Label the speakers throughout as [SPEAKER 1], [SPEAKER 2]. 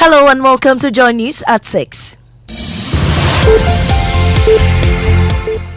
[SPEAKER 1] Hello and welcome to Joy News at 6.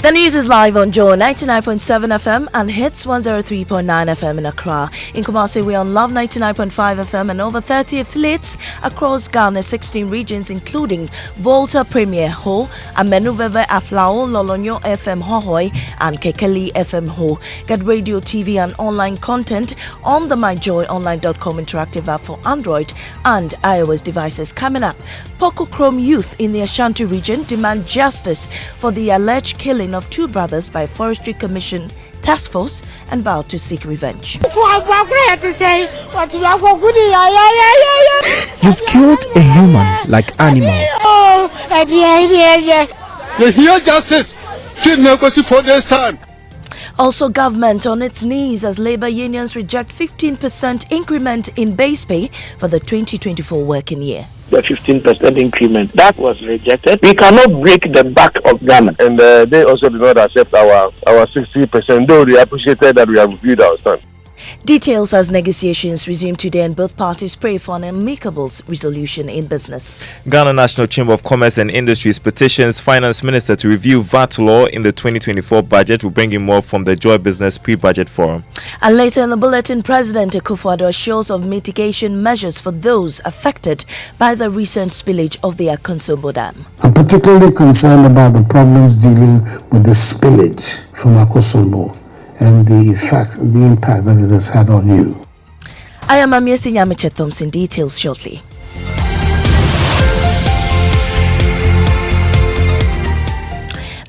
[SPEAKER 1] The news is live on Joy 99.7 FM and Hits 103.9 FM in Accra. In Kumasi, we are on Love 99.5 FM and over 30 affiliates across Ghana's 16 regions, including Volta Premier Ho, Amenuveve Aplao, Lolonyo FM Hohoi, and Kekeli FM Ho. Get radio, TV, and online content on the myjoyonline.com interactive app for Android and iOS devices. Coming up, Poco Chrome youth in the Ashanti region demand justice for the alleged killing of two brothers by Forestry Commission task force and vowed to seek revenge.
[SPEAKER 2] You've killed a human like animal.
[SPEAKER 3] You hear justice. For this time.
[SPEAKER 1] Also, government on its knees as labor unions reject 15% increment in base pay for the 2024 working year.
[SPEAKER 4] The 15% increment that was rejected. We cannot break the back of Ghana,
[SPEAKER 3] and they also did not accept our 60%, though they appreciated that we have reviewed our stand.
[SPEAKER 1] Details as negotiations resume today and both parties pray for an amicable resolution in business.
[SPEAKER 5] Ghana National Chamber of Commerce and Industries petitions Finance Minister to review VAT law in the 2024 budget. Will bring in more from the Joy Business Pre-Budget Forum.
[SPEAKER 1] And later in the bulletin, President Akufo-Addo assures of mitigation measures for those affected by the recent spillage of the Akonsombo Dam.
[SPEAKER 6] I'm particularly concerned about the problems dealing with the spillage from Akonsombo and the impact that it has had on you.
[SPEAKER 1] I am Amiesi Nyamiche Thompson. Details shortly.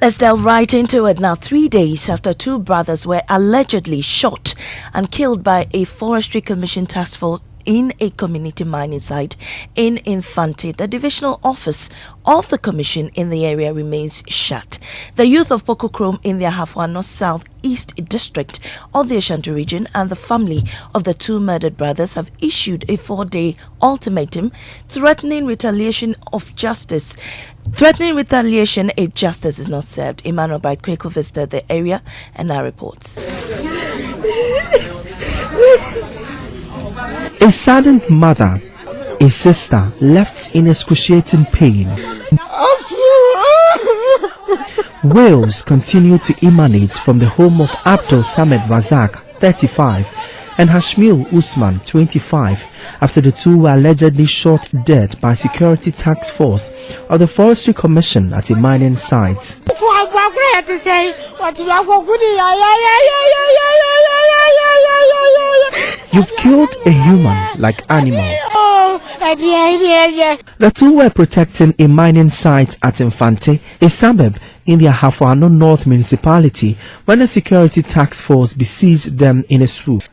[SPEAKER 1] Let's delve right into it now. 3 days after two brothers were allegedly shot and killed by a Forestry Commission task force in a community mining site in Infante, the divisional office of the commission in the area remains shut. The youth of Poco Chrome in the Ahafo South East District of the Ashanti region and the family of the two murdered brothers have issued a 4-day ultimatum threatening retaliation if justice is not served. Emmanuel Bright Kweko visited the area and now reports.
[SPEAKER 2] A saddened mother, a sister left in excruciating pain. Wails continue to emanate from the home of Abdul Samed Razak, 35, and Hashmil Usman, 25, after the two were allegedly shot dead by security task force of the Forestry Commission at a mining site. You've killed a human like animal. The two were protecting a mining site at Infante, a suburb in the Ahafo North municipality, when the security task force besieged them in a swoop.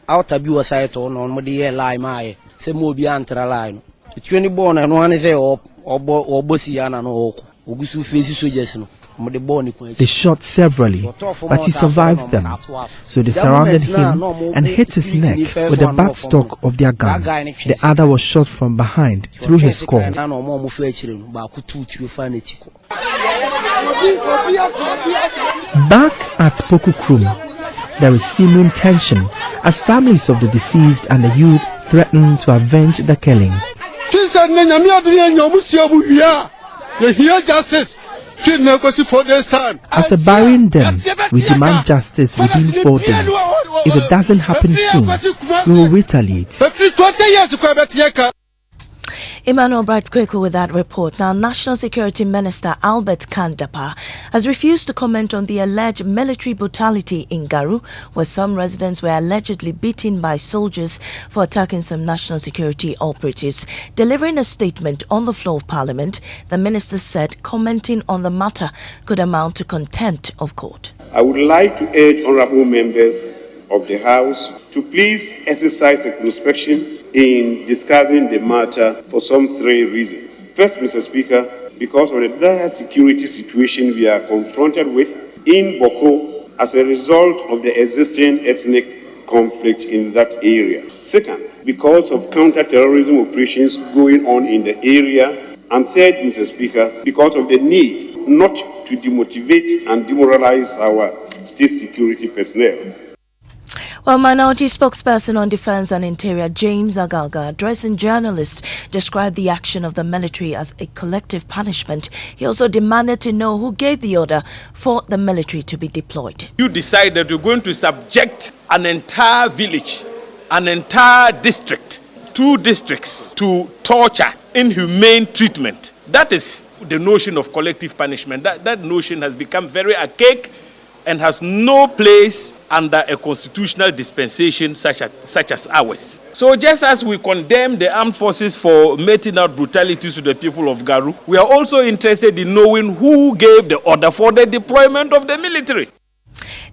[SPEAKER 2] They shot severally, but he survived them. So they surrounded him and hit his neck with the butt stock of their gun. The other was shot from behind through his skull. Back at Poco Chrome, there is seeming tension as families of the deceased and the youth threaten to avenge the killing.
[SPEAKER 3] You hear justice. For this time.
[SPEAKER 2] After burying them, we demand justice within 4 days. If it doesn't happen soon, we will retaliate.
[SPEAKER 1] Emmanuel Bright Kweko with that report. Now, National Security Minister Albert Kandapa has refused to comment on the alleged military brutality in Garu, where some residents were allegedly beaten by soldiers for attacking some national security operatives. Delivering a statement on the floor of Parliament, the minister said commenting on the matter could amount to contempt of court.
[SPEAKER 7] I would like to urge honorable members of the House to please exercise circumspection in discussing the matter for some 3 reasons. First, Mr. Speaker, because of the dire security situation we are confronted with in Boko as a result of the existing ethnic conflict in that area. Second, because of counter-terrorism operations going on in the area. And third, Mr. Speaker, because of the need not to demotivate and demoralize our state security personnel.
[SPEAKER 1] Well, Minority spokesperson on Defense and Interior James Agalga, addressing journalists, described the action of the military as a collective punishment. He also demanded to know who gave the order for the military to be deployed.
[SPEAKER 8] You decide that you're going to subject an entire village, an entire district, 2 districts to torture, inhumane treatment. That is the notion of collective punishment. That notion has become very archaic and has no place under a constitutional dispensation such as ours. So just as we condemn the armed forces for meting out brutalities to the people of Garu, we are also interested in knowing who gave the order for the deployment of the military.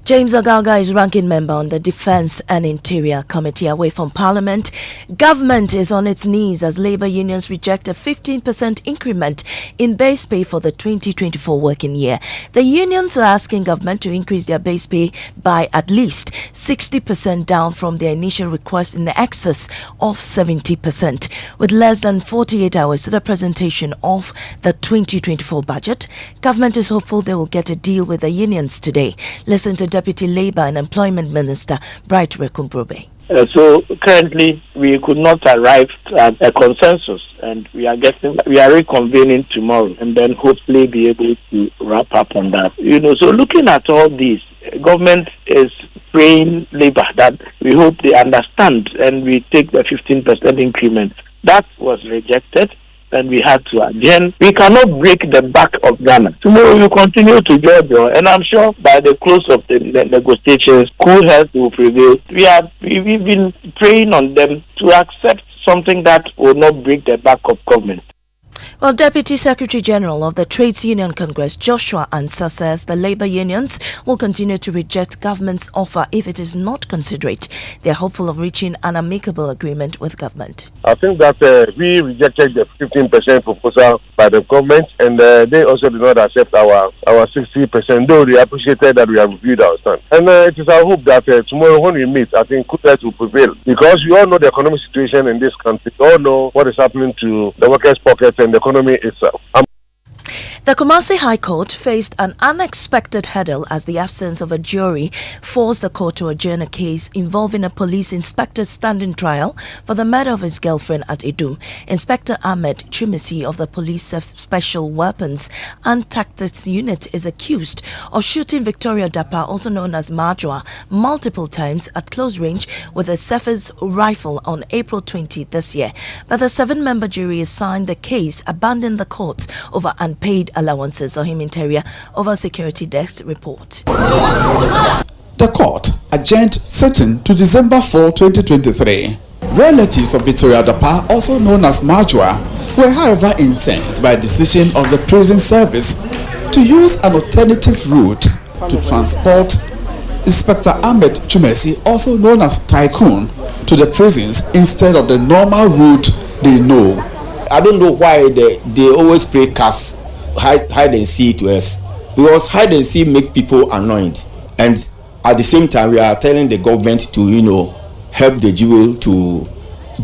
[SPEAKER 1] James Agalga is ranking member on the Defense and Interior Committee away from Parliament. Government is on its knees as labour unions reject a 15% increment in base pay for the 2024 working year. The unions are asking government to increase their base pay by at least 60% down from their initial request in excess of 70%. With less than 48 hours to the presentation of the 2024 budget, government is hopeful they will get a deal with the unions today. Listen to Deputy Labour and Employment Minister Bright Rekumprobe.
[SPEAKER 4] So currently we could not arrive at a consensus, and we are reconvening tomorrow, and then hopefully be able to wrap up on that. So looking at all these, government is praying Labour that we hope they understand and we take the 15% increment. That was rejected, and we had to again. We cannot break the back of Ghana. Tomorrow we will continue to judge, and I'm sure by the close of the negotiations, cool heads will prevail. We've been praying on them to accept something that will not break the back of government.
[SPEAKER 1] Well, Deputy Secretary General of the Trades Union Congress, Joshua Ansah, says the labour unions will continue to reject government's offer if it is not considerate. They are hopeful of reaching an amicable agreement with government.
[SPEAKER 3] I think that we rejected the 15% proposal by the government, and they also did not accept our 60%, though they appreciated that we have reviewed our stand. And it is our hope that tomorrow when we meet, I think good health will prevail, because we all know the economic situation in this country. We all know what is happening to the workers' pockets and the economy itself.
[SPEAKER 1] The Kumasi High Court faced an unexpected hurdle as the absence of a jury forced the court to adjourn a case involving a police inspector's standing trial for the murder of his girlfriend at Idum. Inspector Ahmed Chumisi of the Police Special Weapons and Tactics Unit is accused of shooting Victoria Dapa, also known as Majwa, multiple times at close range with a Cephas rifle on April 20 this year. But the 7-member jury assigned the case, abandoning the courts over unpaid allowances. Ohim Interior over Security Desk report.
[SPEAKER 9] The court adjourned sitting to December 4, 2023. Relatives of Victoria Dapa, also known as Majwa, were however incensed by a decision of the prison service to use an alternative route to transport Inspector Ahmed Chumesi, also known as Tycoon, to the prisons instead of the normal route they know.
[SPEAKER 10] I don't know why they always play cast hide and seek to us, because hide and seek make people annoyed, and at the same time we are telling the government to help the jewel to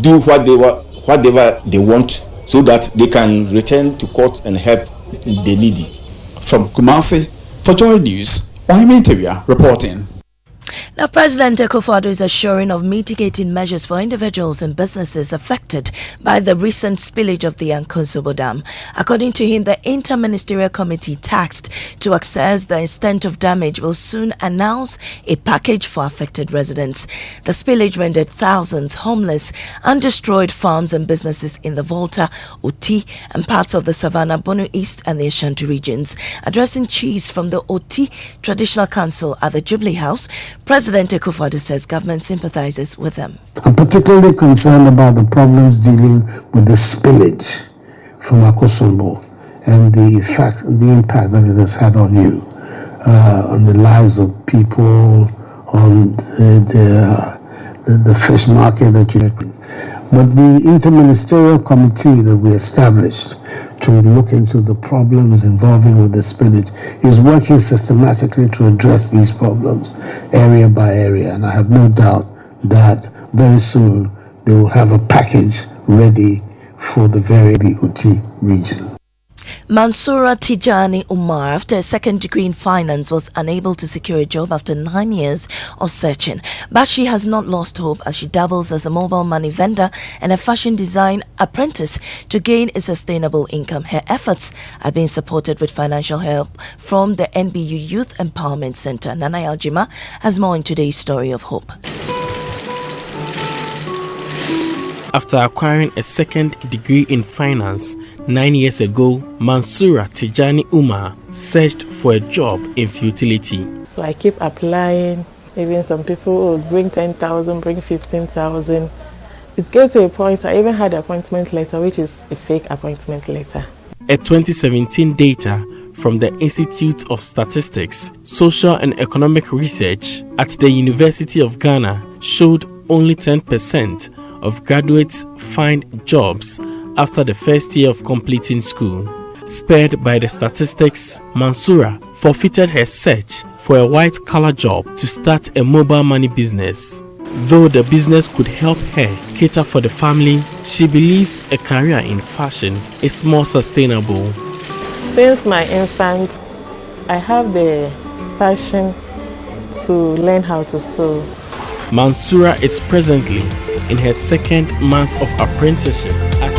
[SPEAKER 10] do whatever they want so that they can return to court and help the needy.
[SPEAKER 9] From Kumasi, for Joy News, Ohim Interior reporting.
[SPEAKER 1] Now, President Akufo-Addo is assuring of mitigating measures for individuals and businesses affected by the recent spillage of the Ankonsobo Dam. According to him, the Interministerial Committee tasked to assess the extent of damage will soon announce a package for affected residents. The spillage rendered thousands homeless and destroyed farms and businesses in the Volta, Oti, and parts of the Savannah, Bono East, and the Ashanti regions. Addressing chiefs from the Oti Traditional Council at the Jubilee House, President Akufo-Addo says government sympathizes with them.
[SPEAKER 6] I'm particularly concerned about the problems dealing with the spillage from Akosombo and the impact that it has had on you, on the lives of people, on the fish market that you. But the interministerial committee that we established to look into the problems involving with the spillage is working systematically to address these problems area by area, and I have no doubt that very soon they will have a package ready for the very Uti region.
[SPEAKER 1] Mansoura Tijani Umar, after a second degree in finance, was unable to secure a job after 9 years of searching. But she has not lost hope as she dabbles as a mobile money vendor and a fashion design apprentice to gain a sustainable income. Her efforts are being supported with financial help from the NBU Youth Empowerment Center. Nana Aljima has more in today's story of hope.
[SPEAKER 11] After acquiring a second degree in finance 9 years ago, Mansoura Tijani Umar searched for a job in futility.
[SPEAKER 12] So I keep applying. Even some people would bring 10,000, bring 15,000. It came to a point I even had an appointment letter, which is a fake appointment letter.
[SPEAKER 11] A 2017 data from the Institute of Statistics, Social and Economic Research at the University of Ghana showed only 10% of graduates find jobs after the first year of completing school. Spurred by the statistics, Mansoura forfeited her search for a white-collar job to start a mobile money business. Though the business could help her cater for the family, she believes a career in fashion is more sustainable.
[SPEAKER 12] Since my infant, I have the passion to learn how to sew.
[SPEAKER 11] Mansoura is presently in her second month of apprenticeship at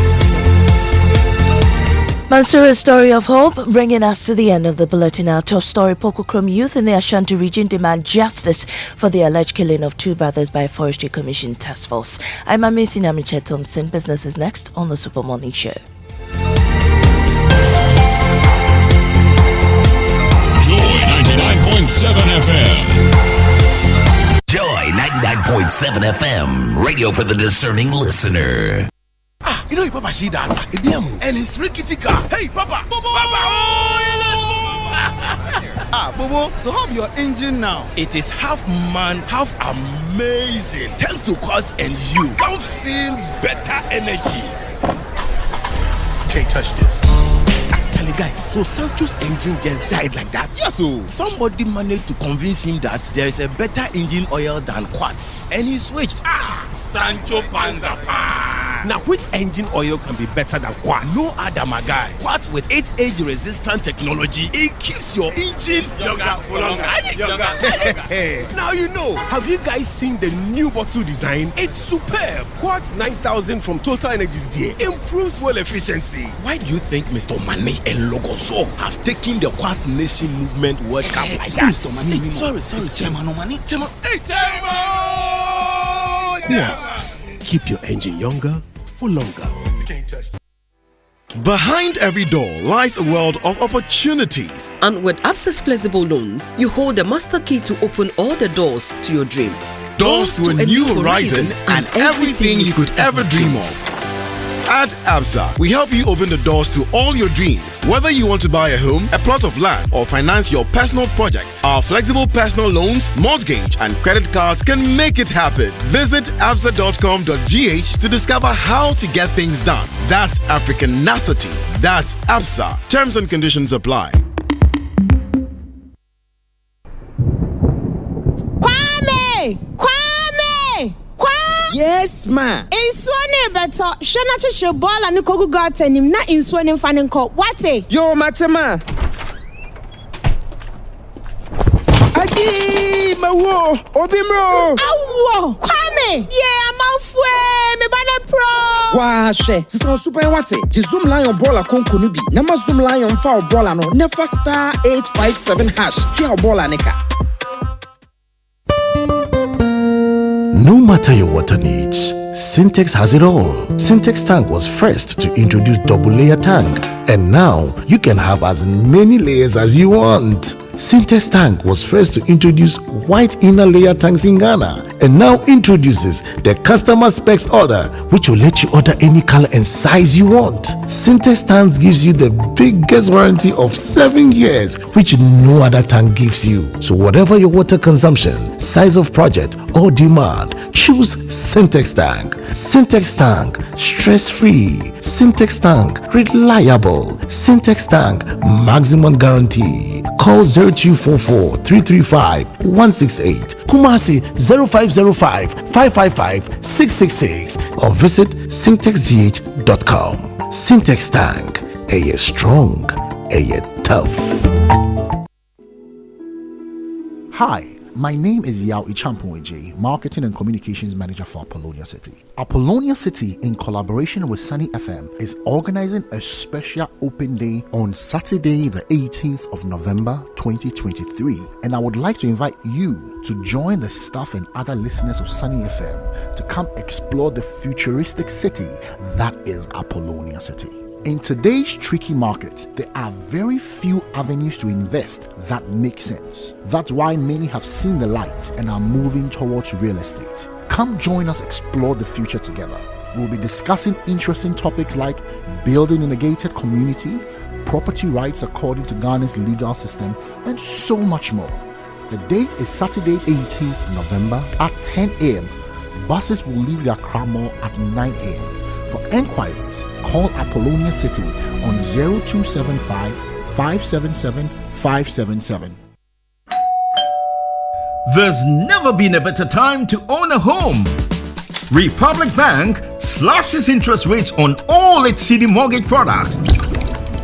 [SPEAKER 1] Mansoura's story of hope, bringing us to the end of the bulletin. Our top story: Pokokrom youth in the Ashanti region demand justice for the alleged killing of two brothers by a Forestry Commission task force. I'm Amisi Namiche Thompson. Business is next on the Super Morning Show.
[SPEAKER 13] Joy 99.7 FM.
[SPEAKER 14] Joy 99.7 FM. Radio for the discerning listener.
[SPEAKER 15] You know, Papa, see that? And it's rickety car. Hey, Papa! Papa! Bobo, so how your engine now? It is half man, half amazing. Thanks to Quartz and you can feel better energy. Can't touch this. Actually, guys, so Sancho's engine just died like that? Yes, so somebody managed to convince him that there is a better engine oil than Quartz, and he switched. Sancho Panzapa. Now, which engine oil can be better than Quartz? No other, my guy. Quartz with its age-resistant technology, it keeps your engine younger for longer. Now you know. Have you guys seen the new bottle design? It's superb. Quartz 9000 from Total Energies there improves fuel efficiency. Why do you think Mr. Mane and Logoso have taken the Quartz Nation movement World Cup like that? Sorry. Chairman. Hey, Quartz. Keep your engine younger for longer.
[SPEAKER 16] Behind every door lies a world of opportunities.
[SPEAKER 17] And with Absa's flexible loans, you hold the master key to open all the doors to your dreams.
[SPEAKER 16] Doors to a new horizon and everything you could ever dream of. At Absa, we help you open the doors to all your dreams. Whether you want to buy a home, a plot of land, or finance your personal projects, our flexible personal loans, mortgage, and credit cards can make it happen. Visit absa.com.gh to discover how to get things done. That's Africanacity. That's Absa. Terms and conditions apply.
[SPEAKER 18] Yes, ma. Inswane beto, shana to ball and kogu garden him na inswane fanin ko. What Yo, matema. Aji, mawo, obimro. Awo, kwame. Yeah, amafwe, me bane pro. Wa she, sister super wate. Je zoom lion baller konko nubi. Nama zoom lion fa baller no. Never star 857 hash. Tia baller neka.
[SPEAKER 19] No matter your water needs, Syntex has it all. Syntex tank was first to introduce double layer tank, and now you can have as many layers as you want. Syntex tank was first to introduce white inner layer tanks in Ghana, and now introduces the customer specs order, which will let you order any color and size you want. Syntex tanks gives you the biggest warranty of 7 years, which no other tank gives you. So whatever your water consumption, size of project, or demand, choose Syntex tank. Syntex tank, stress-free. Syntex tank, reliable. Syntex tank, maximum guarantee. Call 0244 335 168, Kumasi 0505 555 666, or visit syntexgh.com. Syntex tank, a strong tough.
[SPEAKER 20] Hi, my name is Yao Ichampueje, Marketing and Communications Manager for Apollonia City. Apollonia City, in collaboration with Sunny FM, is organizing a special open day on Saturday, the 18th of November 2023. And I would like to invite you to join the staff and other listeners of Sunny FM to come explore the futuristic city that is Apollonia City. In today's tricky market, there are very few avenues to invest that make sense. That's why many have seen the light and are moving towards real estate. Come join us explore the future together. We'll be discussing interesting topics like building in a gated community, property rights according to Ghana's legal system, and so much more. The date is Saturday, 18th November at 10 a.m. Buses will leave the Accra Mall at 9 a.m. For enquiries, call Apollonia City on 0275 577 577.
[SPEAKER 21] There's never been a better time to own a home. Republic Bank slashes interest rates on all its CD mortgage products.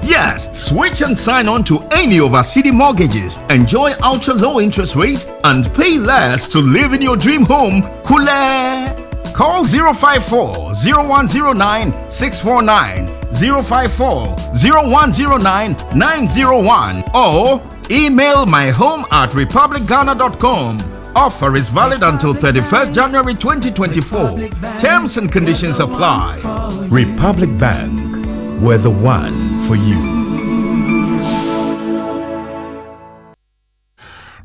[SPEAKER 21] Yes, switch and sign on to any of our CD mortgages. Enjoy ultra low interest rates and pay less to live in your dream home. Coolé! Call 054 0109 649, 054 0109 901 or email myhome@republicghana.com. Offer is valid until 31st January 2024. Terms and conditions apply. Republic Bank, we're the one for you.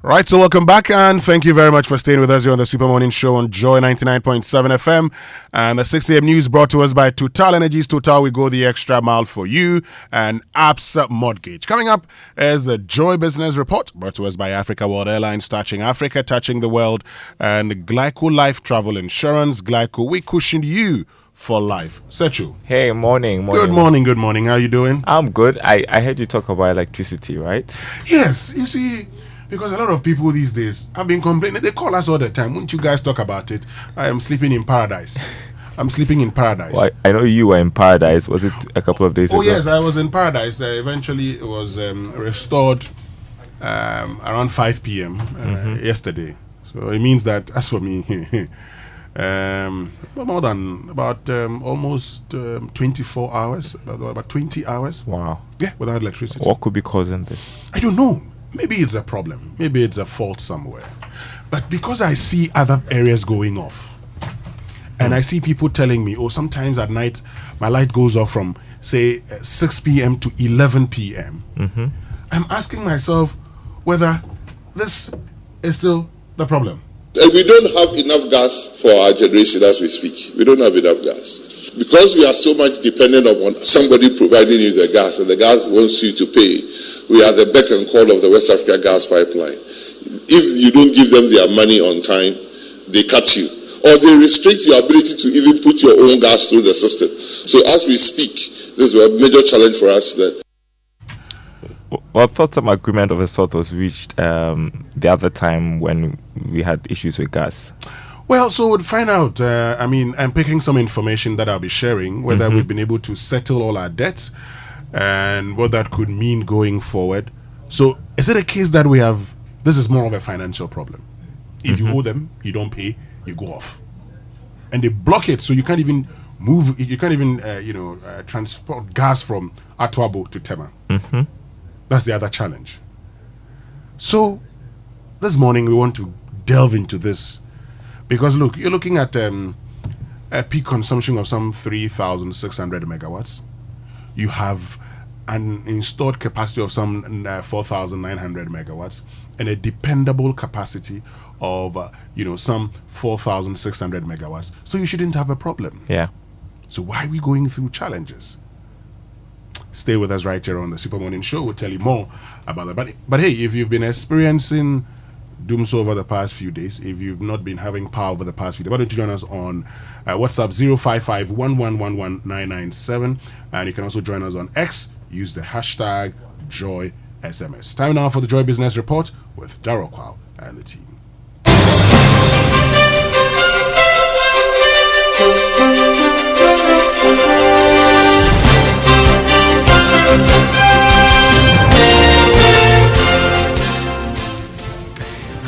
[SPEAKER 22] Right, so welcome back and thank you very much for staying with us here on the Super Morning Show on Joy 99.7 FM. And the 6 a.m. news brought to us by Total Energies. Total, we go the extra mile for you, and ABSA Mortgage. Coming up is the Joy Business Report brought to us by Africa World Airlines, touching Africa, touching the world, and Glyco Life Travel Insurance. Glyco, we cushion you for life. Sechu.
[SPEAKER 5] Hey, morning.
[SPEAKER 22] Good morning. How you doing?
[SPEAKER 5] I'm good. I heard you talk about electricity, right?
[SPEAKER 22] Yes, you see, because a lot of people these days have been complaining. They call us all the time. Wouldn't you guys talk about it? I am sleeping in paradise.
[SPEAKER 5] Well, I know you were in paradise. Was it a couple of days ago?
[SPEAKER 22] Oh, yes, I was in paradise. Eventually, it was restored around 5 p.m. Yesterday. So it means that, as for me, more than about almost 24 hours, about 20 hours.
[SPEAKER 5] Wow.
[SPEAKER 22] Yeah, without electricity.
[SPEAKER 5] What could be causing this?
[SPEAKER 22] I don't know. Maybe it's a problem. Maybe it's a fault somewhere. But because I see other areas going off, and I see people telling me, oh, sometimes at night my light goes off from, say, 6 p.m. to 11 p.m. I'm asking myself whether this is still the problem.
[SPEAKER 23] We don't have enough gas for our generation as we speak. We don't have enough gas. Because we are so much dependent upon somebody providing you the gas, and the gas wants you to pay, we are the beck and call of the West Africa gas pipeline. If you don't give them their money on time, they cut you. Or they restrict your ability to even put your own gas through the system. So as we speak, this is a major challenge for us there.
[SPEAKER 5] Well, I thought some agreement of a sort was reached the other time when we had issues with gas.
[SPEAKER 22] Well, so we'll find out. I'm picking some information that I'll be sharing, whether we've been able to settle all our debts and what that could mean going forward. So is it a case that this is more of a financial problem? If you owe them, you don't pay, you go off. And they block it, so you can't even move, you can't even, transport gas from Atwabo to Tema. That's the other challenge. So this morning we want to delve into this because look, you're looking at a peak consumption of some 3,600 megawatts. You have an installed capacity of some 4,900 megawatts and a dependable capacity of some 4,600 megawatts. So you shouldn't have a problem.
[SPEAKER 5] Yeah.
[SPEAKER 22] So why are we going through challenges? Stay with us right here on the Super Morning Show. We'll tell you more about that. But hey, if you've been experiencing doomsday over the past few days, if you've not been having power over the past few days, why don't you join us on WhatsApp 055-1111997, and you can also join us on X. Use the hashtag JoySMS. Time now for the Joy Business Report with Darryl Kwao and the team.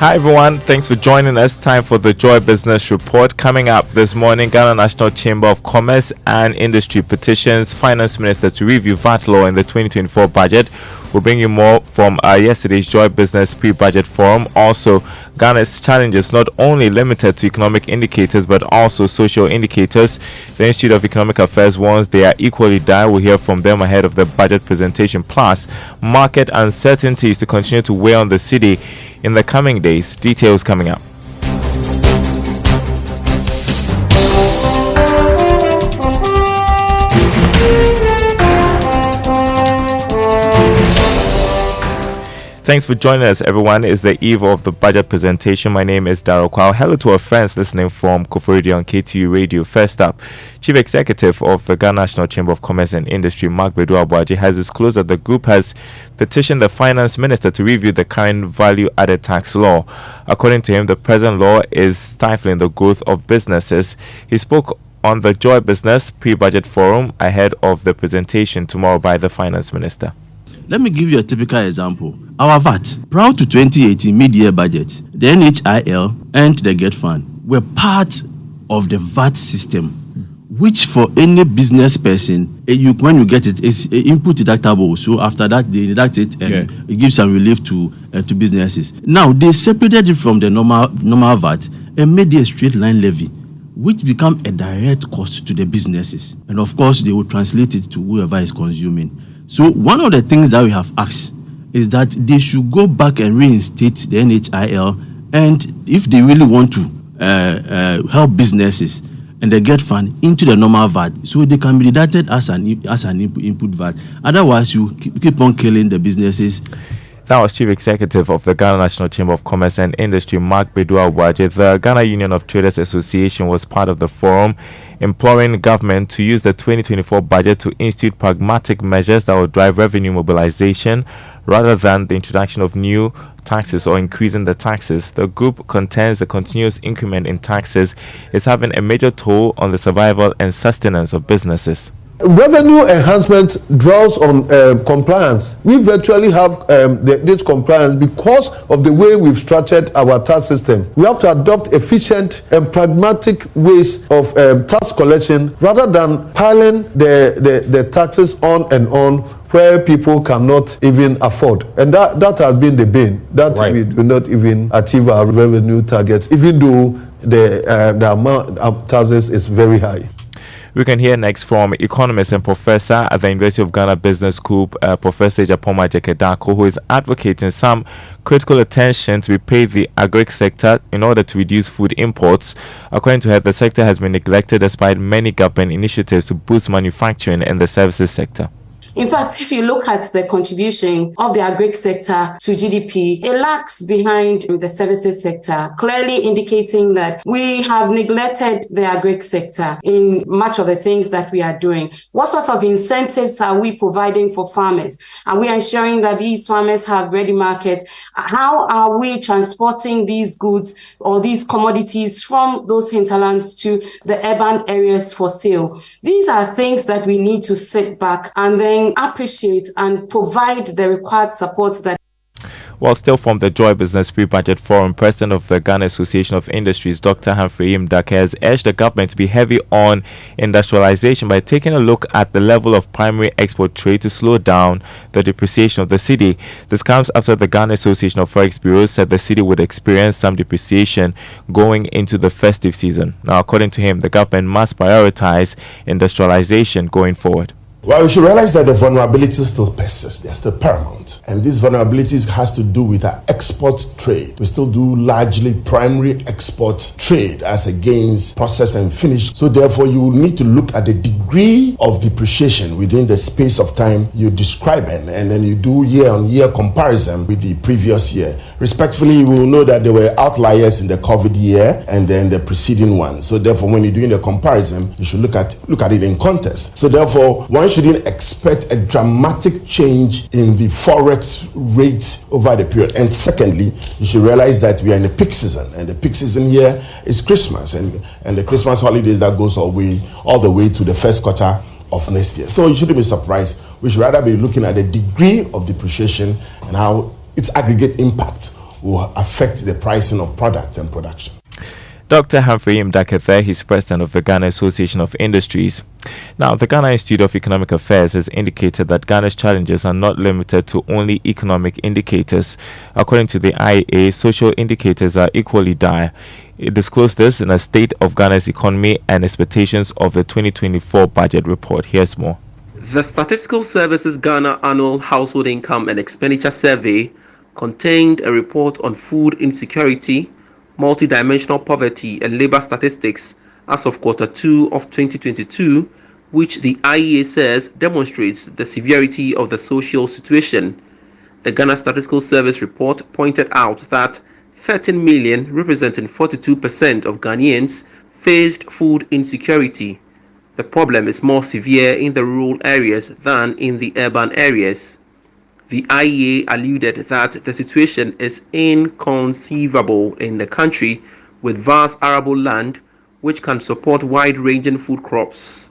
[SPEAKER 5] Hi everyone, thanks for joining us. Time for the Joy Business Report. Coming up this morning, Ghana National Chamber of Commerce and Industry petitions Finance Minister to review VAT law in the 2024 budget. We'll bring you more from yesterday's Joy Business Pre-Budget Forum. Also, Ghana's challenges not only limited to economic indicators but also social indicators. The Institute of Economic Affairs warns they are equally dire. We'll hear from them ahead of the budget presentation. Plus, market uncertainties to continue to weigh on the city in the coming days. Details coming up. Thanks for joining us, everyone. It's the eve of the budget presentation. My name is Darryl Kwao. Hello to our friends listening from Koforidua on KTU Radio. First up, Chief Executive of the Ghana National Chamber of Commerce and Industry, Mark Bedu-Abuaji, has disclosed that the group has petitioned the Finance Minister to review the current value-added tax law. According to him, the present law is stifling the growth of businesses. He spoke on the Joy Business Pre-Budget Forum ahead of the presentation tomorrow by the Finance Minister.
[SPEAKER 2] Let me give you a typical example. Our VAT, prior to 2018 mid-year budget, the NHIL and the GET Fund were part of the VAT system, which for any business person, when you get it, it's input deductible. So after that, they deduct it and it gives some relief to businesses. Now, they separated it from the normal VAT and made it a straight line levy, which become a direct cost to the businesses. And of course, they will translate it to whoever is consuming. So one of the things that we have asked is that they should go back and reinstate the NHIL, and if they really want to help businesses and they get fund into the normal VAT, so they can be deducted as an input VAT. Otherwise, you keep on killing the businesses.
[SPEAKER 5] That was Chief Executive of the Ghana National Chamber of Commerce and Industry, Mark Bedu-Abuaji. The Ghana Union of Traders Association was part of the forum, imploring government to use the 2024 budget to institute pragmatic measures that will drive revenue mobilization rather than the introduction of new taxes or increasing the taxes. The group contends the continuous increment in taxes is having a major toll on the survival and sustenance of businesses.
[SPEAKER 7] Revenue enhancement draws on compliance. We virtually have this compliance because of the way we've structured our tax system. We have to adopt efficient and pragmatic ways of tax collection rather than piling the taxes on and on where people cannot even afford. And that has been the bane, that we do not even achieve our revenue targets, even though the amount of taxes is very high.
[SPEAKER 5] We can hear next from economist and professor at the University of Ghana Business School, Professor Japoma Jekedako, who is advocating some critical attention to be paid the agri sector in order to reduce food imports. According to her, the sector has been neglected despite many government initiatives to boost manufacturing and the services sector.
[SPEAKER 8] In fact, if you look at the contribution of the agri sector to GDP, it lags behind the services sector, clearly indicating that we have neglected the agri sector in much of the things that we are doing. What sorts of incentives are we providing for farmers? Are we ensuring that these farmers have ready markets? How are we transporting these goods or these commodities from those hinterlands to the urban areas for sale? These are things that we need to sit back and then appreciate and provide the required support that.
[SPEAKER 5] Well, still from the Joy Business Pre-Budget Forum, President of the Ghana Association of Industries, Dr. Humphrey Imdake, has urged the government to be heavy on industrialization by taking a look at the level of primary export trade to slow down the depreciation of the city. This comes after the Ghana Association of Forex Bureaus said the city would experience some depreciation going into the festive season. Now, according to him, the government must prioritize industrialization going forward.
[SPEAKER 24] Well, we should realize that the vulnerabilities still persist. They're still paramount. And these vulnerabilities has to do with our export trade. We still do largely primary export trade as against process and finish. So therefore, you will need to look at the degree of depreciation within the space of time you describe it. And then you do year-on-year comparison with the previous year. Respectfully, you will know that there were outliers in the COVID year and then the preceding one. So therefore, when you're doing the comparison, you should look at it in context. So therefore, one shouldn't expect a dramatic change in the forex rate over the period. And secondly, you should realize that we are in a peak season, and the peak season here is Christmas, and the Christmas holidays that goes all the way to the first quarter of next year. So you shouldn't be surprised. We should rather be looking at the degree of depreciation and how its aggregate impact will affect the pricing of product and production.
[SPEAKER 5] Dr. Humphrey Mdakethe, he's president of the Ghana Association of Industries. Now, the Ghana Institute of Economic Affairs has indicated that Ghana's challenges are not limited to only economic indicators. According to the IEA, social indicators are equally dire. It disclosed this in a State of Ghana's Economy and Expectations of the 2024 Budget Report. Here's more.
[SPEAKER 3] The Statistical Services Ghana Annual Household Income and Expenditure Survey contained a report on food insecurity, multidimensional poverty and labor statistics as of Q2 of 2022, which the IEA says demonstrates the severity of the social situation. The Ghana Statistical Service report pointed out that 13 million, representing 42% of Ghanaians, faced food insecurity. The problem is more severe in the rural areas than in the urban areas. The IEA alluded that the situation is inconceivable in the country with vast arable land which can support wide-ranging food crops.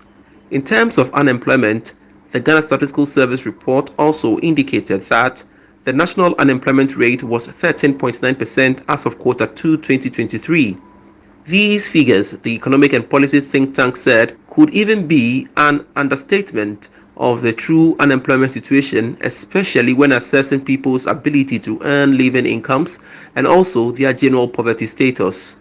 [SPEAKER 3] In terms of unemployment, the Ghana Statistical Service report also indicated that the national unemployment rate was 13.9% as of Q2 2023. These figures, the economic and policy think tank said, could even be an understatement of the true unemployment situation, especially when assessing people's ability to earn living incomes and also their general poverty status.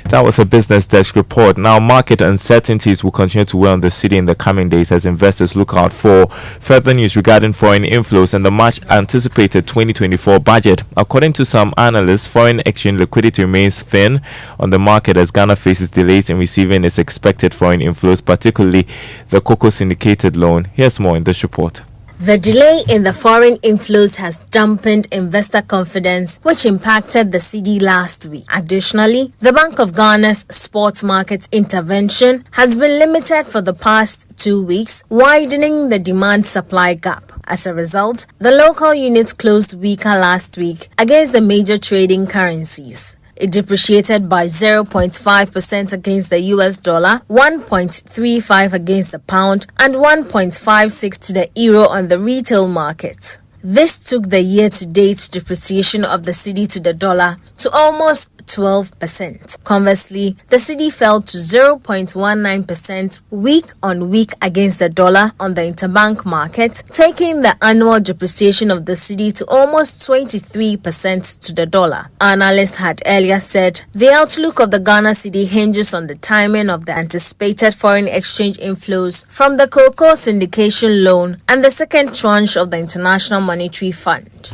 [SPEAKER 5] That was a Business Desk report. Now, market uncertainties will continue to weigh on the city in the coming days as investors look out for further news regarding foreign inflows and the much anticipated 2024 budget. According to some analysts, foreign exchange liquidity remains thin on the market as Ghana faces delays in receiving its expected foreign inflows, particularly the cocoa syndicated loan. Here's more in this report.
[SPEAKER 4] The delay in the foreign inflows has dampened investor confidence, which impacted the cedi last week. Additionally, the Bank of Ghana's sports market intervention has been limited for the past 2 weeks, widening the demand-supply gap. As a result, the local unit closed weaker last week against the major trading currencies. It depreciated by 0.5% against the US dollar, 1.35 against the pound, and 1.56 to the euro on the retail market. This took the year-to-date depreciation of the cedi to the dollar to almost 12%. Conversely, the cedi fell to 0.19% week on week against the dollar on the interbank market, taking the annual depreciation of the cedi to almost 23% to the dollar. Analysts had earlier said the outlook of the Ghana cedi hinges on the timing of the anticipated foreign exchange inflows from the cocoa syndication loan and the second tranche of the International Monetary Fund.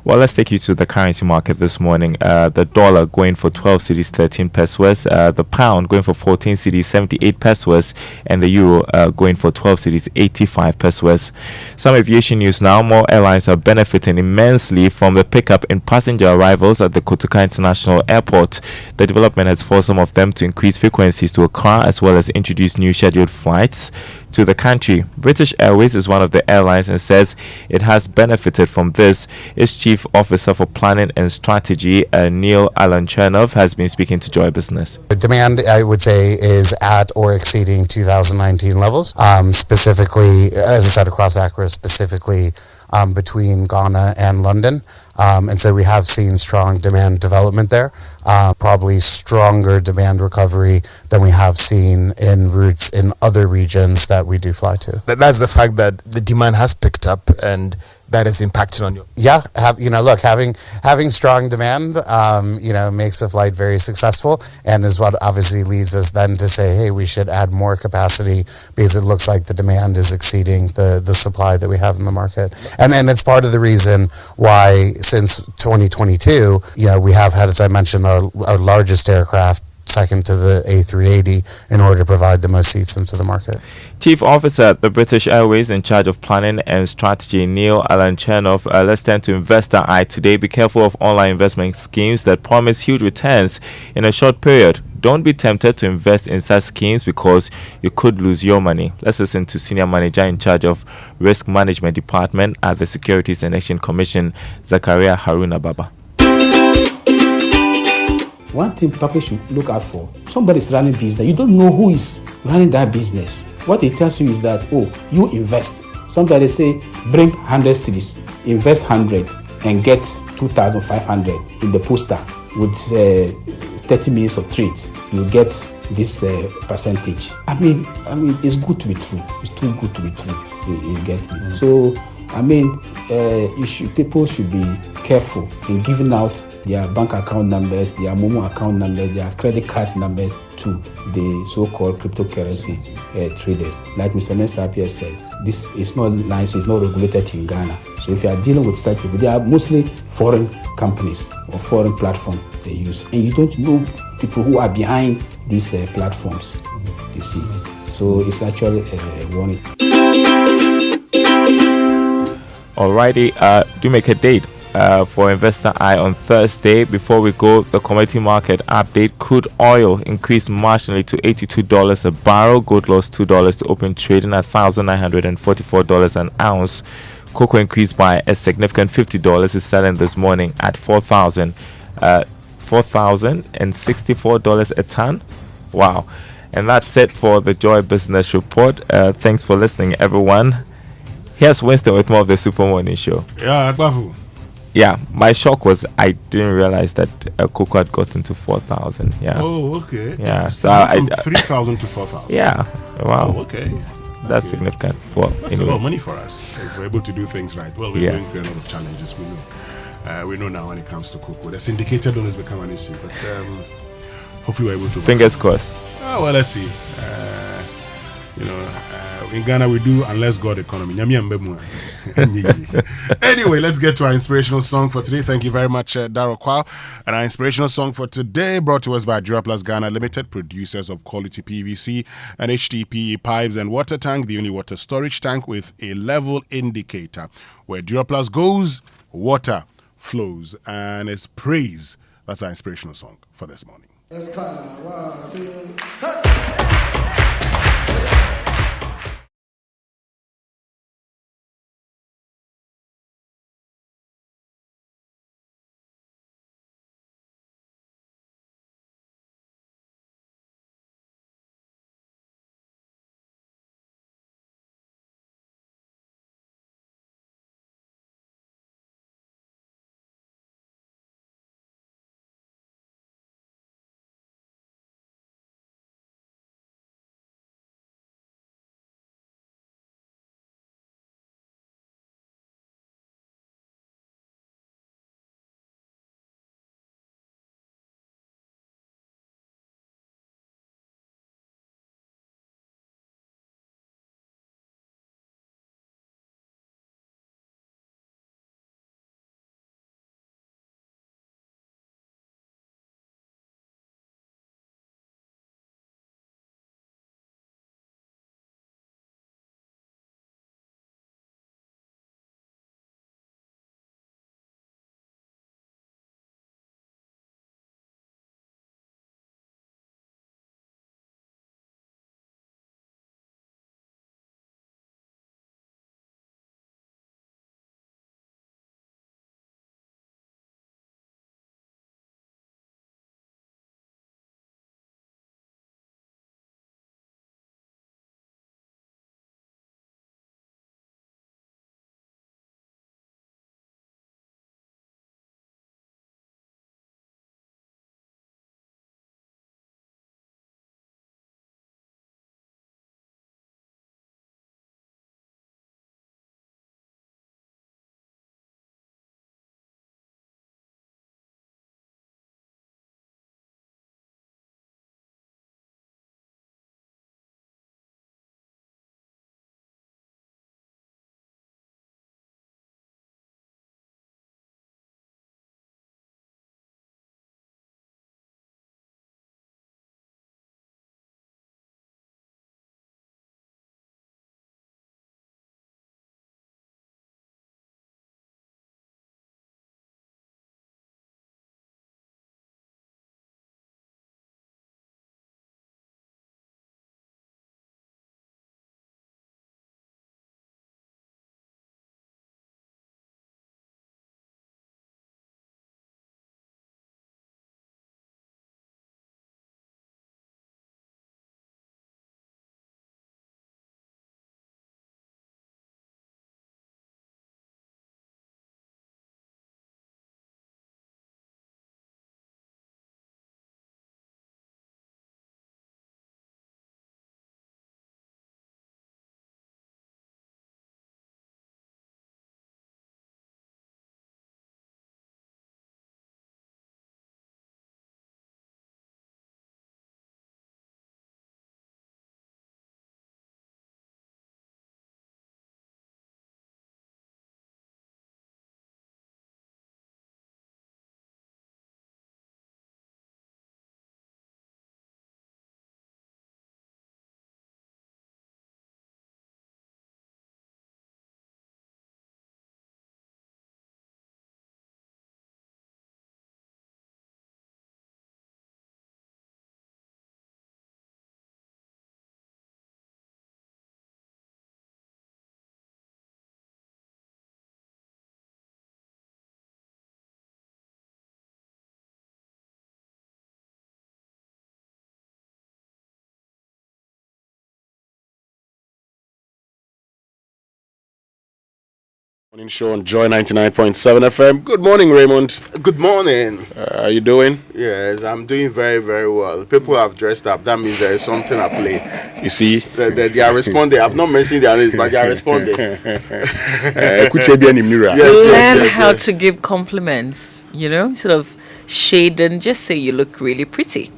[SPEAKER 5] Well, let's take you to the currency market this morning. The dollar going for 12 cedis 13 pesos, the pound going for 14 cedis 78 pesos, and the euro going for 12 cedis 85 pesos. Some aviation news now. More airlines are benefiting immensely from the pickup in passenger arrivals at the Kotoka International Airport. The development has forced some of them to increase frequencies to Accra as well as introduce new scheduled flights to the country. British Airways is one of the airlines and says it has benefited from this. Its Chief Officer for Planning and Strategy, Neil Alan Chernov, has been speaking to Joy Business.
[SPEAKER 9] The demand, I would say, is at or exceeding 2019 levels, specifically, as I said, across Accra, specifically between Ghana and London. And so we have seen strong demand development there, probably stronger demand recovery than we have seen in routes in other regions that we do fly to.
[SPEAKER 10] That's the fact that the demand has picked up and that is impacting on you.
[SPEAKER 9] Yeah, having strong demand, makes the flight very successful, and is what obviously leads us then to say, hey, we should add more capacity because it looks like the demand is exceeding the supply that we have in the market. And it's part of the reason why since 2022, we have had, as I mentioned, our largest aircraft, second to the A380, in order to provide the most seats into the market.
[SPEAKER 5] Chief Officer at the British Airways in charge of planning and strategy, Neil Alan Chernov. Let's turn to Investor Eye today. Be careful of online investment schemes that promise huge returns in a short period. Don't be tempted to invest in such schemes because you could lose your money. Let's listen to Senior Manager in charge of Risk Management Department at the Securities and Exchange Commission, Zakaria Haruna Baba.
[SPEAKER 25] One thing people should look out for: somebody's running business. You don't know who is running that business. What it tells you is that, you invest. Sometimes they say, bring 100 cedis, invest 100, and get 2,500 in the poster with 30 minutes of trade, you get this percentage. I mean, it's good to be true. It's too good to be true. You get me? So, I mean, people should be careful in giving out their bank account numbers, their Momo account numbers, their credit card numbers to the so-called cryptocurrency traders. Like Mr. Mensah said, this is not licensed, it's not regulated in Ghana. So if you are dealing with such people, they are mostly foreign companies or foreign platforms they use. And you don't know people who are behind these platforms, you see. So it's actually a warning.
[SPEAKER 5] Alrighty, do make a date for Investor Eye on Thursday. Before we go, the commodity market update. Crude oil increased marginally to $82 a barrel. Gold lost $2 to open trading at $1,944 an ounce. Cocoa increased by a significant $50. Is selling this morning at $4,064 a ton. Wow. And that's it for the Joy Business Report. Thanks for listening, everyone. Here's Winston with more of the Super Morning Show.
[SPEAKER 22] Yeah, Agbafu.
[SPEAKER 5] Yeah, my shock was I didn't realize that cocoa had gotten to 4,000. Yeah.
[SPEAKER 22] Oh, okay.
[SPEAKER 5] Yeah.
[SPEAKER 22] So from 3,000 to 4,000.
[SPEAKER 5] Yeah. Wow.
[SPEAKER 22] Oh, okay.
[SPEAKER 5] That's significant. Well,
[SPEAKER 22] that's a lot of money for us if we're able to do things right. Well, we're going through a lot of challenges. We know. We know now when it comes to cocoa, the syndicated loan has become an issue, but hopefully we're able to.
[SPEAKER 5] Fingers crossed.
[SPEAKER 22] Oh, well, let's see. In Ghana we do unless God economy. Anyway, let's get to our inspirational song for today. Thank you very much, Daro Kwao. And our inspirational song for today brought to us by Duraplas Ghana Limited, producers of quality PVC and HDPE pipes and water tank, the only water storage tank with a level indicator. Where Duraplas goes, water flows, and it's praise. That's our inspirational song for this morning.
[SPEAKER 1] Let's go. 1, 2, hey.
[SPEAKER 22] Morning show on Joy 99.7 FM. Good morning, Raymond.
[SPEAKER 6] Good morning.
[SPEAKER 22] How are you doing?
[SPEAKER 6] Yes, I'm doing very, very well. People have dressed up. That means there is something at play.
[SPEAKER 22] You see?
[SPEAKER 6] They are responding. I've not mentioned their names, but they are responding.
[SPEAKER 11] Learn how to give compliments, sort of shade and just say you look really pretty.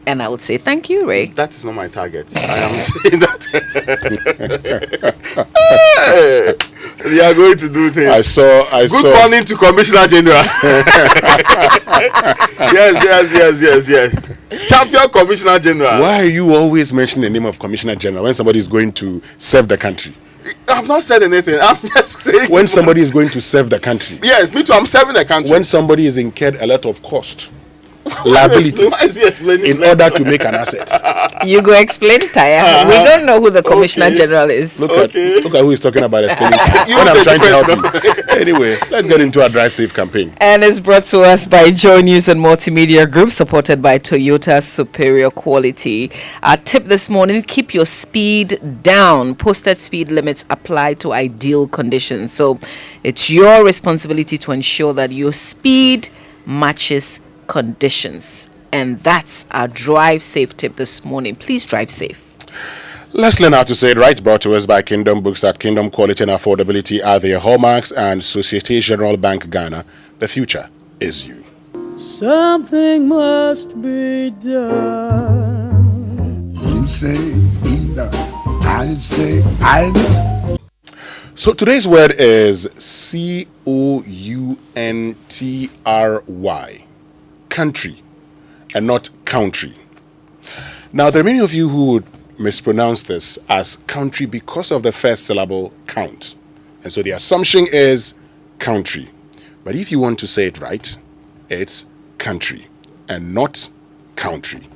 [SPEAKER 11] And I would say, thank you, Ray.
[SPEAKER 6] That is not my target. I am saying that. They are going to do things.
[SPEAKER 22] I saw.
[SPEAKER 6] Good morning to Commissioner General. Yes. Champion Commissioner General.
[SPEAKER 22] Why are you always mentioning the name of Commissioner General when somebody is going to serve the country?
[SPEAKER 6] I've not said anything. I'm just saying.
[SPEAKER 22] When somebody is going to serve the country.
[SPEAKER 6] Yes, me too. I'm serving the country.
[SPEAKER 22] When somebody is incurred a lot of cost. Liabilities in order to make an asset.
[SPEAKER 11] You go explain, Taya. We don't know who the Commissioner General is.
[SPEAKER 22] Look at who is talking about explaining. When I'm trying to help you. Anyway, let's get into our Drive Safe campaign.
[SPEAKER 11] And it's brought to us by Joy News and Multimedia Group, supported by Toyota Superior Quality. Our tip this morning: keep your speed down. Posted speed limits apply to ideal conditions. So it's your responsibility to ensure that your speed matches conditions, and that's our Drive Safe tip this morning. Please drive safe.
[SPEAKER 22] Let's learn how to say it right. Brought to us by Kingdom Books. At Kingdom, quality and affordability are their hallmarks, and Societe Generale Bank Ghana. The future is you.
[SPEAKER 12] Something must be done. You say either, I say either.
[SPEAKER 22] So today's word is COUNTRY. Country and not country. Now, there are many of you who would mispronounce this as country because of the first syllable count. And so the assumption is country. But if you want to say it right, it's country and not country.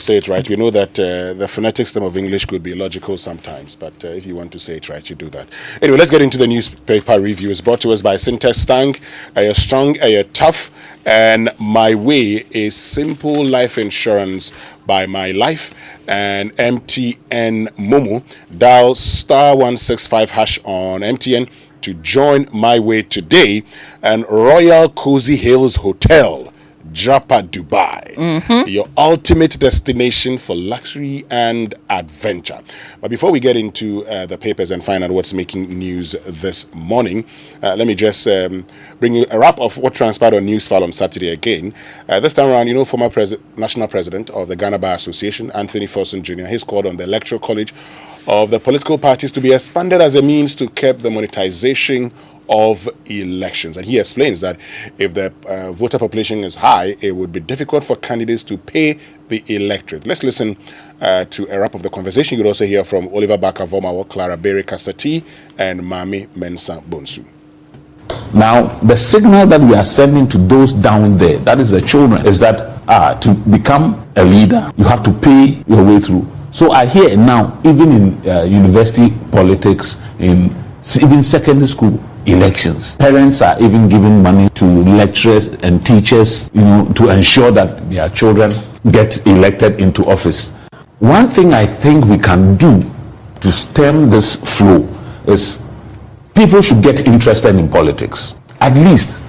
[SPEAKER 22] Say it right. We know that the phonetic system of English could be illogical sometimes, but if you want to say it right, you do that. Anyway, let's get into the newspaper review. It's brought to us by Syntex Stang, a strong, a tough, and My Way is simple life insurance by My Life, and MTN Momo. Dial *165# on MTN to join My Way today, and Royal Cozy Hills Hotel, Japa, Dubai, your ultimate destination for luxury and adventure. But before we get into the papers and find out what's making news this morning, let me just bring you a wrap of what transpired on Newsfile on Saturday again. This time around, former national president of the Ghana Bar Association, Anthony Forson Jr., he's called on the Electoral College of the political parties to be expanded as a means to curb the monetization of elections. And he explains that if the voter population is high, it would be difficult for candidates to pay the electorate. Let's listen to a wrap of the conversation. You'll also hear from Oliver Baka-Vomawo, Clara Berry Kasati, and Mami Mensa Bonsu.
[SPEAKER 13] Now, the signal that we are sending to those down there, that is the children, is that to become a leader, you have to pay your way through. So I hear now, even in university politics, in even secondary school elections, parents are even giving money to lecturers and teachers, to ensure that their children get elected into office. One thing I think we can do to stem this flow is people should get interested in politics. At least,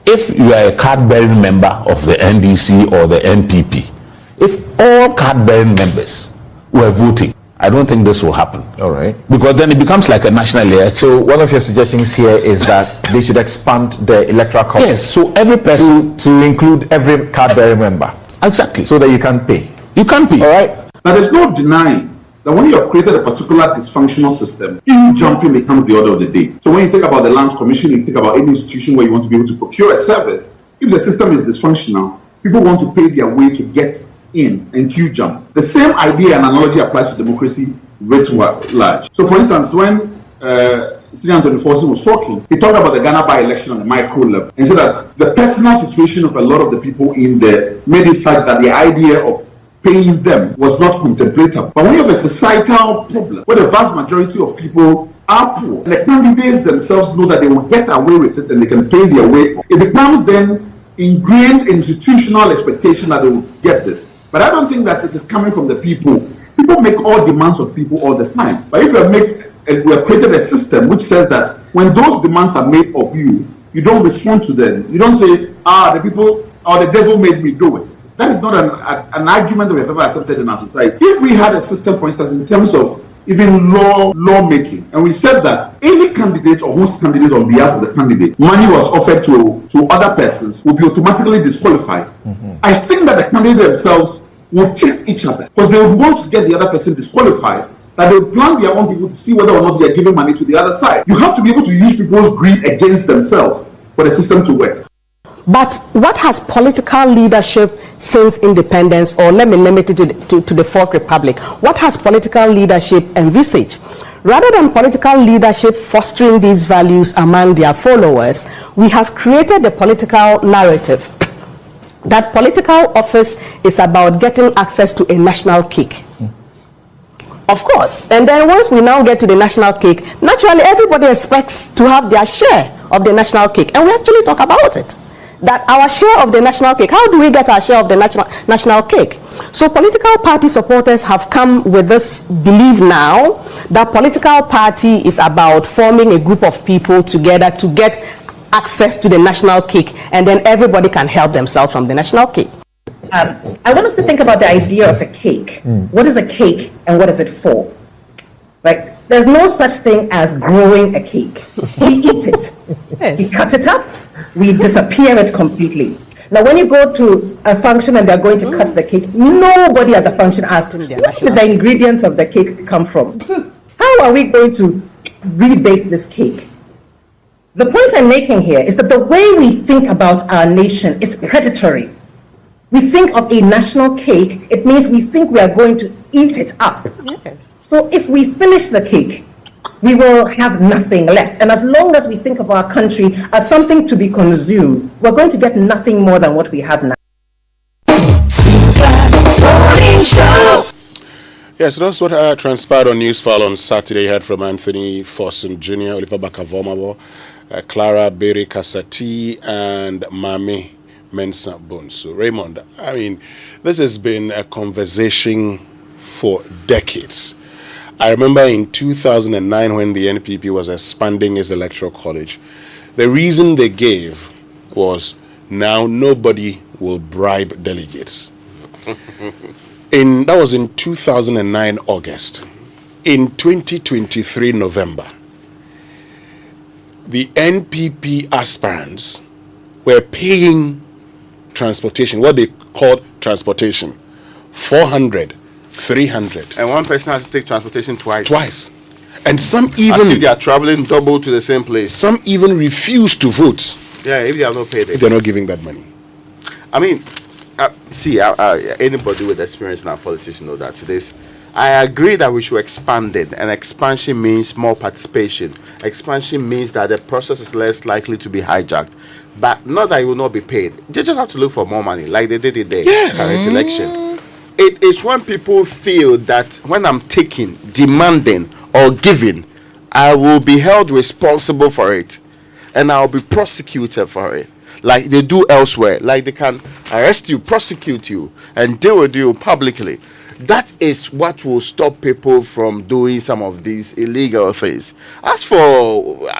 [SPEAKER 13] if you are a card-bearing member of the NDC or the NPP, if all card-bearing members were voting, I don't think this will happen.
[SPEAKER 14] All right.
[SPEAKER 13] Because then it becomes like a national election.
[SPEAKER 14] So one of your suggestions here is that they should expand the electoral college.
[SPEAKER 13] Yes, so every person
[SPEAKER 14] to include every card-bearing member.
[SPEAKER 13] Exactly.
[SPEAKER 14] So that you can pay.
[SPEAKER 13] You can pay.
[SPEAKER 14] All right.
[SPEAKER 26] Now there's no denying that when you have created a particular dysfunctional system, jumping becomes the order of the day. So when you think about the Lands Commission, you think about any institution where you want to be able to procure a service. If the system is dysfunctional, people want to pay their way to get in and queue jump. The same idea and analogy applies to democracy writ large. So for instance, when Senior Anthony Forson was talking, he talked about the Ghana by-election on the micro level and said that the personal situation of a lot of the people in there made it such that the idea of paying them was not contemplatable. But when you have a societal problem where the vast majority of people are poor. And the candidates themselves know that they will get away with it and they can pay their way. It becomes then ingrained institutional expectation that they will get this. But I don't think that it is coming from the people. People make all demands of people all the time. But if we have created a system which says that when those demands are made of you, you don't respond to them. You don't say, the people or the devil made me do it. That is not an argument that we have ever accepted in our society. If we had a system, for instance, in terms of even lawmaking, and we said that any candidate or whose candidate on behalf of the candidate money was offered to other persons will be automatically disqualified. I think that the candidate themselves will check each other because they would want to get the other person disqualified, that they would plan their own people to see whether or not they are giving money to the other side. You have to be able to use people's greed against themselves for the system to work.
[SPEAKER 15] But what has political leadership since independence, or let me limit it to the Fourth Republic, what has political leadership envisaged? Rather than political leadership fostering these values among their followers, we have created a political narrative that political office is about getting access to a national cake. Of course, and then once we now get to the national cake, naturally everybody expects to have their share of the national cake, and we actually talk about it. That our share of the national cake, how do we get our share of the national cake? So political party supporters have come with this belief now that political party is about forming a group of people together to get access to the national cake, and then everybody can help themselves from the national cake.
[SPEAKER 16] I want us to think about the idea of a cake. What is a cake and what is it for? Right? There's no such thing as growing a cake. We eat it. Yes. We cut it up. We disappear it completely. Now, when you go to a function and they're going to cut the cake, nobody at the function asks, where did the ingredients of the cake come from? How are we going to rebake this cake? The point I'm making here is that the way we think about our nation is predatory. We think of a national cake, it means we think we are going to eat it up. Yes. So if we finish the cake, we will have nothing left. And as long as we think of our country as something to be consumed, we're going to get nothing more than what we have now.
[SPEAKER 22] Yes, that's what transpired on Newsfile on Saturday. You heard from Anthony Fosun Jr., Oliver Bakavomabo, Clara Bere Kasati, and Mame Mensa Bonsu. Raymond, I mean, this has been a conversation for decades. I remember in 2009 when the NPP was expanding its electoral college, the reason they gave was now nobody will bribe delegates. That was in 2009 August. In 2023 November, the NPP aspirants were paying transportation, what they called transportation, 400, 300.
[SPEAKER 6] And one person has to take transportation twice.
[SPEAKER 22] And some even...
[SPEAKER 6] As if they are traveling double to the same place.
[SPEAKER 22] Some even refuse to vote.
[SPEAKER 6] Yeah, if they are not paid.
[SPEAKER 22] If they're not giving that money.
[SPEAKER 6] I mean, anybody with experience in our politics know that this. I agree that we should expand it, and expansion means more participation. Expansion means that the process is less likely to be hijacked, but not that it will not be paid. They just have to look for more money, like they did in the current election. It is when people feel that when I'm taking, demanding, or giving, I will be held responsible for it, and I'll be prosecuted for it, like they do elsewhere. Like they can arrest you, prosecute you, and deal with you publicly. That is what will stop people from doing some of these illegal things. As for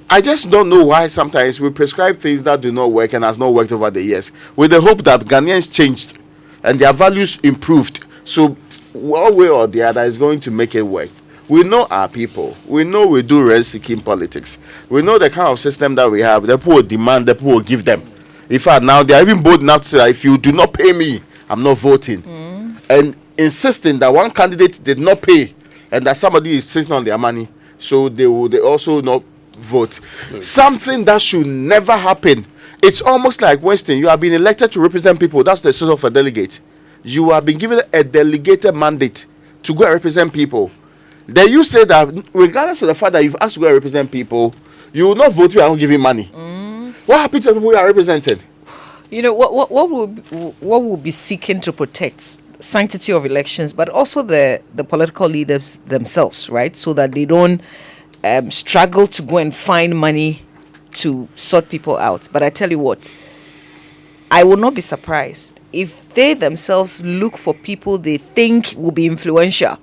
[SPEAKER 6] I just don't know why sometimes we prescribe things that do not work and has not worked over the years, with the hope that Ghanaians changed and their values improved. So one way or the other is going to make it work. We know our people. We know we do rent-seeking politics. We know the kind of system that we have. The poor demand, the poor give them. In fact, now they are even bold enough to say that if you do not pay me, I'm not voting. And insisting that one candidate did not pay and that somebody is sitting on their money, so they also not vote. Something that should never happen. It's almost like Winston, you have been elected to represent people. That's the sort of a delegate. You have been given a delegated mandate to go and represent people. Then you say that regardless of the fact that you've asked to go and represent people, you will not vote if you are not giving money. What happens to people who are represented?
[SPEAKER 11] You know, what will be seeking to protect sanctity of elections, but also the political leaders themselves, right? So that they don't struggle to go and find money to sort people out. But I tell you what, I will not be surprised if they themselves look for people they think will be influential,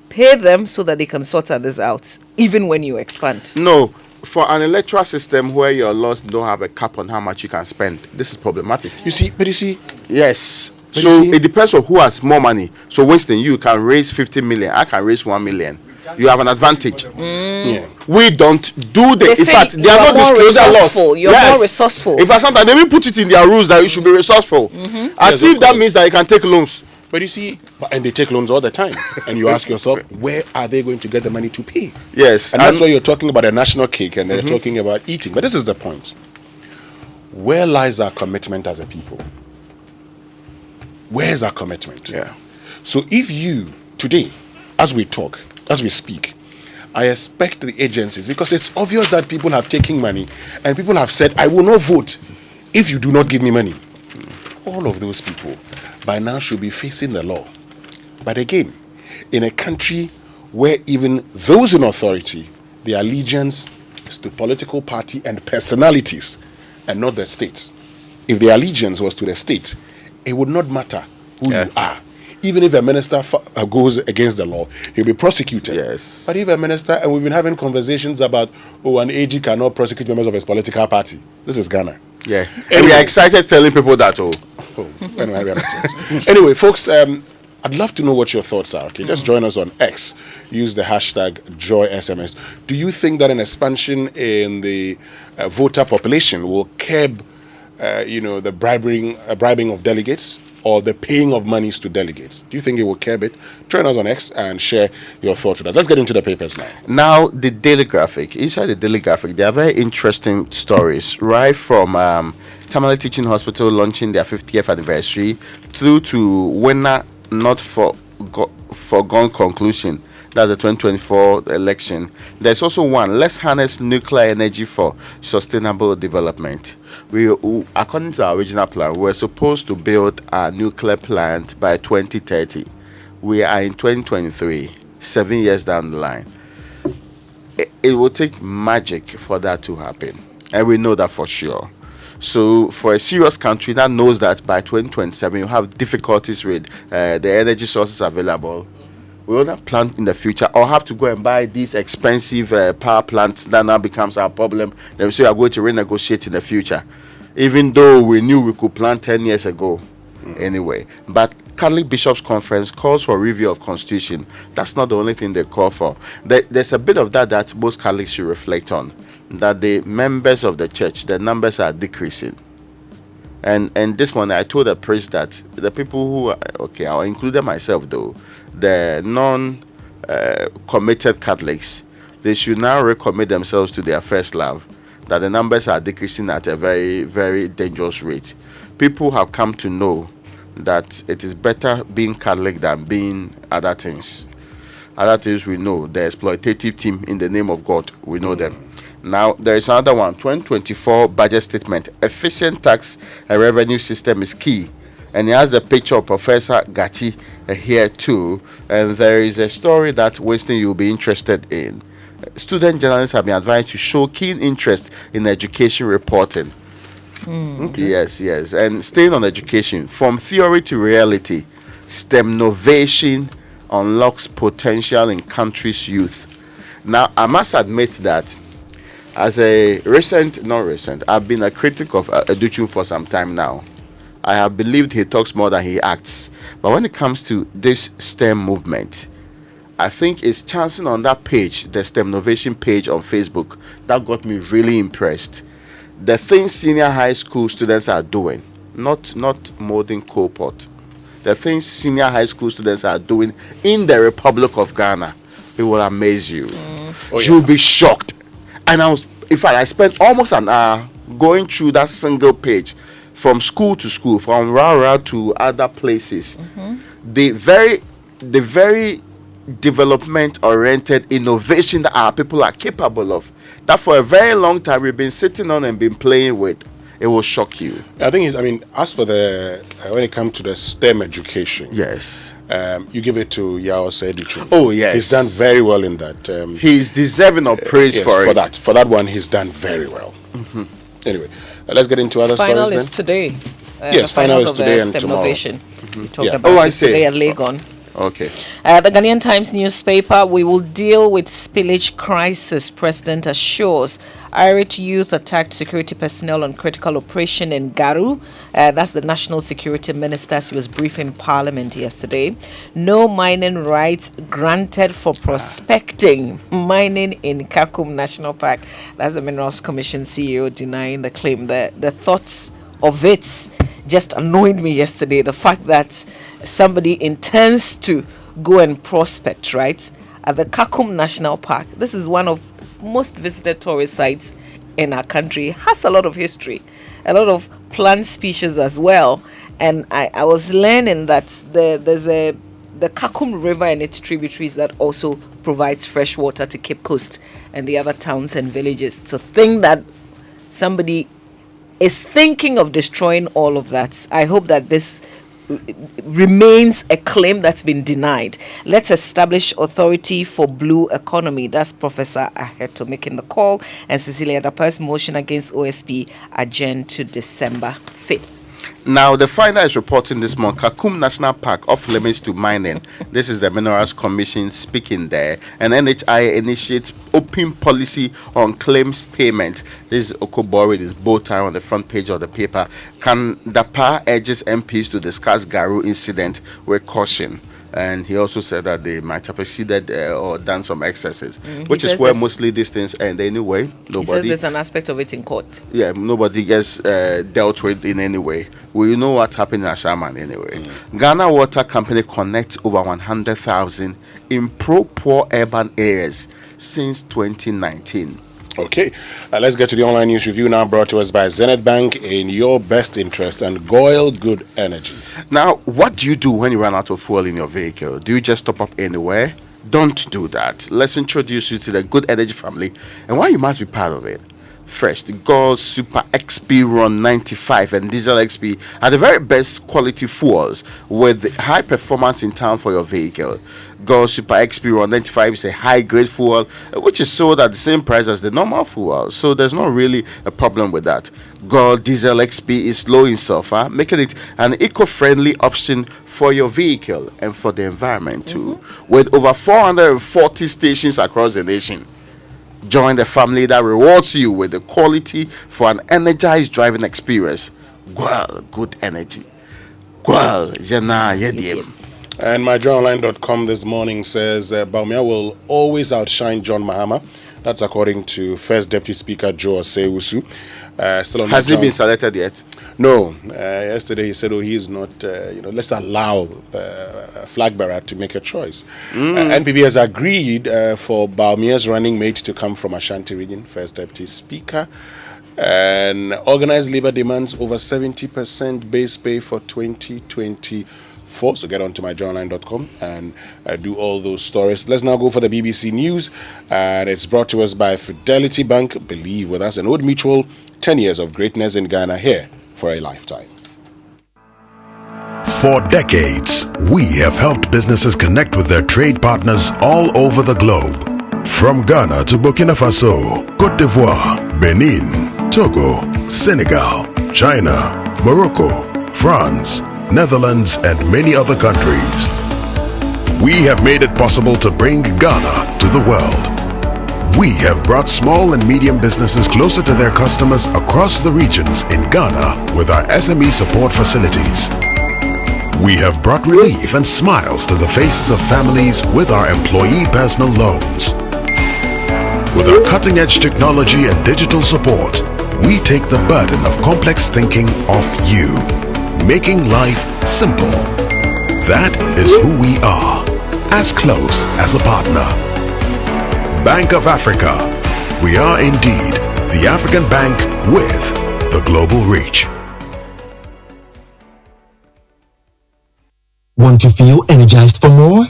[SPEAKER 11] pay them so that they can sort others out, even when you expand.
[SPEAKER 6] No, for an electoral system where your laws don't have a cap on how much you can spend, this is problematic.
[SPEAKER 22] You see,
[SPEAKER 6] yes.
[SPEAKER 22] But
[SPEAKER 6] So
[SPEAKER 22] you see-
[SPEAKER 6] it depends on who has more money. So Winston, you can raise 50 million. I can raise 1 million. You have an advantage. Yeah. We don't do the.
[SPEAKER 11] They
[SPEAKER 6] In
[SPEAKER 11] say
[SPEAKER 6] fact,
[SPEAKER 11] you
[SPEAKER 6] they are
[SPEAKER 11] are
[SPEAKER 6] not
[SPEAKER 11] more
[SPEAKER 6] disclosure laws.
[SPEAKER 11] resourceful. You're more resourceful.
[SPEAKER 6] In fact, sometimes they will put it in their rules that you should be resourceful. As
[SPEAKER 22] Yes,
[SPEAKER 6] if
[SPEAKER 22] of
[SPEAKER 6] that
[SPEAKER 22] course.
[SPEAKER 6] means that you can take loans.
[SPEAKER 22] But you see, and they take loans all the time. And you ask yourself, where are they going to get the money to pay?
[SPEAKER 6] Yes.
[SPEAKER 22] And that's why you're talking about a national cake and they're talking about eating. But this is the point. Where lies our commitment as a people? Where is our commitment?
[SPEAKER 6] Yeah.
[SPEAKER 22] So if you, today, as we talk, as we speak, I expect the agencies, because it's obvious that people have taken money and people have said, I will not vote if you do not give me money. All of those people by now should be facing the law. But again, in a country where even those in authority, their allegiance is to political party and personalities and not the states. If their allegiance was to the state, it would not matter who you are. Even if a minister goes against the law, he'll be prosecuted.
[SPEAKER 6] Yes.
[SPEAKER 22] But if a minister, and we've been having conversations about, an AG cannot prosecute members of his political party. This is Ghana.
[SPEAKER 6] Yeah. And we are excited telling people that,
[SPEAKER 22] Anyway, we are not serious. Anyway, folks, I'd love to know what your thoughts are. Okay, just join us on X. Use the hashtag JoySMS. Do you think that an expansion in the voter population will curb, the bribing of delegates or the paying of monies to delegates? Do you think it will curb it? Join us on X and share your thoughts with us. Let's get into the papers now.
[SPEAKER 6] Now, the Daily Graphic. Inside the Daily Graphic, there are very interesting stories, right from Tamale Teaching Hospital launching their 50th anniversary through to winner not foregone conclusion. That's the 2024 election. There's also one, let's harness nuclear energy for sustainable development. We, according to our original plan, we're supposed to build a nuclear plant by 2030. We are in 2023, 7 years down the line. It will take magic for that to happen, and we know that for sure. So for a serious country that knows that by 2027 you have difficulties with the energy sources available, we will not plan in the future or have to go and buy these expensive power plants that now becomes our problem. Then we say we are going to renegotiate in the future, even though we knew we could plan 10 years ago anyway. But Catholic Bishops' Conference calls for review of Constitution. That's not the only thing they call for. There's a bit of that most Catholics should reflect on, that the members of the church, the numbers are decreasing. And this morning I told the priest that the people who I'll include myself though, the non-committed Catholics, they should now recommit themselves to their first love, that the numbers are decreasing at a very, very dangerous rate. People have come to know that it is better being Catholic than being other things. Other things we know, the exploitative team in the name of God, we know them. Now, there is another one, 2024 budget statement. Efficient tax and revenue system is key. And he has the picture of Professor Gachi here too. And there is a story that Winston you'll be interested in. Student journalists have been advised to show keen interest in education reporting. Yes. And staying on education, from theory to reality, STEM innovation unlocks potential in country's youth. Now, I must admit that as I've been a critic of Educhun for some time now. I have believed he talks more than he acts. But when it comes to this STEM movement, I think it's chancing on that page, the STEM Innovation page on Facebook, that got me really impressed. The things senior high school students are doing, not modern cohort, the things senior high school students are doing in the Republic of Ghana, it will amaze you. You'll be shocked. And I spent almost an hour going through that single page from school to school, from Rara to other places. The very development-oriented innovation that our people are capable of, that for a very long time we've been sitting on and been playing with. it will shock you.
[SPEAKER 22] I think as for the when it comes to the STEM education,
[SPEAKER 6] yes,
[SPEAKER 22] you give it to Yao Sedichum.
[SPEAKER 6] Oh yes,
[SPEAKER 22] he's done very well in that.
[SPEAKER 6] He's deserving of praise
[SPEAKER 22] yes,
[SPEAKER 6] for it.
[SPEAKER 22] For that one, he's done very well. Mm-hmm. Anyway, let's get into other
[SPEAKER 11] final
[SPEAKER 22] stories.
[SPEAKER 11] Is today.
[SPEAKER 22] Yes,
[SPEAKER 11] the
[SPEAKER 22] final is
[SPEAKER 11] of
[SPEAKER 22] today
[SPEAKER 11] the
[SPEAKER 22] and
[SPEAKER 11] STEM
[SPEAKER 22] tomorrow.
[SPEAKER 11] Innovation.
[SPEAKER 22] Mm-hmm.
[SPEAKER 11] We talked about it today at Legon.
[SPEAKER 6] Okay.
[SPEAKER 11] The Ghanaian Times newspaper, we will deal with spillage crisis. President assures irate youth attacked security personnel on critical operation in Garu. That's the National Security Minister. He was briefing Parliament yesterday. No mining rights granted for prospecting mining in Kakum National Park. That's the Minerals Commission CEO denying the claim. The thoughts of it just annoyed me yesterday. The fact that somebody intends to go and prospect, right, at the Kakum National Park. This is one of most visited tourist sites in our country. It has a lot of history, a lot of plant species as well. And I was learning that there's the Kakum River and its tributaries that also provides fresh water to Cape Coast and the other towns and villages. To think that somebody is thinking of destroying all of that, I hope that this remains a claim that's been denied. Let's establish authority for blue economy. That's Professor Aheto making the call, and Cecilia Dapa's motion against OSP adjourned to December 5th.
[SPEAKER 6] Now, the finder is reporting this month Kakum National Park off limits to mining. This is the Minerals Commission speaking there. And NHI initiates open policy on claims payment. This is Okobor with his bow tie on the front page of the paper. Can Dapa urges MPs to discuss Garu incident with caution? And he also said that they might have proceeded or done some excesses, which is where mostly these things end anyway.
[SPEAKER 11] He says there's an aspect of it in court.
[SPEAKER 6] Yeah, nobody gets dealt with in any way. We know what happened in Ashaman anyway. Ghana Water Company connects over 100,000 in poor urban areas since 2019.
[SPEAKER 22] Okay, let's get to the online news review now, brought to us by Zenith Bank in your best interest and Goil Good Energy.
[SPEAKER 6] Now, what do you do when you run out of fuel in your vehicle? Do you just stop up anywhere? Don't do that. Let's introduce you to the Good Energy family and why you must be part of it. First, Goil Super XP Run 95 and Diesel XP are the very best quality fuels with high performance in town for your vehicle. Goil Super XP Run 95 is a high-grade fuel which is sold at the same price as the normal fuel, so there's not really a problem with that. Goil Diesel XP is low in sulfur, making it an eco-friendly option for your vehicle and for the environment too, with over 440 stations across the nation. Join the family that rewards you with the quality for an energized driving experience. Goil Good Energy. Goil Jana Yedim.
[SPEAKER 22] And myjournalline.com this morning says Baumia will always outshine John Mahama. That's according to First Deputy Speaker Joe Osei-Wusu.
[SPEAKER 6] Has he been selected yet?
[SPEAKER 22] No. Yesterday he said, he is not, let's allow flag bearer to make a choice. NPP has agreed for Baumia's running mate to come from Ashanti region, First Deputy Speaker. And organized labor demands over 70% base pay for 2024. So get on to myjournalline.com and do all those stories. Let's now go for the BBC News. And it's brought to us by Fidelity Bank. Believe with us. And Old Mutual, 10 years of greatness in Ghana, here for a lifetime.
[SPEAKER 17] For decades, we have helped businesses connect with their trade partners all over the globe. From Ghana to Burkina Faso, Côte d'Ivoire, Benin, Togo, Senegal, China, Morocco, France, Netherlands, and many other countries. We have made it possible to bring Ghana to the world. We have brought small and medium businesses closer to their customers across the regions in Ghana with our SME support facilities. We have brought relief and smiles to the faces of families with our employee personal loans. With our cutting-edge technology and digital support, we take the burden of complex thinking off you, making life simple. That is who we are, as close as a partner. Bank of Africa. We are indeed the African bank with the global reach.
[SPEAKER 18] Want to feel energized for more?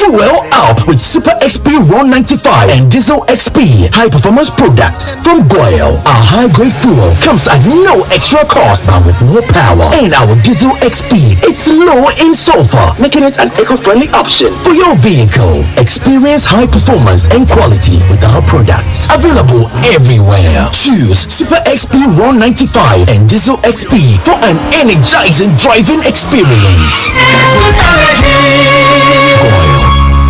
[SPEAKER 2] Fuel up with Super XP Raw 95 and Diesel XP high performance products from Goyle. Our high grade fuel comes at no extra cost but with more power. And our Diesel XP, it's low in sulfur, making it an eco-friendly option for your vehicle. Experience high performance and quality with our products. Available everywhere. Choose Super XP Raw 95 and Diesel XP for an energizing driving experience. Goyle.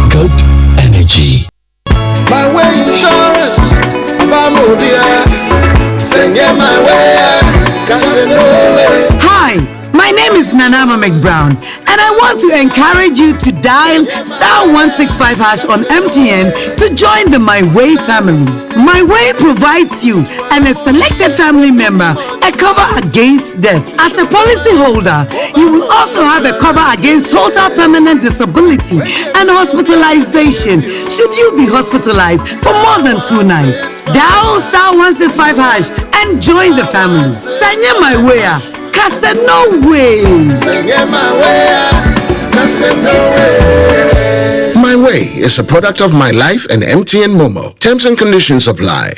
[SPEAKER 2] Good energy.
[SPEAKER 1] My way insurance, my way.
[SPEAKER 18] Hi, my name is Nanama McBrown, and I want to encourage you to dial *165# on MTN to join the My Way family. My Way provides you and a selected family member a cover against death. As a policy holder, you will also have a cover against total permanent disability and hospitalization should you be hospitalized for more than 2 nights. Dial *165# and join the family. Sanya My Way. No way.
[SPEAKER 17] My Way is a product of My Life and MTN Momo. Terms and conditions apply.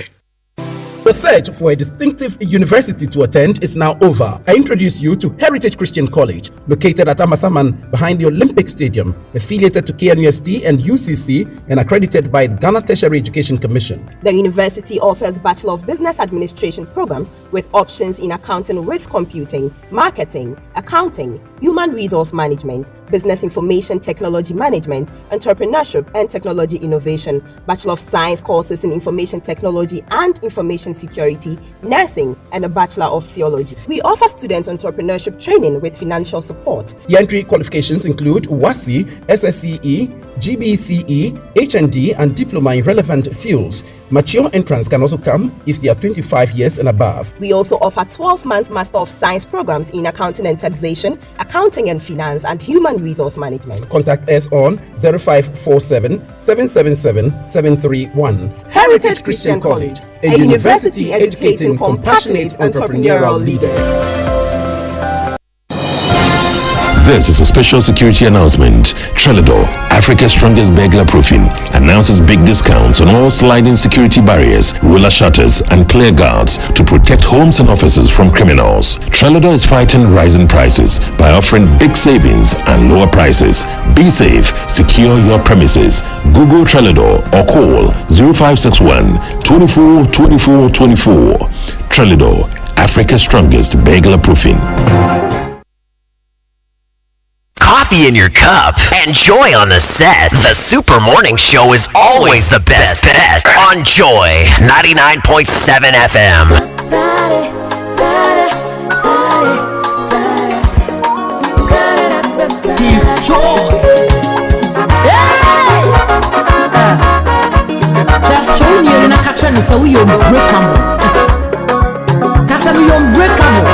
[SPEAKER 25] The search for a distinctive university to attend is now over. I introduce you to Heritage Christian College, located at Amasaman behind the Olympic Stadium, affiliated to KNUST and UCC and accredited by the Ghana Tertiary Education Commission.
[SPEAKER 19] The university offers Bachelor of Business Administration programs with options in accounting with computing, marketing, accounting, human resource management, business information technology management, entrepreneurship and technology innovation, Bachelor of Science courses in information technology and information security, nursing, and a Bachelor of Theology. We offer student entrepreneurship training with financial support.
[SPEAKER 25] The entry qualifications include WASI, SSCE, GBCE, HND, and diploma in relevant fields. Mature entrants can also come if they are 25 years and above.
[SPEAKER 19] We also offer 12-month Master of Science programs in accounting and taxation, accounting and finance, and human resource management.
[SPEAKER 25] Contact us on 0547 777 731.
[SPEAKER 19] Heritage Christian College, a university educating compassionate entrepreneurial leaders.
[SPEAKER 20] This is a special security announcement. Trellador, Africa's strongest burglar proofing, announces big discounts on all sliding security barriers, roller shutters, and clear guards to protect homes and offices from criminals. Trellador is fighting rising prices by offering big savings and lower prices. Be safe, secure your premises. Google Trellador or call 0561 24 24 24. Trellador, Africa's strongest burglar proofing.
[SPEAKER 21] Coffee in your cup and Joy on the set. The Super Morning Show is always the best bet on Joy 99.7 FM.
[SPEAKER 18] Give joy. Show you in a catcher and so you're unbreakable. Casabi unbreakable.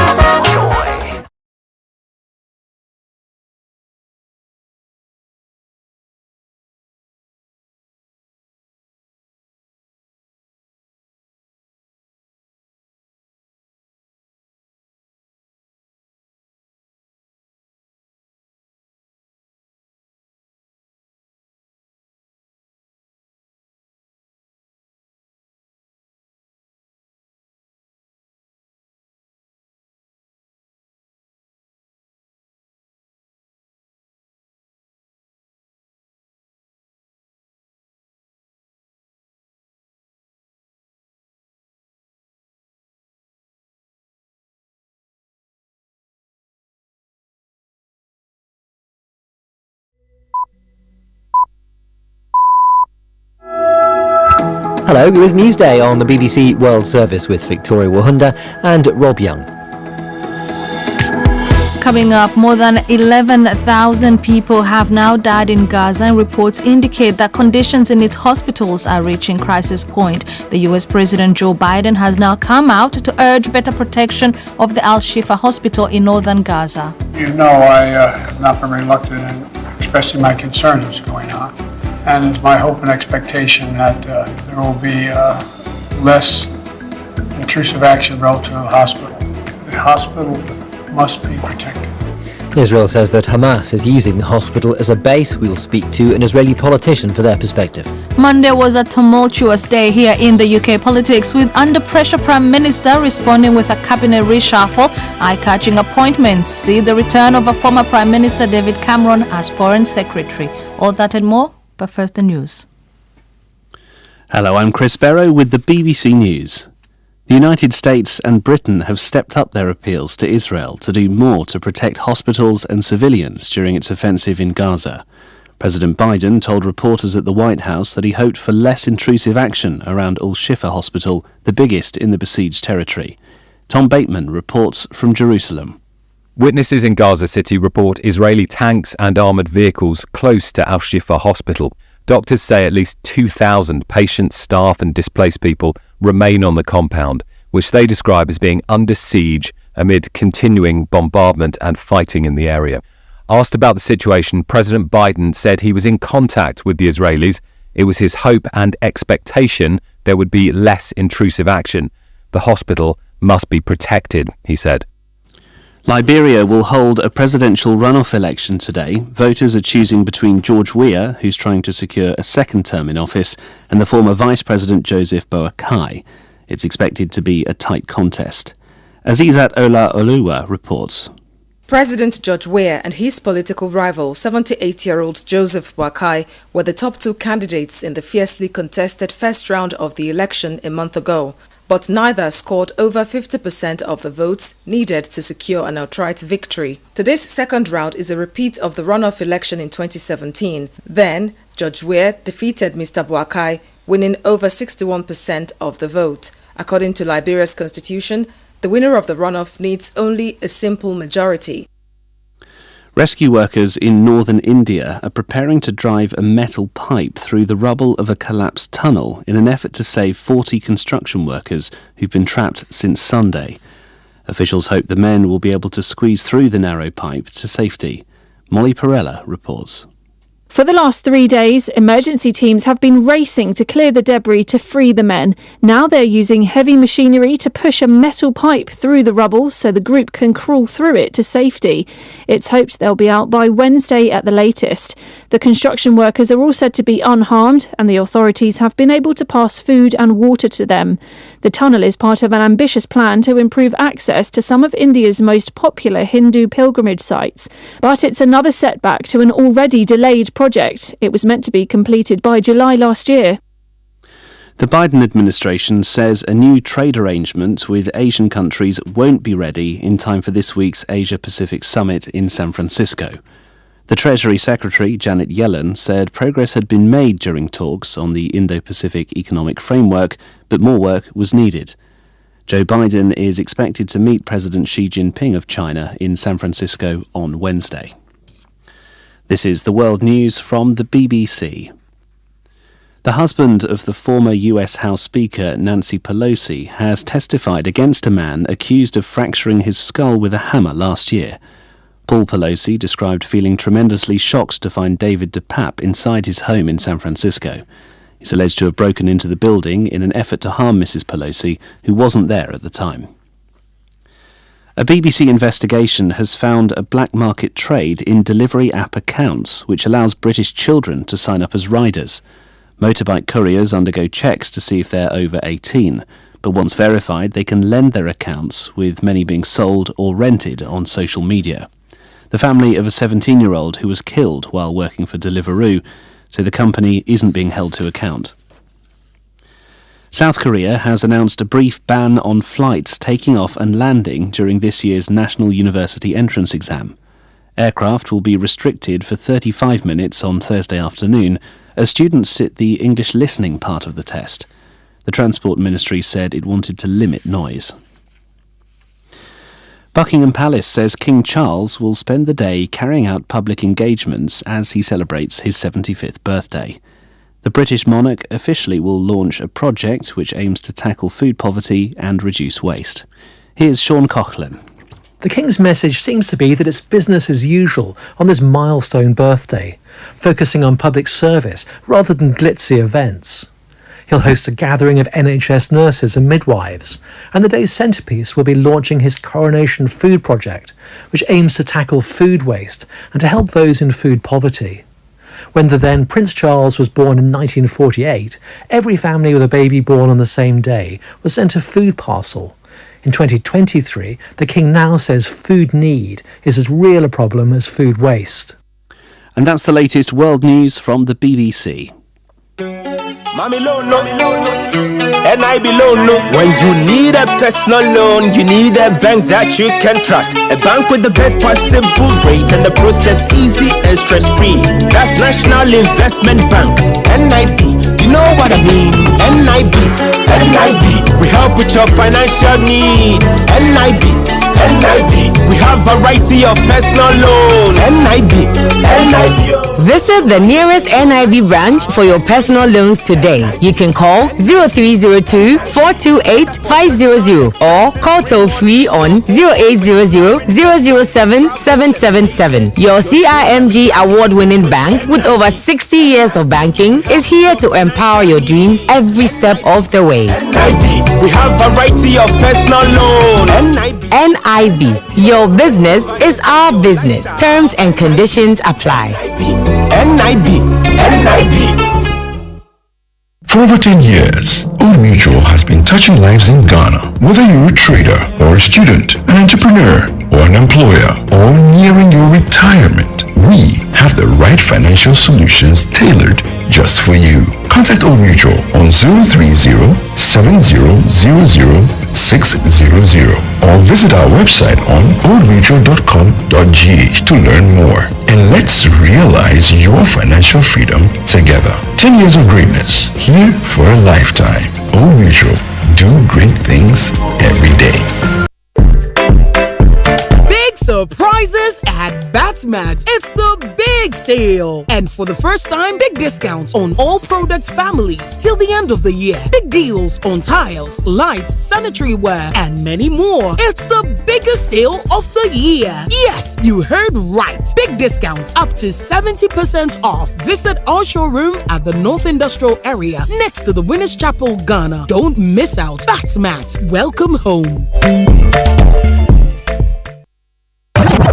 [SPEAKER 23] Hello, it was Newsday on the BBC World Service with Victoria Wahunda and Rob Young.
[SPEAKER 27] Coming up, more than 11,000 people have now died in Gaza, and reports indicate that conditions in its hospitals are reaching crisis point. The US President Joe Biden has now come out to urge better protection of the Al-Shifa hospital in northern Gaza.
[SPEAKER 28] You know, I have not been reluctant in expressing my concerns what's going on. And it's my hope and expectation that there will be less intrusive action relative to the hospital. The hospital must be protected.
[SPEAKER 23] Israel says that Hamas is using the hospital as a base. We'll speak to an Israeli politician for their perspective.
[SPEAKER 27] Monday was a tumultuous day here in the UK politics, with under pressure Prime Minister responding with a cabinet reshuffle, eye-catching appointments, see the return of a former Prime Minister David Cameron as Foreign Secretary. All that and more, but first the news.
[SPEAKER 3] Hello, I'm Chris Barrow with the BBC News. The United States and Britain have stepped up their appeals to Israel to do more to protect hospitals and civilians during its offensive in Gaza. President Biden told reporters at the White House that he hoped for less intrusive action around Al-Shifa Hospital, the biggest in the besieged territory. Tom Bateman reports from Jerusalem.
[SPEAKER 4] Witnesses in Gaza City report Israeli tanks and armoured vehicles close to Al-Shifa Hospital. Doctors say at least 2,000 patients, staff and displaced people remain on the compound, which they describe as being under siege amid continuing bombardment and fighting in the area. Asked about the situation, President Biden said he was in contact with the Israelis. It was his hope and expectation there would be less intrusive action. The hospital must be protected, he said.
[SPEAKER 3] Liberia will hold a presidential runoff election today. Voters are choosing between George Weah, who's trying to secure a second term in office, and the former Vice President Joseph Boakai. It's expected to be a tight contest. Azizat Ola Oluwa reports.
[SPEAKER 5] President George Weah and his political rival, 78-year-old Joseph Boakai, were the top two candidates in the fiercely contested first round of the election a month ago. But neither scored over 50% of the votes needed to secure an outright victory. Today's second round is a repeat of the runoff election in 2017. Then, George Weah defeated Mr. Boakai, winning over 61% of the vote. According to Liberia's constitution, the winner of the runoff needs only a simple majority.
[SPEAKER 3] Rescue workers in northern India are preparing to drive a metal pipe through the rubble of a collapsed tunnel in an effort to save 40 construction workers who've been trapped since Sunday. Officials hope the men will be able to squeeze through the narrow pipe to safety. Molly Perella reports.
[SPEAKER 7] For the last 3 days, emergency teams have been racing to clear the debris to free the men. Now they're using heavy machinery to push a metal pipe through the rubble so the group can crawl through it to safety. It's hoped they'll be out by Wednesday at the latest. The construction workers are all said to be unharmed, and the authorities have been able to pass food and water to them. The tunnel is part of an ambitious plan to improve access to some of India's most popular Hindu pilgrimage sites. But it's another setback to an already delayed project. It was meant to be completed by July last year.
[SPEAKER 3] The Biden administration says a new trade arrangement with Asian countries won't be ready in time for this week's Asia-Pacific Summit in San Francisco. The Treasury Secretary, Janet Yellen, said progress had been made during talks on the Indo-Pacific Economic Framework, but more work was needed. Joe Biden is expected to meet President Xi Jinping of China in San Francisco on Wednesday. This is the World News from the BBC. The husband of the former US House Speaker, Nancy Pelosi, has testified against a man accused of fracturing his skull with a hammer last year. Paul Pelosi described feeling tremendously shocked to find David DePape inside his home in San Francisco. He's alleged to have broken into the building in an effort to harm Mrs. Pelosi, who wasn't there at the time. A BBC investigation has found a black market trade in delivery app accounts, which allows British children to sign up as riders. Motorbike couriers undergo checks to see if they're over 18, but once verified, they can lend their accounts, with many being sold or rented on social media. The family of a 17-year-old who was killed while working for Deliveroo say the company isn't being held to account. South Korea has announced a brief ban on flights taking off and landing during this year's National University Entrance Exam. Aircraft will be restricted for 35 minutes on Thursday afternoon as students sit the English listening part of the test. The Transport Ministry said it wanted to limit noise. Buckingham Palace says King Charles will spend the day carrying out public engagements as he celebrates his 75th birthday. The British monarch officially will launch a project which aims to tackle food poverty and reduce waste. Here's Sean Coughlin.
[SPEAKER 8] The King's message seems to be that it's business as usual on this milestone birthday, focusing on public service rather than glitzy events. He'll host a gathering of NHS nurses and midwives, and the day's centrepiece will be launching his Coronation Food Project, which aims to tackle food waste and to help those in food poverty. When the then Prince Charles was born in 1948, every family with a baby born on the same day was sent a food parcel. In 2023, the King now says food need is as real a problem as food waste.
[SPEAKER 3] And that's the latest world news from the BBC.
[SPEAKER 9] Mommy loan no, NIB loan no. When you need a personal loan, you need a bank that you can trust. A bank with the best possible rate and the process easy and stress-free. That's National Investment Bank, NIB. You know what I mean? NIB, NIB. We help with your financial needs. NIB, NIB. We have a variety of personal loans. NIB, NIB.
[SPEAKER 10] Visit the nearest NIB branch for your personal loans today. You can call 0302 428 500 or call toll free on 0800 007 777. Your CIMG award-winning bank with over 60 years of banking is here to empower your dreams every step of the way.
[SPEAKER 9] NIB, we have a variety of personal loans.
[SPEAKER 10] NIB, your business is our business. Terms and conditions apply.
[SPEAKER 9] NIB, NIB.
[SPEAKER 17] For over 10 years, Old Mutual has been touching lives in Ghana. Whether you're a trader or a student, an entrepreneur or an employer, or nearing your retirement, we have the right financial solutions tailored just for you. Contact Old Mutual on 030-7000-600 or visit our website on oldmutual.com.gh to learn more. And let's realize your financial freedom together. 10 years of greatness, here for a lifetime. Old Mutual, do great things every day.
[SPEAKER 12] Big surprises at Batmat. It's the big sale. And for the first time, big discounts on all product families till the end of the year. Big deals on tiles, lights, sanitary ware, and many more. It's the biggest sale of the year. Yes, you heard right. Big discounts up to 70% off. Visit our showroom at the North Industrial Area next to the Winners Chapel, Ghana. Don't miss out. Batmat, welcome home.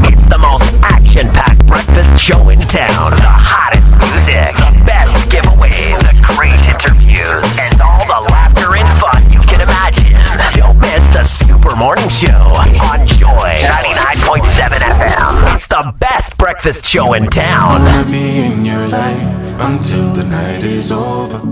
[SPEAKER 21] It's the most action-packed breakfast show in town. The hottest music, the best giveaways, the great interviews, and all the laughter and fun you can imagine. Don't miss the Super Morning Show on Joy 99.7 FM. It's the best breakfast show in town.
[SPEAKER 1] I wanna be in your life until the night is over.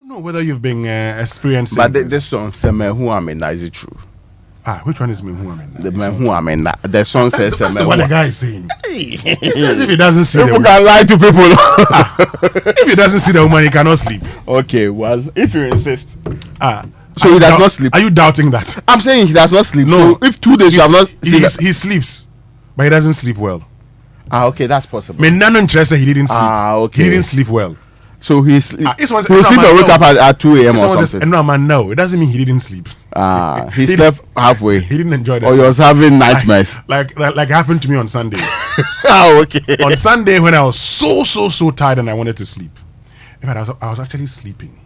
[SPEAKER 22] know whether you've been experiencing
[SPEAKER 6] But
[SPEAKER 22] this.
[SPEAKER 6] this song, "Seme Who Am I," is it true?
[SPEAKER 22] Which one is me who am I?
[SPEAKER 6] The man who am I. The song says
[SPEAKER 22] That's
[SPEAKER 6] "Seme
[SPEAKER 22] what the
[SPEAKER 6] Who."
[SPEAKER 22] guy is saying. It's as if he doesn't see
[SPEAKER 6] People
[SPEAKER 22] the
[SPEAKER 6] can lie to people.
[SPEAKER 22] If he doesn't see the woman, he cannot sleep.
[SPEAKER 6] Okay, well, if you insist.
[SPEAKER 22] So
[SPEAKER 6] he does not sleep.
[SPEAKER 22] Are you doubting that?
[SPEAKER 6] I'm saying he does not sleep.
[SPEAKER 22] No.
[SPEAKER 6] So if 2 days you have not seen that-
[SPEAKER 22] he sleeps, but he doesn't sleep well.
[SPEAKER 6] Okay, that's possible.
[SPEAKER 22] Me nano interest he didn't sleep.
[SPEAKER 6] Okay.
[SPEAKER 22] He didn't sleep well.
[SPEAKER 6] So he's sleep.
[SPEAKER 22] He'll
[SPEAKER 6] sleep and wake up at 2 a.m. or something.
[SPEAKER 22] No, man, no. It doesn't mean he didn't sleep.
[SPEAKER 6] He slept halfway.
[SPEAKER 22] He didn't enjoy the
[SPEAKER 6] Or he
[SPEAKER 22] sleep.
[SPEAKER 6] was having nightmares.
[SPEAKER 22] Like happened to me on Sunday.
[SPEAKER 6] Okay.
[SPEAKER 22] On Sunday when I was so tired and I wanted to sleep. In fact, I was actually sleeping.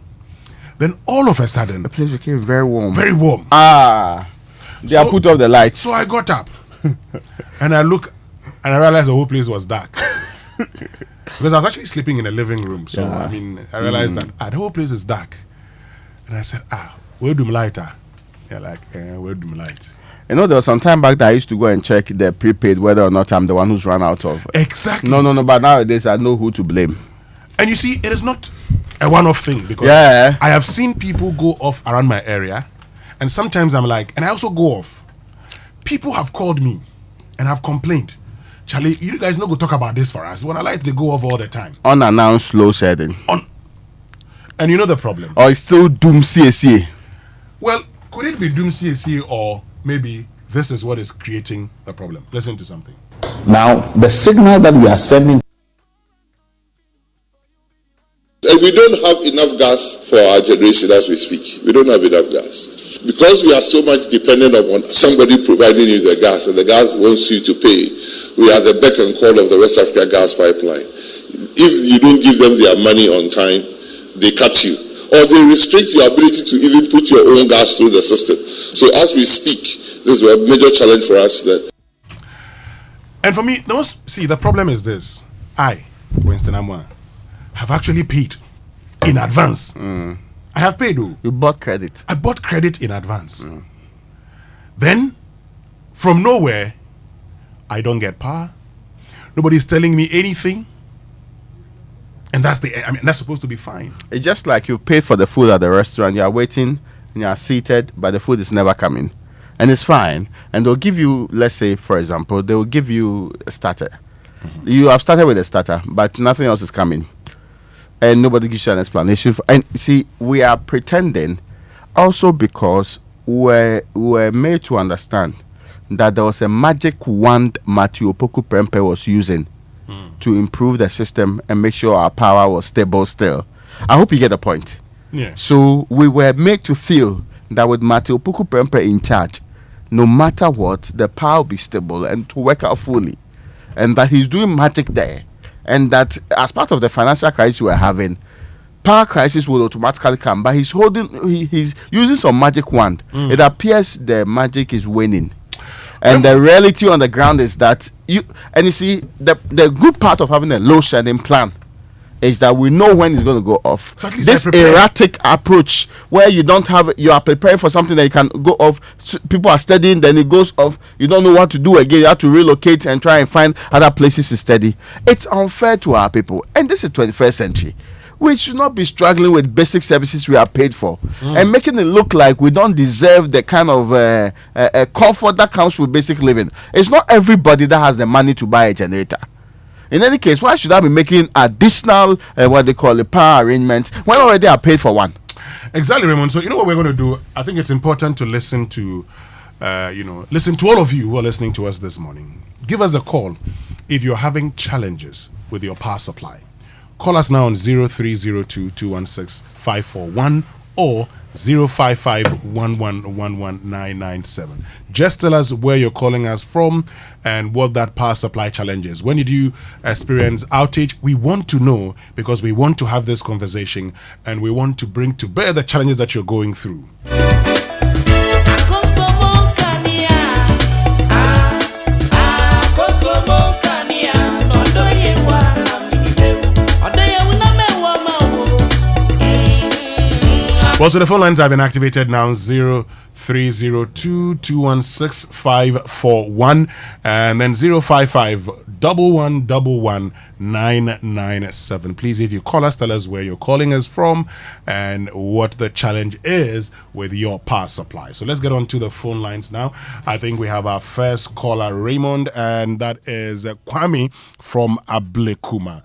[SPEAKER 22] Then all of a sudden,
[SPEAKER 6] the place became very warm.
[SPEAKER 22] Very warm.
[SPEAKER 6] They have put off the lights.
[SPEAKER 22] So I got up and I look and I realized the whole place was dark. Because I was actually sleeping in a living room. So
[SPEAKER 6] Yeah.
[SPEAKER 22] I mean, I realized that the whole place is dark. And I said, where do my lighter? Yeah, like, where do my light?
[SPEAKER 6] You know, there was some time back that I used to go and check the prepaid whether or not I'm the one who's run out of.
[SPEAKER 22] Exactly.
[SPEAKER 6] No. But nowadays I know who to blame.
[SPEAKER 22] And you see, it is not a one-off thing because
[SPEAKER 6] Yeah.
[SPEAKER 22] I have seen people go off around my area, and sometimes I'm like, and I also go off. People have called me and have complained. Charlie, you guys no go talk about this for us. When I like to go off all the time.
[SPEAKER 6] Unannounced low setting.
[SPEAKER 22] And you know the problem.
[SPEAKER 6] Or it's still doom CACA.
[SPEAKER 22] Well, could it be doom CAC or maybe this is what is creating the problem? Listen to something.
[SPEAKER 11] Now, the signal that we are sending.
[SPEAKER 13] We don't have enough gas for our generation as we speak. We don't have enough gas. Because we are so much dependent upon somebody providing you the gas and the gas wants you to pay, we are the beck and call of the West Africa gas pipeline. If you don't give them their money on time, they cut you. Or they restrict your ability to even put your own gas through the system. So as we speak, this is a major challenge for us.
[SPEAKER 22] And for me, the problem is this. I, Winston Amwa, have actually paid in advance. I have paid.
[SPEAKER 6] You bought credit.
[SPEAKER 22] I bought credit in advance. Then, from nowhere, I don't get power. Nobody's telling me anything. And that's supposed to be fine.
[SPEAKER 6] It's just like you pay for the food at the restaurant, you are waiting, and you are seated, but the food is never coming. And it's fine. And they'll give you, let's say, for example, they will give you a starter. You have started with a starter, but nothing else is coming. And nobody gives you an explanation. And see, we are pretending also because we're made to understand that there was a magic wand Matthew Opoku Prempeh was using to improve the system and make sure our power was stable still. I hope you get the point.
[SPEAKER 22] Yeah.
[SPEAKER 6] So we were made to feel that with Matthew Opoku Prempeh in charge, no matter what, the power will be stable and to work out fully. And that he's doing magic there. And that as part of the financial crisis we're having, power crisis will automatically come. But he's using some magic wand. It appears the magic is waning. And the reality on the ground is that you see the good part of having a low shedding plan is that we know when it's going to go off.
[SPEAKER 22] So
[SPEAKER 6] this erratic approach where you are preparing for something that you can go off, people are studying, then it goes off, you don't know what to do again, you have to relocate and try and find other places to study. It's unfair to our people, and this is 21st century. We should not be struggling with basic services we are paid for and making it look like we don't deserve the kind of comfort that comes with basic living. It's not everybody that has the money to buy a generator. In any case, why should I be making additional power arrangements when already I paid for one?
[SPEAKER 22] Exactly, Raymond. So you know what we're going to do? I think it's important to listen to all of you who are listening to us this morning. Give us a call if you're having challenges with your power supply. Call us now on 0302-216-541 or 055-1111-997. Just tell us where you're calling us from and what that power supply challenge is. When did you experience outage? We want to know because we want to have this conversation and we want to bring to bear the challenges that you're going through. Well, so the phone lines have been activated now, 0302-216-541 and then 055 091111997. Please, if you call us, tell us where you're calling us from and what the challenge is with your power supply. So let's get on to the phone lines now. I think we have our first caller, Raymond, and that is Kwame from Ablekuma.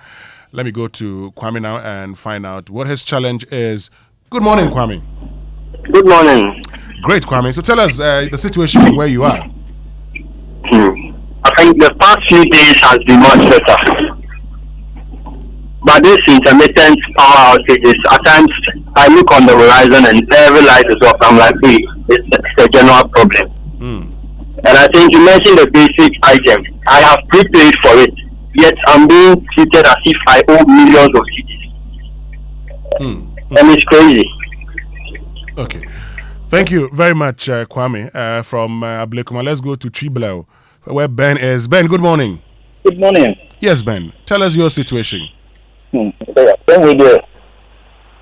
[SPEAKER 22] Let me go to Kwame now and find out what his challenge is. Good morning, Kwame.
[SPEAKER 2] Good morning.
[SPEAKER 22] Great, Kwame. So tell us the situation where you are.
[SPEAKER 2] I think the past few days has been much better. But this intermittent power outages, at times I look on the horizon and every light is off. I'm like, hey, it's a general problem. And I think you mentioned the basic item. I have prepaid for it, yet I'm being treated as if I owe millions of cities. And it's crazy.
[SPEAKER 22] Okay. Thank you very much, Kwame, from Ablekuma. Let's go to Triblau, where Ben is. Ben, good morning.
[SPEAKER 14] Good morning.
[SPEAKER 22] Yes, Ben. Tell us your situation.
[SPEAKER 14] Then we there.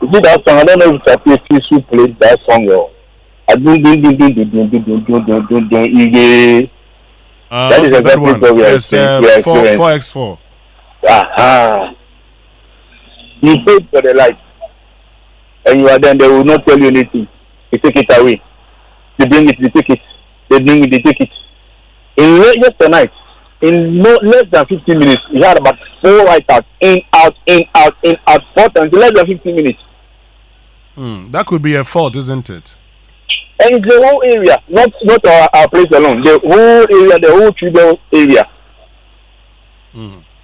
[SPEAKER 14] You see that song? I don't know if it's a place who played that song or that is
[SPEAKER 22] that one.
[SPEAKER 14] What we are
[SPEAKER 22] Yes,
[SPEAKER 14] experiencing.
[SPEAKER 22] 4x4.
[SPEAKER 14] You paid for the light, and you are then they will not tell you anything. They take it away. They bring it, they take it. They bring it, they take it. In just tonight, in less than 15 minutes, we had about 4 write-outs, in, out, 4 times, in less than 15 minutes.
[SPEAKER 22] That could be a fault, isn't it?
[SPEAKER 14] And it's the whole area, not our place alone. The whole area, the whole tribal area.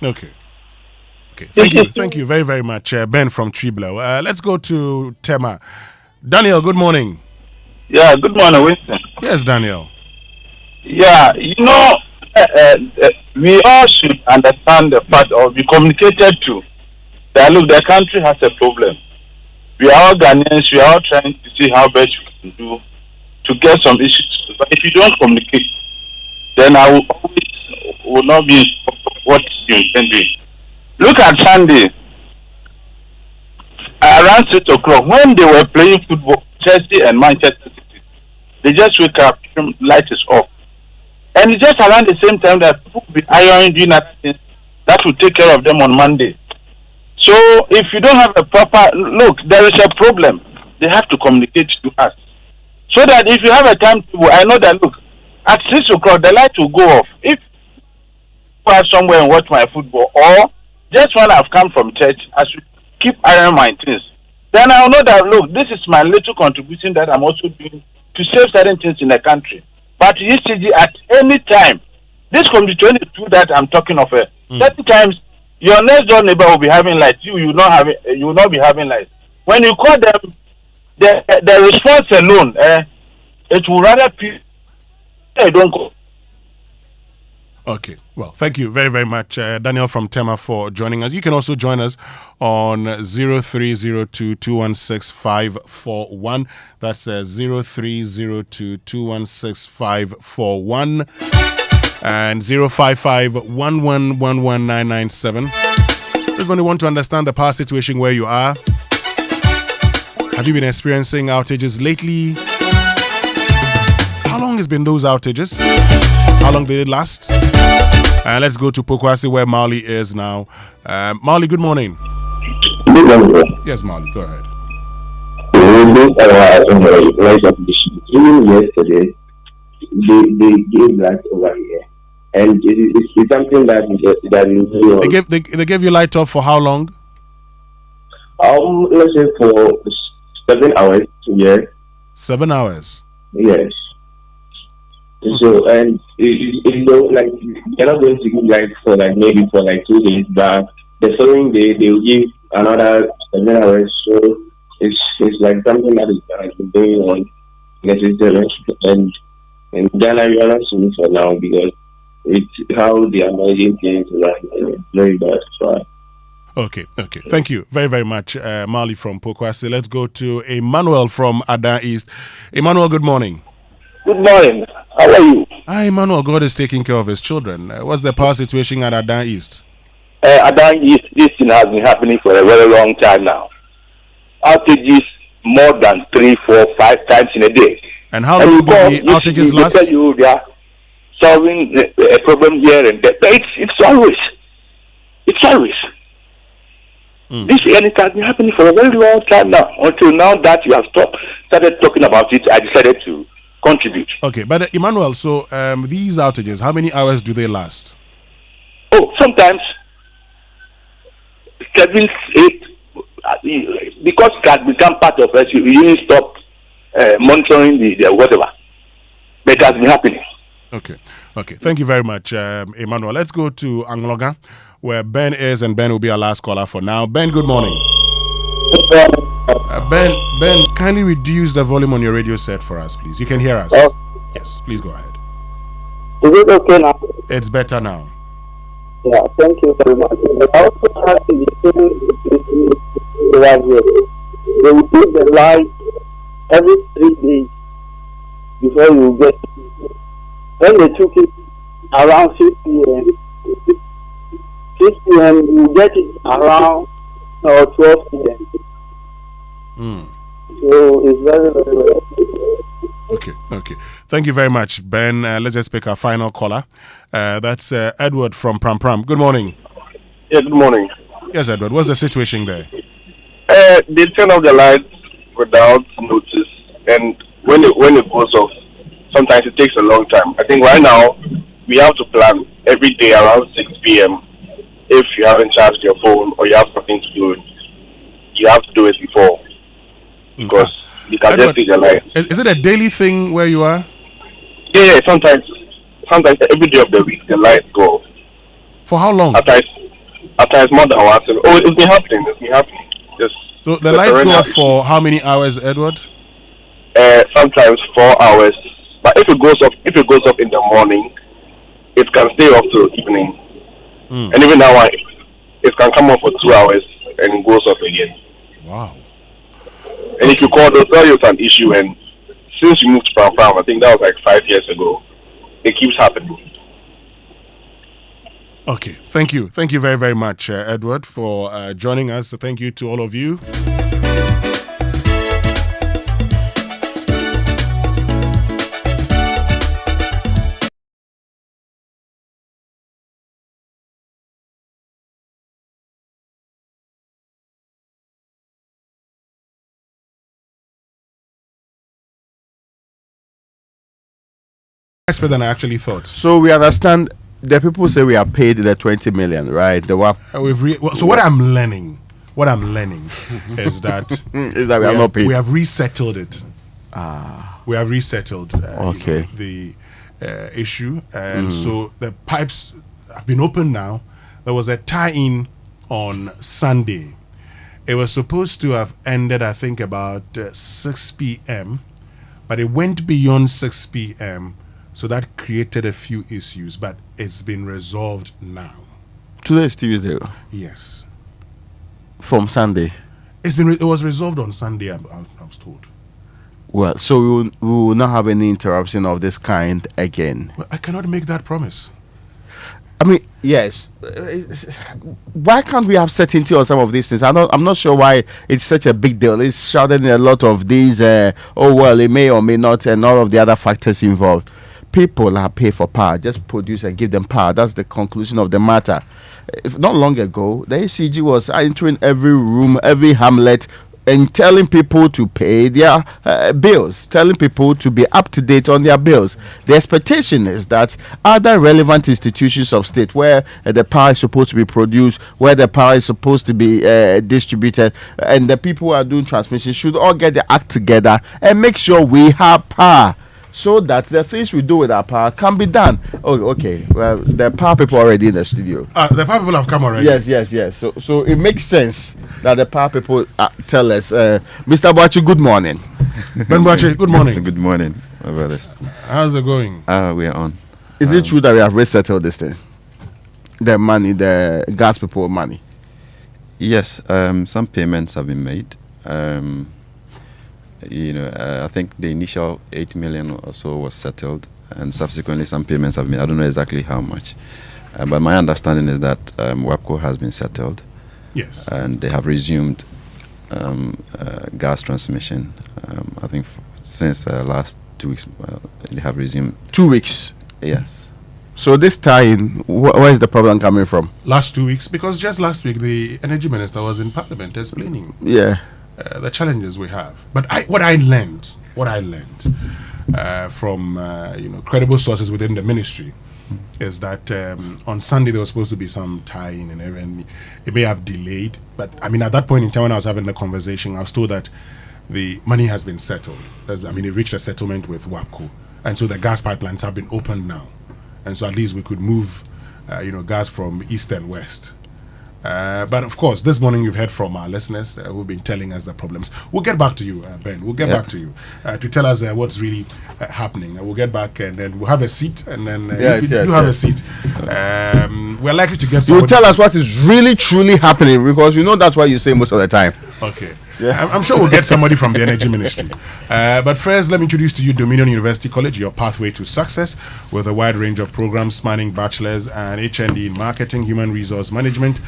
[SPEAKER 22] Okay. Thank you very, very much, Ben from Triblau. Let's go to Tema. Daniel, good morning.
[SPEAKER 14] Yeah, good morning, Winston.
[SPEAKER 22] Yes, Daniel.
[SPEAKER 14] Yeah, we all should understand the fact or be communicated to that, look, the country has a problem. We are all Ghanaians, we are all trying to see how best we can do to get some issues. But if you don't communicate, then I will not be what you intend doing. Look at Sunday, around 6 o'clock, when they were playing football, Chelsea and Manchester City, they just wake up, light is off. And it's just around the same time that people will be ironing, doing that thing that will take care of them on Monday. So if you don't have a proper look, there is a problem. They have to communicate to us. So that if you have a timetable, I know that look, at 6 o'clock the light will go off. If I have somewhere and watch my football, or just when I've come from church, I should keep ironing my things. Then I'll know that look, this is my little contribution that I'm also doing to save certain things in the country. But ECG at any time, this community 22 that I'm talking of, 30 times your next door neighbor will be having light. You will not be having light. When you call them, the response alone, it will rather they don't go.
[SPEAKER 22] Okay. Well, thank you very, very much, Daniel from Tema, for joining us. You can also join us on 0302-216-541. That's 0302-216-541 and 055-1111-997. Just going to want to understand the power situation where you are. Have you been experiencing outages lately? How long has been those outages? How long did it last? And let's go to Pokwasi where Marley is now. Marley, good morning.
[SPEAKER 14] Good morning.
[SPEAKER 22] Yes, Marley, go ahead.
[SPEAKER 14] Yesterday, they gave light over here. And it's something that
[SPEAKER 22] They gave you light off for how long?
[SPEAKER 14] Let's say for 7 hours. Yes.
[SPEAKER 22] 7 hours.
[SPEAKER 14] Yes. So and like they're not going to give light for maybe 2 days, but the following day they will give another 7 hours. So it's like something that has been going on necessarily, and Ghana we are not seeing for now because it's how they are managing things like very bad. So.
[SPEAKER 22] Okay. Thank you very, very much, Marley from Pokwasi. Let's go to Emmanuel from Adan East. Emmanuel, good morning.
[SPEAKER 14] Good morning. How are you?
[SPEAKER 22] Hi, Emmanuel. God is taking care of his children. What's the power situation at Adan East?
[SPEAKER 14] Adan East, this thing has been happening for a very long time now. Outages more than 3, 4, 5 times in a day.
[SPEAKER 22] And how long do the outages last?
[SPEAKER 14] solving a problem here and there. But it's always. This and it has been happening for a very long time now. Until now that you have started talking about it, I decided to contribute.
[SPEAKER 22] Okay, but Emmanuel, so these outages, how many hours do they last?
[SPEAKER 14] Oh, sometimes 7, 8, because it has become part of us, you really stop monitoring the whatever. But it has been happening.
[SPEAKER 22] Okay. Thank you very much, Emmanuel. Let's go to Angloga, where Ben is, and Ben will be our last caller for now. Ben, good morning. Ben, kindly reduce the volume on your radio set for us, please. You can hear us. Yes, please go ahead.
[SPEAKER 15] Is it okay now?
[SPEAKER 22] It's better now.
[SPEAKER 15] Yeah, thank you very much. I also have to right here. They will take the light every 3 days before you get it. When they took it around 6 p.m., you get it around 12 p.m. So it's very, very well.
[SPEAKER 22] Okay. Thank you very much, Ben. Let's just pick our final caller. That's Edward from Pram Pram. Good morning.
[SPEAKER 16] Yeah, good morning.
[SPEAKER 22] Yes, Edward. What's the situation there?
[SPEAKER 16] They turn off the lights without notice, and when it goes off, sometimes it takes a long time. I think right now we have to plan every day around 6 p.m. If you haven't charged your phone or you have something to do, you have to do it before, because you can
[SPEAKER 22] Edward,
[SPEAKER 16] just see the light.
[SPEAKER 22] Is it a daily thing where you are?
[SPEAKER 16] Yeah, sometimes every day of the week the lights go off.
[SPEAKER 22] For how long?
[SPEAKER 16] At times more than once. Oh, it's been happening.
[SPEAKER 22] So the lights go off for how many hours, Edward?
[SPEAKER 16] Sometimes 4 hours. But if it goes off in the morning, it can stay off till evening. And even now, it can come off for 2 hours and it goes off again.
[SPEAKER 22] Wow.
[SPEAKER 16] And if you call, they'll tell you it's an issue. And since you moved to Pram Pram, I think that was like 5 years ago, it keeps happening.
[SPEAKER 22] Okay. Thank you very, very much, Edward, for joining us. So thank you to all of you. Expert than I actually thought.
[SPEAKER 6] So we understand the people say we are paid the 20 million, right? So
[SPEAKER 22] what I'm learning is that
[SPEAKER 6] we are not paid.
[SPEAKER 22] We have resettled it. We have resettled
[SPEAKER 6] okay.
[SPEAKER 22] The issue, and so the pipes have been opened now. There was a tie-in on Sunday. It was supposed to have ended, I think, about 6 p.m., but it went beyond 6 p.m., so that created a few issues, but it's been resolved now.
[SPEAKER 6] Today is Tuesday.
[SPEAKER 22] Yes.
[SPEAKER 6] From Sunday.
[SPEAKER 22] It was resolved on Sunday, I was told.
[SPEAKER 6] Well, so we will not have any interruption of this kind again.
[SPEAKER 22] Well, I cannot make that promise.
[SPEAKER 6] I mean, yes. Why can't we have certainty on some of these things? I'm not sure why it's such a big deal. It's shouted in a lot of these, it may or may not, and all of the other factors involved. People are paid for power. Just produce and give them power. That's the conclusion of the matter. Not long ago, the ACG was entering every room, every hamlet, and telling people to pay their bills, telling people to be up to date on their bills. The expectation is that other relevant institutions of state where the power is supposed to be produced, where the power is supposed to be distributed, and the people who are doing transmission should all get their act together and make sure we have power, so that the things we do with our power can be done. Oh, okay. Well, the power people are already in the studio.
[SPEAKER 22] The power people have come already.
[SPEAKER 6] Yes. So it makes sense that the power people tell us. Mr. Boachi, good morning.
[SPEAKER 22] Ben Boachi, good morning.
[SPEAKER 18] Good morning, my brothers.
[SPEAKER 22] How's it going?
[SPEAKER 18] We are on.
[SPEAKER 6] Is it true that we have resettled this thing? The money, the gas people money?
[SPEAKER 18] Yes, some payments have been made. I think the initial 8 million or so was settled, and subsequently some payments have been. I don't know exactly how much, but my understanding is that WAPCO has been settled.
[SPEAKER 22] Yes,
[SPEAKER 18] and they have resumed gas transmission. I think since last 2 weeks, they have resumed.
[SPEAKER 6] 2 weeks.
[SPEAKER 18] Yes.
[SPEAKER 6] So this time, where is the problem coming from?
[SPEAKER 22] Last 2 weeks, because just last week the energy minister was in parliament explaining the challenges we have. But what I learned from credible sources within the ministry is that on Sunday there was supposed to be some tie-in and it may have delayed. But I mean, at that point in time when I was having the conversation, I was told that the money has been settled. I mean, it reached a settlement with WAPCO, and so the gas pipelines have been opened now, and so at least we could move, gas from east and west. But of course, this morning you've heard from our listeners who've been telling us the problems. We'll get back to you, Ben. We'll get back to you to tell us what's really happening. We'll get back and then we'll have a seat, and then you have a seat. We're likely to get.
[SPEAKER 6] You'll tell us what is really truly happening, because that's what you say most of the time.
[SPEAKER 22] Okay. Yeah. I'm sure we'll get somebody from the energy ministry. But first, let me introduce to you Dominion University College, your pathway to success, with a wide range of programs spanning bachelor's and HND in marketing, human resource management,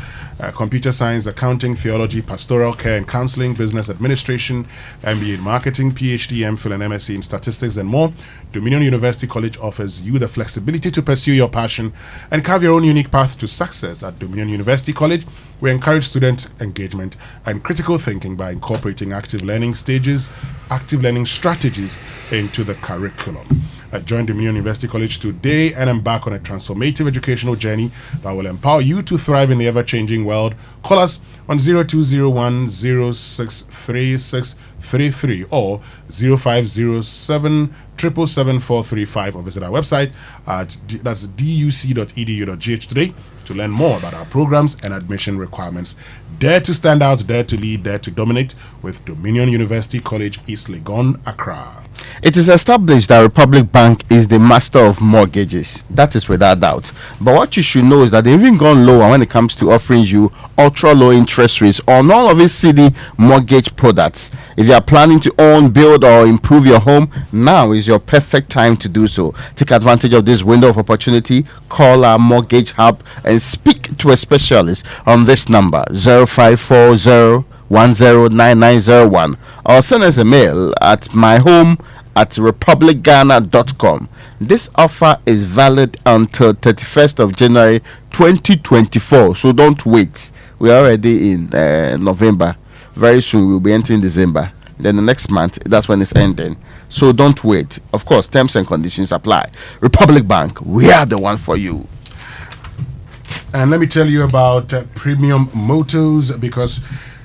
[SPEAKER 22] computer science, accounting, theology, pastoral care and counseling, business administration, MBA in marketing, PhD, MPhil and MSc in statistics and more. Dominion University College offers you the flexibility to pursue your passion and carve your own unique path to success. At Dominion University College, we encourage student engagement and critical thinking by incorporating active learning strategies into the curriculum. Join Dominion University College today and embark on a transformative educational journey that will empower you to thrive in the ever-changing world. Call us on 0201-063633 or 0507 777-435, or visit our website at that's duc.edu.gh today to learn more about our programs and admission requirements. Dare to stand out, dare to lead, dare to dominate with Dominion University College, East Legon, Accra.
[SPEAKER 6] It is established that Republic Bank is the master of mortgages. That is without doubt. But what you should know is that they've even gone lower when it comes to offering you ultra low interest rates on all of its CD mortgage products. If you are planning to own, build, or improve your home, now is your perfect time to do so. Take advantage of this window of opportunity. Call our mortgage hub and speak to a specialist on this number 0540 109901, or send us a mail at myhome@republicghana.com. This offer is valid until 31st of January 2024, so don't wait. We're already in November. Very soon we'll be entering December. Then the next month, that's when it's ending. So don't wait. Of course, terms and conditions apply. Republic Bank, we are the one for you.
[SPEAKER 22] And let me tell you about Premium Motors, because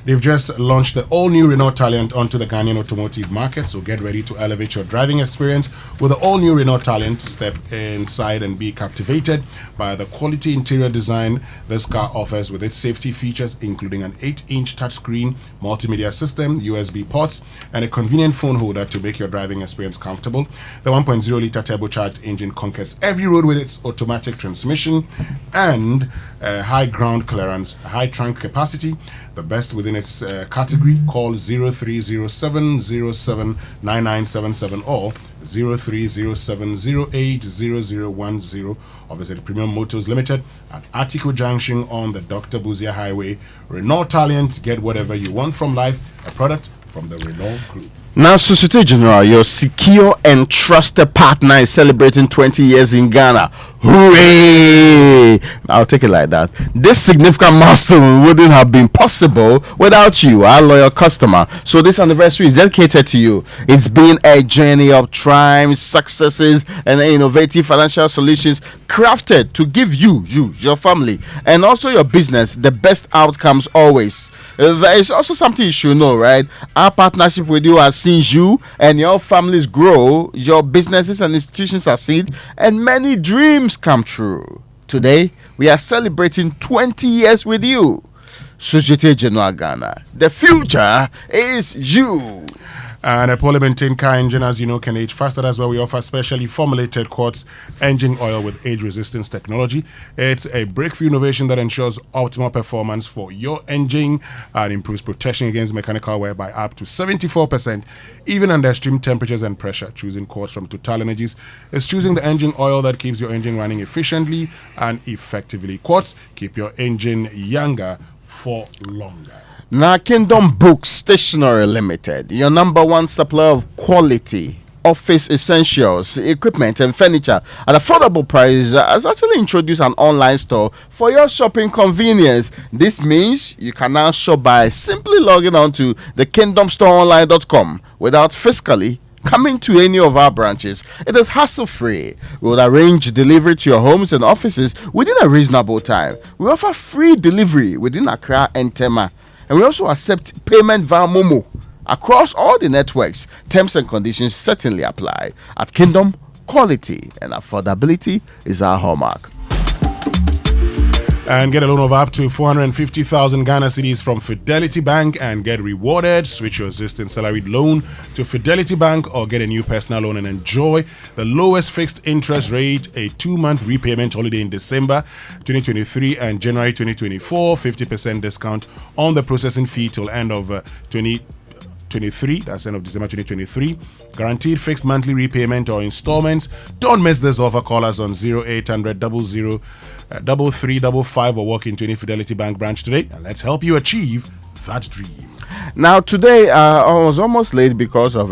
[SPEAKER 22] they've just launched the all-new Renault Talent onto the Ghanaian automotive market, so get ready to elevate your driving experience with the all-new Renault Talent. Step inside and be captivated by the quality interior design this car offers, with its safety features including an 8-inch touchscreen, multimedia system, USB ports, and a convenient phone holder to make your driving experience comfortable. The 1.0-litre turbocharged engine conquers every road with its automatic transmission and high ground clearance, high trunk capacity, the best within its category. Call 0307079977 or 0307080010 or visit Premium Motors Limited at Atiko Junction on the Dr. Buzia Highway. Renault Talent, get whatever you want from life, a product from the Renault Group.
[SPEAKER 6] Now, Societe Generale, your secure and trusted partner, is celebrating 20 years in Ghana. Hooray! I'll take it like that. This significant milestone wouldn't have been possible without you, our loyal customer. So this anniversary is dedicated to you. It's been a journey of triumphs, successes, and innovative financial solutions crafted to give you, your family, and also your business the best outcomes always. There is also something you should know, right? Our partnership with you has seen you and your families grow, your businesses and institutions succeed, and many dreams come true. Today, we are celebrating 20 years with you. Societe Generale Ghana. The future is you.
[SPEAKER 22] And a poorly maintained car engine, as you know, can age faster. That's why we offer specially formulated quartz engine oil with age resistance technology. It's a breakthrough innovation that ensures optimal performance for your engine and improves protection against mechanical wear by up to 74%, even under extreme temperatures and pressure. Choosing quartz from Total Energies is choosing the engine oil that keeps your engine running efficiently and effectively. Quartz, keep your engine younger for longer.
[SPEAKER 6] Now, Kingdom Books Stationery Limited, your number one supplier of quality office essentials, equipment, and furniture at affordable prices has actually introduced an online store for your shopping convenience. This means you can now shop by simply logging on to the kingdomstoreonline.com without physically coming to any of our branches. It is hassle-free. We will arrange delivery to your homes and offices within a reasonable time. We offer free delivery within Accra and Tema. And we also accept payment via Momo across all the networks. Terms and conditions certainly apply. At Kingdom, quality and affordability is our hallmark.
[SPEAKER 22] And get a loan of up to 450,000 Ghana cedis from Fidelity Bank and get rewarded. Switch your existing salaried loan to Fidelity Bank or get a new personal loan and enjoy the lowest fixed interest rate, a 2-month repayment holiday in December 2023 and January 2024, 50% discount on the processing fee till end of 2023, that's end of December 2023. Guaranteed fixed monthly repayment or installments. Don't miss this offer. Call us on 0800 00 3355 or walk into any Fidelity Bank branch today and let's help you achieve that dream.
[SPEAKER 6] Now today I was almost late because of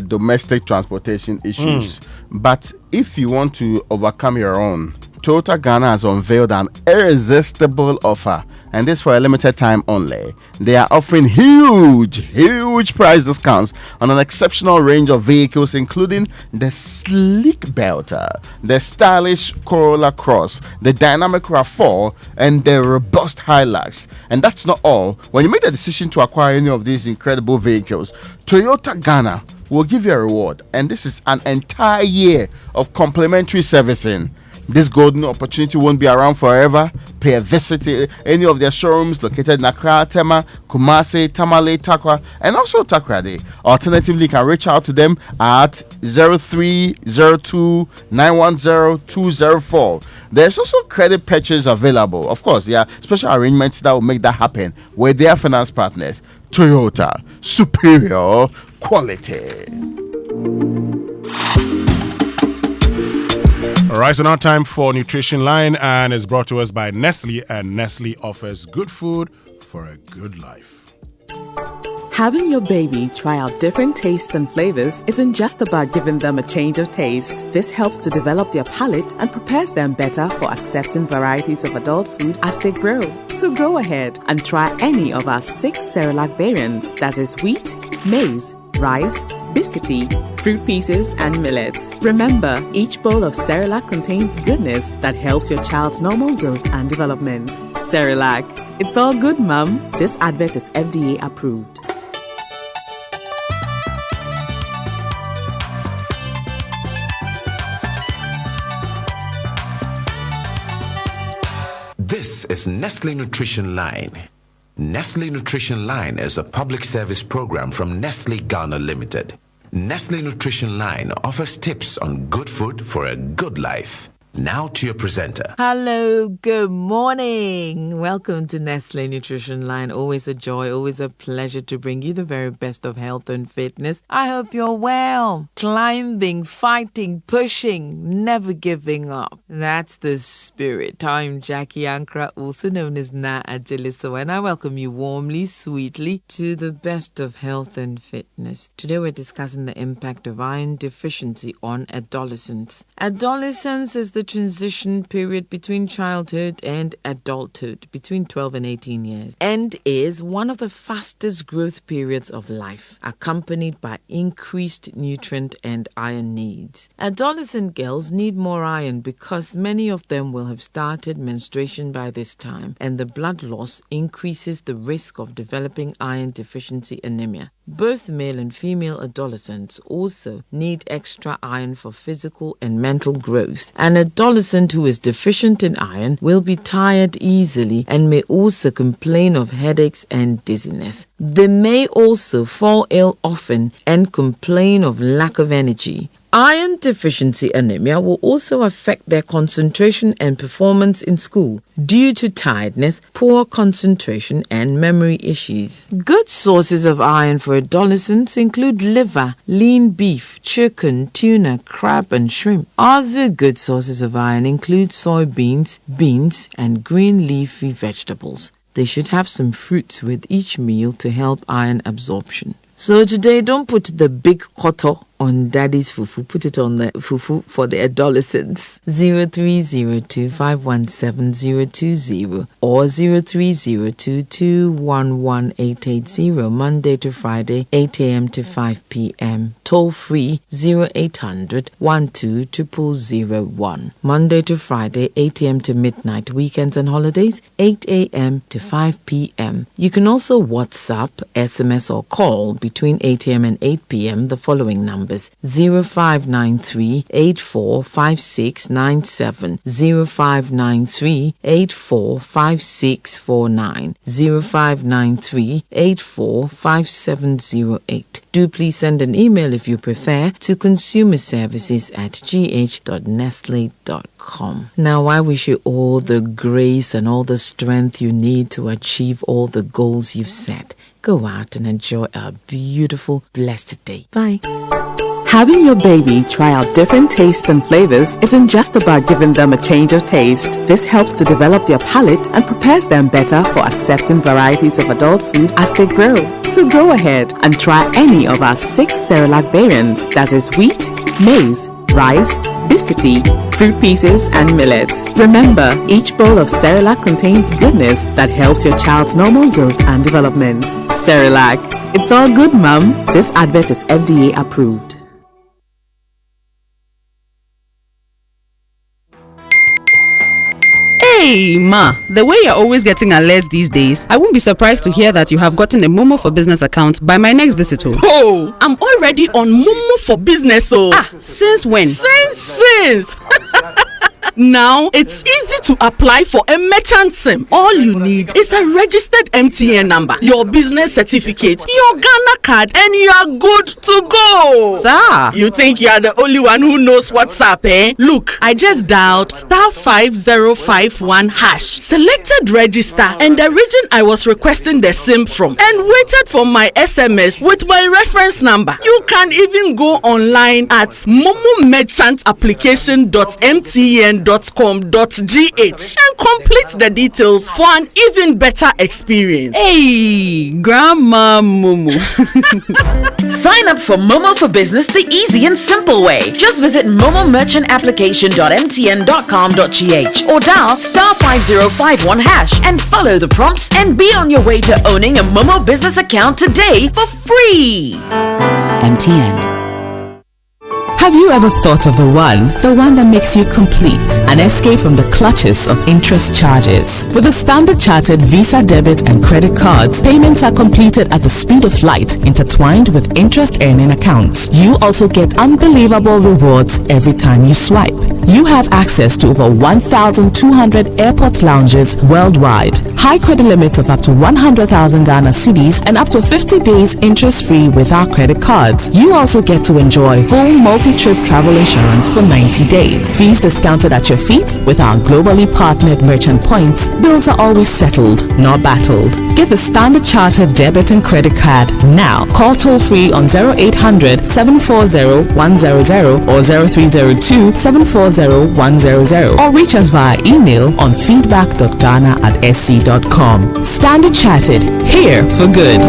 [SPEAKER 6] domestic transportation issues, but if you want to overcome your own, Toyota Ghana has unveiled an irresistible offer, and this for a limited time only. They are offering huge price discounts on an exceptional range of vehicles, including the sleek Belter, the stylish Corolla Cross, the dynamic RAV4, and the robust Hilux. And that's not all. When you make the decision to acquire any of these incredible vehicles, Toyota Ghana will give you a reward, and this is an entire year of complimentary servicing. This golden opportunity won't be around forever. Pay a visit to any of their showrooms located in Accra, Tema, Kumasi, Tamale, Takwa, and also Takrady. Alternatively, you can reach out to them at 0302 910 204. There's also credit purchase available. Of course, there are special arrangements that will make that happen with their finance partners. Toyota, superior quality.
[SPEAKER 22] Alright, so now time for Nutrition Line, and it's brought to us by Nestle, and Nestle offers good food for a good life.
[SPEAKER 19] Having your baby try out different tastes and flavors isn't just about giving them a change of taste. This helps to develop their palate and prepares them better for accepting varieties of adult food as they grow. So go ahead and try any of our 6 Cerelac variants, that is wheat, maize, rice, biscuity, fruit pieces, and millet. Remember, each bowl of Cerelac contains goodness that helps your child's normal growth and development. Cerelac, it's all good, Mum. This advert is FDA approved.
[SPEAKER 20] This is Nestle Nutrition Line. Nestle Nutrition Line is a public service program from Nestle Ghana Limited. Nestle Nutrition Line offers tips on good food for a good life. Now to your presenter.
[SPEAKER 23] Hello, good morning. Welcome to Nestle Nutrition Line. Always a joy, always a pleasure to bring you the very best of health and fitness. I hope you're well. Climbing, fighting, pushing, never giving up. That's the spirit. I'm Jackie Ankra, also known as Na Ajeliso, and I welcome you warmly, sweetly to the best of health and fitness. Today we're discussing the impact of iron deficiency on adolescents. Adolescence is the transition period between childhood and adulthood, between 12 and 18 years, and is one of the fastest growth periods of life, accompanied by increased nutrient and iron needs. Adolescent girls need more iron because many of them will have started menstruation by this time, and the blood loss increases the risk of developing iron deficiency anemia. Both male and female adolescents also need extra iron for physical and mental growth. An adolescent who is deficient in iron will be tired easily and may also complain of headaches and dizziness. They may also fall ill often and complain of lack of energy. Iron deficiency anemia will also affect their concentration and performance in school due to tiredness, poor concentration, and memory issues. Good sources of iron for adolescents include liver, lean beef, chicken, tuna, crab, and shrimp. Other good sources of iron include soybeans, beans, and green leafy vegetables. They should have some fruits with each meal to help iron absorption. So today, don't put the big koto on daddy's fufu. Put it on the fufu for the adolescents. 0302517020 or 0302211880. Monday to Friday, 8 a.m. to 5 p.m. Toll free 0800 12 Monday to Friday, 8 a.m. to midnight. Weekends and holidays, 8 a.m. to 5 p.m. You can also WhatsApp, SMS or call between 8 a.m. and 8 p.m. the following numbers: 0593 845697, 0593 845649, 0593 845708. Do please send an email if you prefer to consumerservices@gh.nestle.com. Now, I wish you all the grace and all the strength you need to achieve all the goals you've set. Go out and enjoy a beautiful, blessed day. Bye.
[SPEAKER 19] Having your baby try out different tastes and flavors isn't just about giving them a change of taste. This helps to develop their palate and prepares them better for accepting varieties of adult food as they grow. So go ahead and try any of our 6 Cerelac variants, that is wheat, maize, rice, biscuity, fruit pieces, and millet. Remember, each bowl of Cerelac contains goodness that helps your child's normal growth and development. Cerelac, it's all good, Mum. This advert is FDA approved.
[SPEAKER 4] Hey, Ma, the way you're always getting alerts these days, I won't be surprised to hear that you have gotten a Momo for Business account by my next visitor.
[SPEAKER 12] Oh, I'm already on Momo for Business. Oh,
[SPEAKER 4] since when?
[SPEAKER 12] Since. Now it's easy to apply for a merchant SIM. All you need is a registered MTN number, your business certificate, your Ghana card, and you are good to go.
[SPEAKER 4] Sir,
[SPEAKER 12] you think you are the only one who knows what's up, eh? Look, I just dialed *5051#, selected register and the region I was requesting the SIM from, and waited for my SMS with my reference number. You can even go online at momomerchantapplication.mtn.com.gh and complete the details for an even better experience.
[SPEAKER 4] Hey, Grandma Momo.
[SPEAKER 5] Sign up for Momo for Business the easy and simple way. Just visit momomerchantapplication.mtn.com.gh or dial *5051# and follow the prompts and be on your way to owning a Momo business account today for free.
[SPEAKER 7] MTN.
[SPEAKER 24] Have you ever thought of the one that makes you complete? An escape from the clutches of interest charges. With the Standard Chartered Visa debit and credit cards, payments are completed at the speed of light, intertwined with interest earning accounts. You also get unbelievable rewards every time you swipe. You have access to over 1,200 airport lounges worldwide. High credit limits of up to 100,000 Ghana cedis and up to 50 days interest-free with our credit cards. You also get to enjoy full multi-trip travel insurance for 90 days. Fees discounted at your feet with our globally partnered merchant points. Bills are always settled, not battled. Get the Standard Chartered debit and credit card now. Call toll-free on 0800 740 100 or 0302 740 100 or reach us via email on feedback.ghana@sc.com. Standard Chartered, here for good.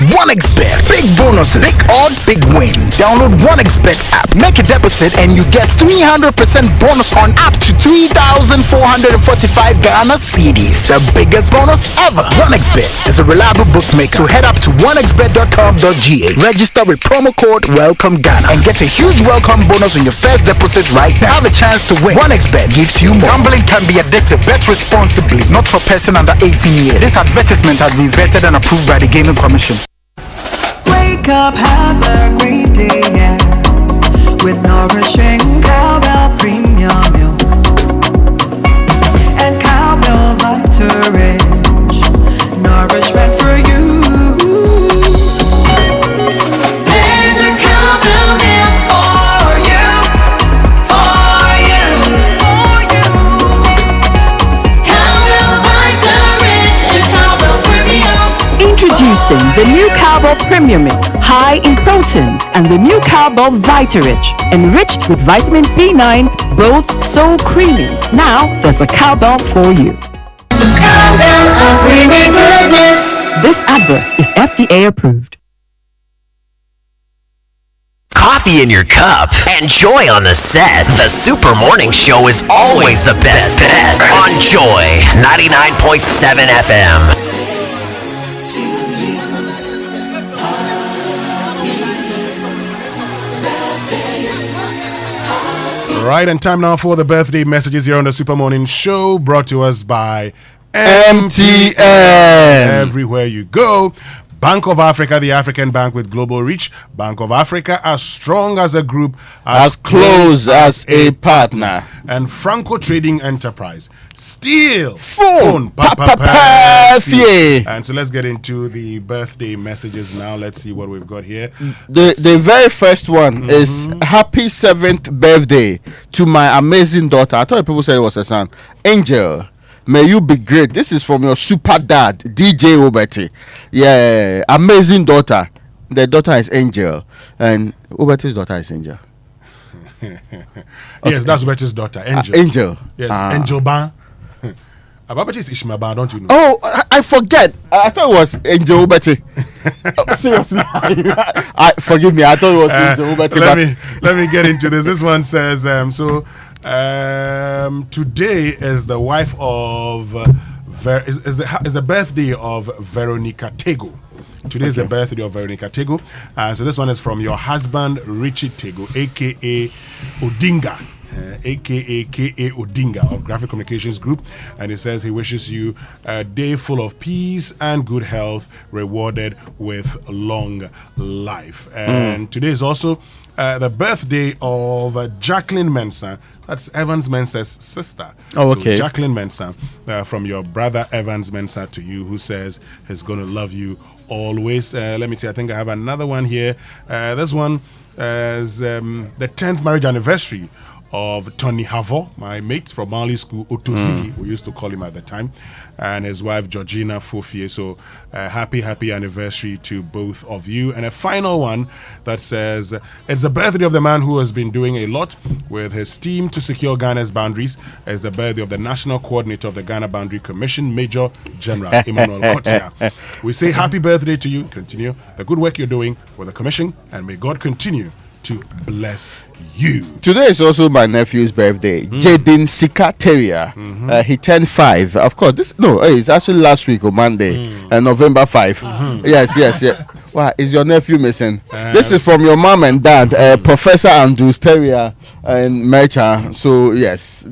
[SPEAKER 25] 1xBet. Big bonuses, big odds, big wins. Download 1xBet app. Make a deposit and you get 300% bonus on up to 3,445 Ghana cedis. The biggest bonus ever. 1xBet is a reliable bookmaker. So head up to 1xBet.com.gh. Register with promo code Welcome Ghana and get a huge welcome bonus on your first deposit right now. Have a chance to win. 1xBet gives you more. Gambling can be addictive. Bet responsibly. Not for person under 18 years. This advertisement has been vetted and approved by the Gaming Commission.
[SPEAKER 26] Wake up, have a great day, yeah. With nourishing cowbell premium milk and cowbell Vita Rich, nourishment for you. There's a cowbell milk for you, for you, for you. Cowbell Vita Rich and cowbell premium.
[SPEAKER 27] Introducing the new Cowbell Premium Milk, high in protein, and the new Cowbell Vita-Rich, enriched with vitamin B9, both so creamy. Now there's a Cowbell for you.
[SPEAKER 26] Cowbell of creamy goodness.
[SPEAKER 27] This advert is FDA approved.
[SPEAKER 1] coffee in your cup, and joy on the set, the Super Morning Show is always the best bet on Joy 99.7 FM.
[SPEAKER 22] Right, and time now for the birthday messages here on the Super Morning Show, brought to us by MTN. Everywhere you go. Bank of Africa, the African bank with global reach. Bank of Africa, as strong as a group,
[SPEAKER 6] as close as a partner.
[SPEAKER 22] And Franco Trading Enterprise, still
[SPEAKER 6] phone.
[SPEAKER 22] And so let's get into the birthday messages now. Let's see what we've got here.
[SPEAKER 6] The very first one is happy 7th birthday to my amazing daughter. I thought people said it was a son. Angel. May you be great. This is from your super dad, DJ Oberti. Yeah, amazing daughter. The daughter is Angel, and Oberti's daughter is Angel.
[SPEAKER 22] Yes, that's Oberti's daughter, Angel.
[SPEAKER 6] Angel.
[SPEAKER 22] Yes, Angel Ban. Oberti is Ishmael Ban, don't you know?
[SPEAKER 6] Oh, I forget. I thought it was Angel Oberti. Seriously, forgive me. I thought it was Angel Oberti.
[SPEAKER 22] Let me get into this. This one says today is the wife of is the birthday of Veronica Tego. Today is the birthday of Veronica Tego. So this one is from your husband Richie Tego, aka Odinga, aka K.A. Odinga of Graphic Communications Group, and he says he wishes you a day full of peace and good health, rewarded with long life. And today is also the birthday of Jacqueline Mensah. That's Evans Mensah's sister.
[SPEAKER 6] Oh, okay.
[SPEAKER 22] So Jacqueline Mensah, from your brother Evans Mensah to you, who says he's going to love you always. Let me see. I think I have another one here. This one is the 10th marriage anniversary of Tony Havo, my mate from Mali School, Otosiki, we used to call him at the time, and his wife Georgina Fofie. So happy anniversary to both of you. And a final one that says it's the birthday of the man who has been doing a lot with his team to secure Ghana's boundaries. It's the birthday of the national coordinator of the Ghana Boundary Commission, Major General Emmanuel Kotia. We say happy birthday to you. Continue the good work you're doing with the commission, and may God continue to bless you.
[SPEAKER 6] Today is also my nephew's birthday, Jaden Sikateria. He turned 5. Of course, it's actually last week on Monday, November 5. Yes. Wow, is your nephew missing? This is from your mom and dad, Professor Andrews Terrier and Mercha. So yes.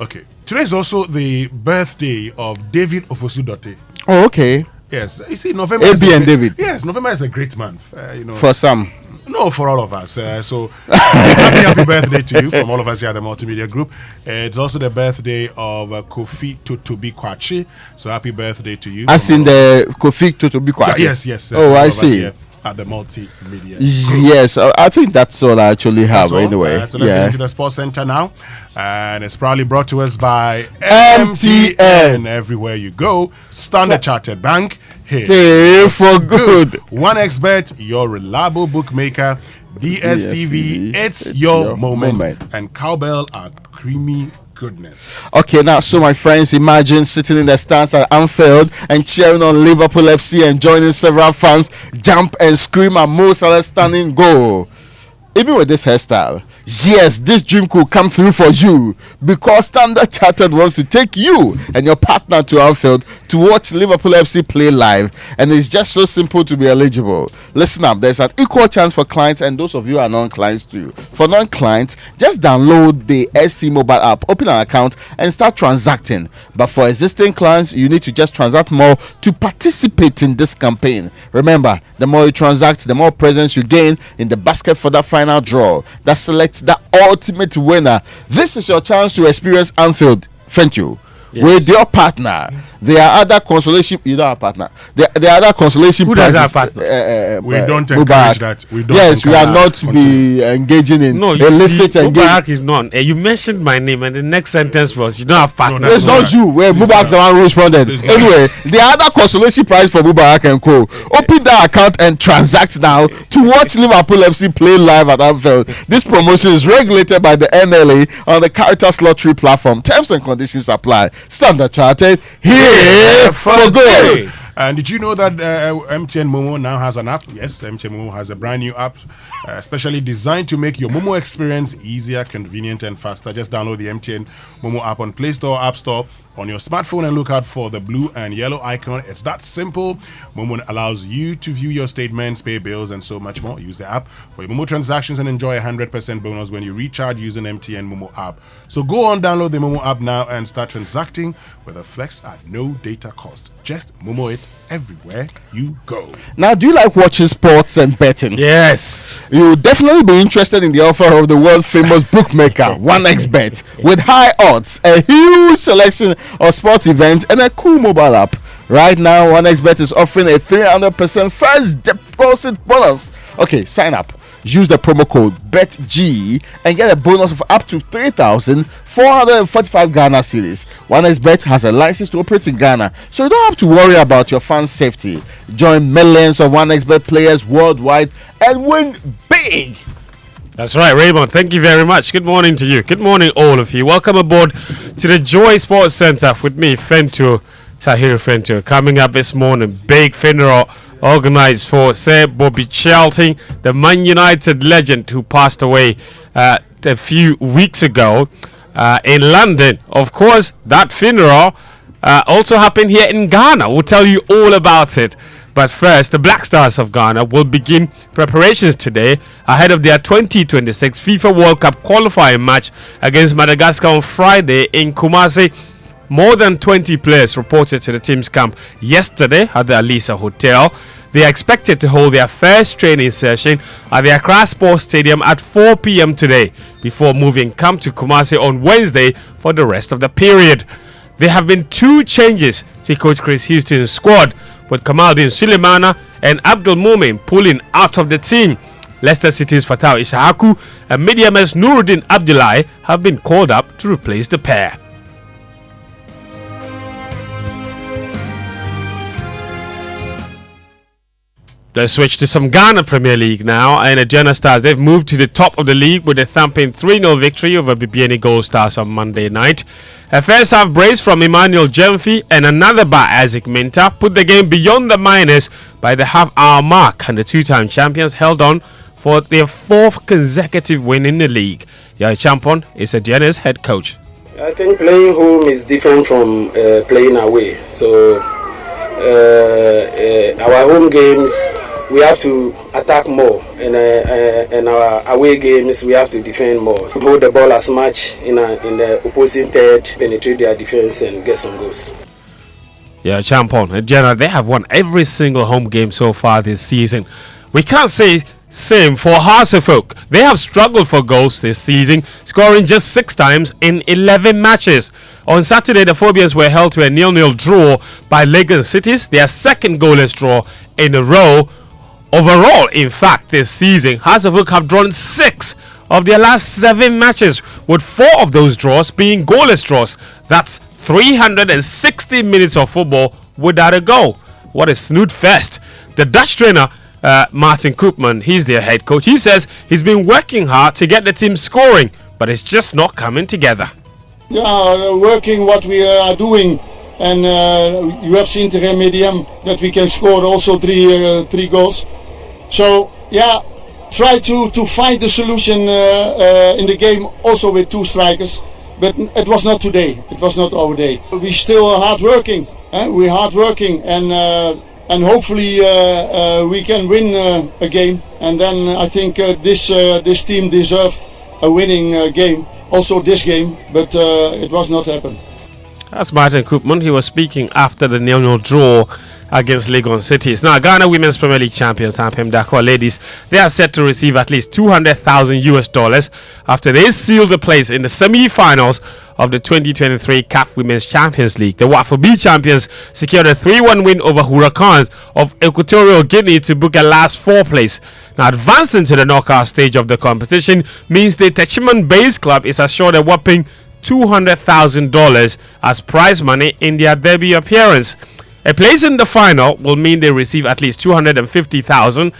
[SPEAKER 22] Okay. Today is also the birthday of David Ofosudote.
[SPEAKER 6] Oh, okay.
[SPEAKER 22] Yes, you see, November.
[SPEAKER 6] AB and David.
[SPEAKER 22] Yes, November is a great month.
[SPEAKER 6] For some.
[SPEAKER 22] No, for all of us. So, happy birthday to you from all of us here at the Multimedia Group. It's also the birthday of Kofi Totobi Kwachi. So, happy birthday to you.
[SPEAKER 6] As in the Kofi Totobi Kwachi?
[SPEAKER 22] Yes.
[SPEAKER 6] Oh, I see.
[SPEAKER 22] At the Multimedia Group.
[SPEAKER 6] Yes, I think that's all I actually have anyway.
[SPEAKER 22] So, let's get into the Sports Center now. And it's proudly brought to us by MTN. Everywhere you go, Standard Chartered Bank.
[SPEAKER 6] Here for good.
[SPEAKER 22] 1xBet, your reliable bookmaker. DSTV, it's your moment. And Cowbell, our creamy goodness.
[SPEAKER 6] Okay, now, so my friends, imagine sitting in the stands at Anfield and cheering on Liverpool FC and joining several fans jump and scream at Mo Salah's stunning goal. Even with this hairstyle, yes, this dream could come through for you, because Standard Chartered wants to take you and your partner to Anfield to watch Liverpool FC play live, and it's just so simple to be eligible. Listen up, there's an equal chance for clients and those of you who are non-clients too. For non-clients, just download the SC mobile app, open an account and start transacting. But for existing clients, you need to just transact more to participate in this campaign. Remember, the more you transact, the more presents you gain in the basket for that final draw that selects the ultimate winner. This is your chance to experience Anfield, thank you, with your partner. There are other consolation. You don't have a partner. There are other consolation prizes.
[SPEAKER 23] Who does have partner?
[SPEAKER 22] We don't encourage that. We
[SPEAKER 6] are not be engaging in illicit engagement.
[SPEAKER 23] Mubarak is none. You mentioned my name, and the next sentence was, "You don't have partner."
[SPEAKER 6] No, it's not you. Where Mubarak's the one who responded. Anyway, the other consolation prize for Mubarak and Co. Open that account and transact now to watch Liverpool FC play live at Anfield. This promotion is regulated by the NLA on the Caritas Lottery platform. Terms and conditions apply. Standard Chartered, here for good.
[SPEAKER 22] And did you know that MTN Momo now has an app? Yes, MTN Momo has a brand new app, especially designed to make your Momo experience easier, convenient, and faster. Just download the MTN Momo app on Play Store, App Store, on your smartphone, and look out for the blue and yellow icon. It's that simple. Momo allows you to view your statements, pay bills, and so much more. Use the app for your Momo transactions and enjoy a 100% bonus when you recharge using MTN Momo app. So go on, download the Momo app now and start transacting with a flex at no data cost. Just Momo it everywhere you go.
[SPEAKER 6] Now, do you like watching sports and betting?
[SPEAKER 3] Yes.
[SPEAKER 6] You'll definitely be interested in the offer of the world famous bookmaker, 1xBet, with high odds, a huge selection of sports events, and a cool mobile app. Right now, 1xBet is offering a 300% first deposit bonus. Okay, sign up. Use the promo code BETG and get a bonus of up to 3,445 Ghana cedis. 1xBet has a license to operate in Ghana, so you don't have to worry about your fans' safety. Join millions of 1xBet players worldwide and win big.
[SPEAKER 3] That's right, Raymond. Thank you very much. Good morning to you. Good morning, all of you. Welcome aboard to the Joy Sports Center with me, Tahir Fentu. Coming up this morning, big funeral organized for Sir Bobby Charlton, the Man United legend who passed away a few weeks ago in London. Of course, that funeral also happened here in Ghana. We'll tell you all about it. But first, the Black Stars of Ghana will begin preparations today ahead of their 2026 FIFA World Cup qualifying match against Madagascar on Friday in Kumasi. More than 20 players reported to the team's camp yesterday at the Alisa Hotel. They are expected to hold their first training session at the Accra Sports Stadium at 4 p.m. today before moving camp to Kumasi on Wednesday for the rest of the period. There have been 2 changes to Coach Chris Houston's squad, with Kamaldeen Sulemana and Abdul Mumin pulling out of the team. Leicester City's Fatau Ishahaku and Media's Nuruddin Abdullahi have been called up to replace the pair. Let's switch to some Ghana Premier League now, and the Ghana Stars, they've moved to the top of the league with a thumping 3-0 victory over Bibiani Gold Stars on Monday night. A first half brace from Emmanuel Jemfi and another by Isaac Minta put the game beyond the minus by the half-hour mark, and the two-time champions held on for their 4th consecutive win in the league. Yaya Champon is Ghana's head coach.
[SPEAKER 8] I think playing home is different from playing away. So our home games, we have to attack more, and our away games we have to defend more. Hold the ball as much in the opposing third, penetrate their defense and get some goals.
[SPEAKER 3] Yeah, Champon, Ghana, they have won every single home game so far this season. We can't say same for Hartlepool. They have struggled for goals this season, scoring just 6 times in 11 matches. On Saturday, the Phobians were held to a 0-0 draw by Lagos Cities, their second goalless draw in a row. Overall, in fact, this season, Hartlepool have drawn 6 of their last 7 matches, with 4 of those draws being goalless draws. That's 360 minutes of football without a goal. What a snoot fest. The Dutch trainer, Martin Koopman, he's their head coach. He says he's been working hard to get the team scoring, but it's just not coming together.
[SPEAKER 9] Yeah, working what we are doing, and you have seen the medium that we can score also three goals. So yeah, try to find the solution in the game also with 2 strikers, but it was not today. It was not our day. We still are hard working. We're hard working, and hopefully we can win a game. And then I think this team deserved a winning game. Also this game, but it was not happen.
[SPEAKER 3] That's Martin Koopman. He was speaking after the 0-0 draw against Lagos Cities. Now, Ghana Women's Premier League champions Tampem Dakwa ladies, they are set to receive at least $200,000 after they sealed a place in the semi-finals of the 2023 CAF Women's Champions League. The Waffle B champions secured a 3-1 win over Hurricanes of Equatorial Guinea to book a last 4 place. Now, advancing to the knockout stage of the competition means the Techiman Base Club is assured a whopping $200,000 as prize money in their debut appearance. A place in the final will mean they receive at least $250,000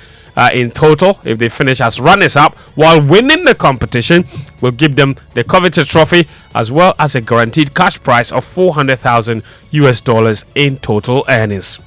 [SPEAKER 3] in total if they finish as runners-up, while winning the competition will give them the coveted trophy as well as a guaranteed cash prize of $400,000 in total earnings.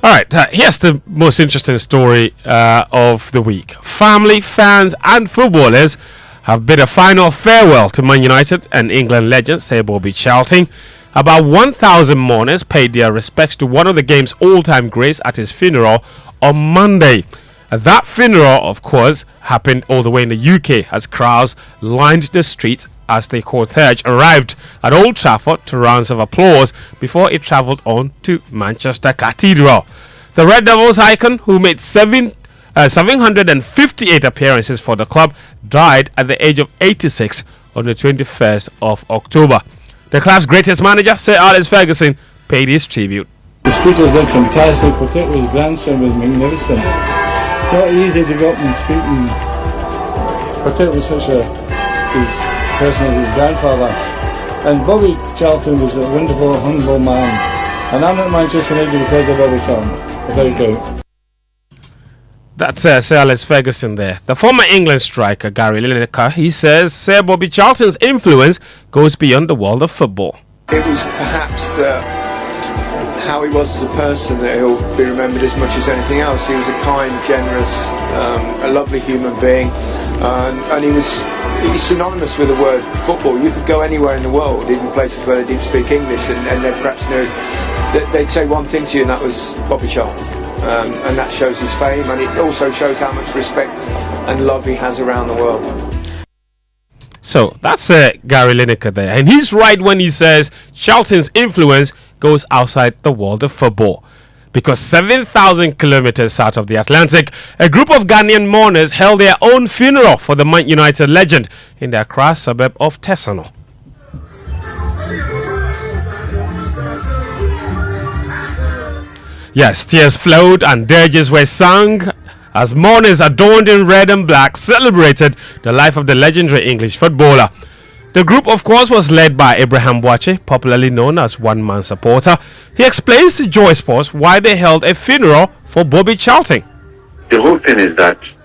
[SPEAKER 3] All right, here's the most interesting story of the week. Family, fans, and footballers have bid a final farewell to Man United and England legend Sir Bobby Charlton. About 1,000 mourners paid their respects to one of the game's all-time greats at his funeral on Monday. That funeral, of course, happened all the way in the UK as crowds lined the streets as the cortege arrived at Old Trafford to rounds of applause before it travelled on to Manchester Cathedral. The Red Devils icon, who made 758 appearances for the club, died at the age of 86 on the 21st of October. The club's greatest manager, Sir Alex Ferguson, paid his tribute.
[SPEAKER 2] The speakers did fantastic, particularly his grandson was magnificent. Not easy to go up and speak, and particularly such a person as his grandfather. And Bobby Charlton was a wonderful, humble man. And I'm at Manchester United because of Bobby Charlton, without doubt.
[SPEAKER 3] That's Sir Alex Ferguson there. The former England striker Gary Lineker, he says Sir Bobby Charlton's influence goes beyond the world of football.
[SPEAKER 10] It was perhaps how he was as a person that he'll be remembered as much as anything else. He was a kind, generous, a lovely human being, and he's synonymous with the word football. You could go anywhere in the world, even places where they didn't speak English, and they'd perhaps know that they'd say one thing to you, and that was Bobby Charlton. And that shows his fame, and it also shows how much respect and love he has around the world.
[SPEAKER 3] So that's Gary Lineker there, and he's right when he says Charlton's influence goes outside the world of football. Because 7,000 kilometers south of the Atlantic, a group of Ghanaian mourners held their own funeral for the Man United legend in the Accra suburb of Tesano. Yes, tears flowed and dirges were sung as mourners adorned in red and black celebrated the life of the legendary English footballer. The group, of course, was led by Abraham Boakye, popularly known as One Man Supporter. He explains to Joy Sports why they held a funeral for Bobby Charlton.
[SPEAKER 11] The whole thing is that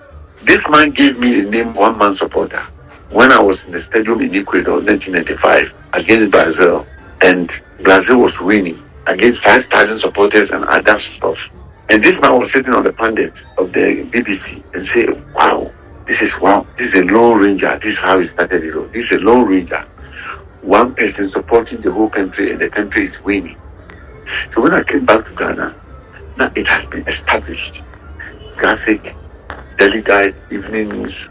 [SPEAKER 11] this man gave me the name One Man Supporter when I was in the stadium in Ecuador in 1995 against Brazil, and Brazil was winning against 5,000 supporters and other stuff. And this man was sitting on the pundit of the BBC and say, wow, this is a lone ranger. This is how he started it all. This is a lone ranger. One person supporting the whole country, and the country is winning. So when I came back to Ghana, now it has been established. Classic, Daily Guide, Evening News,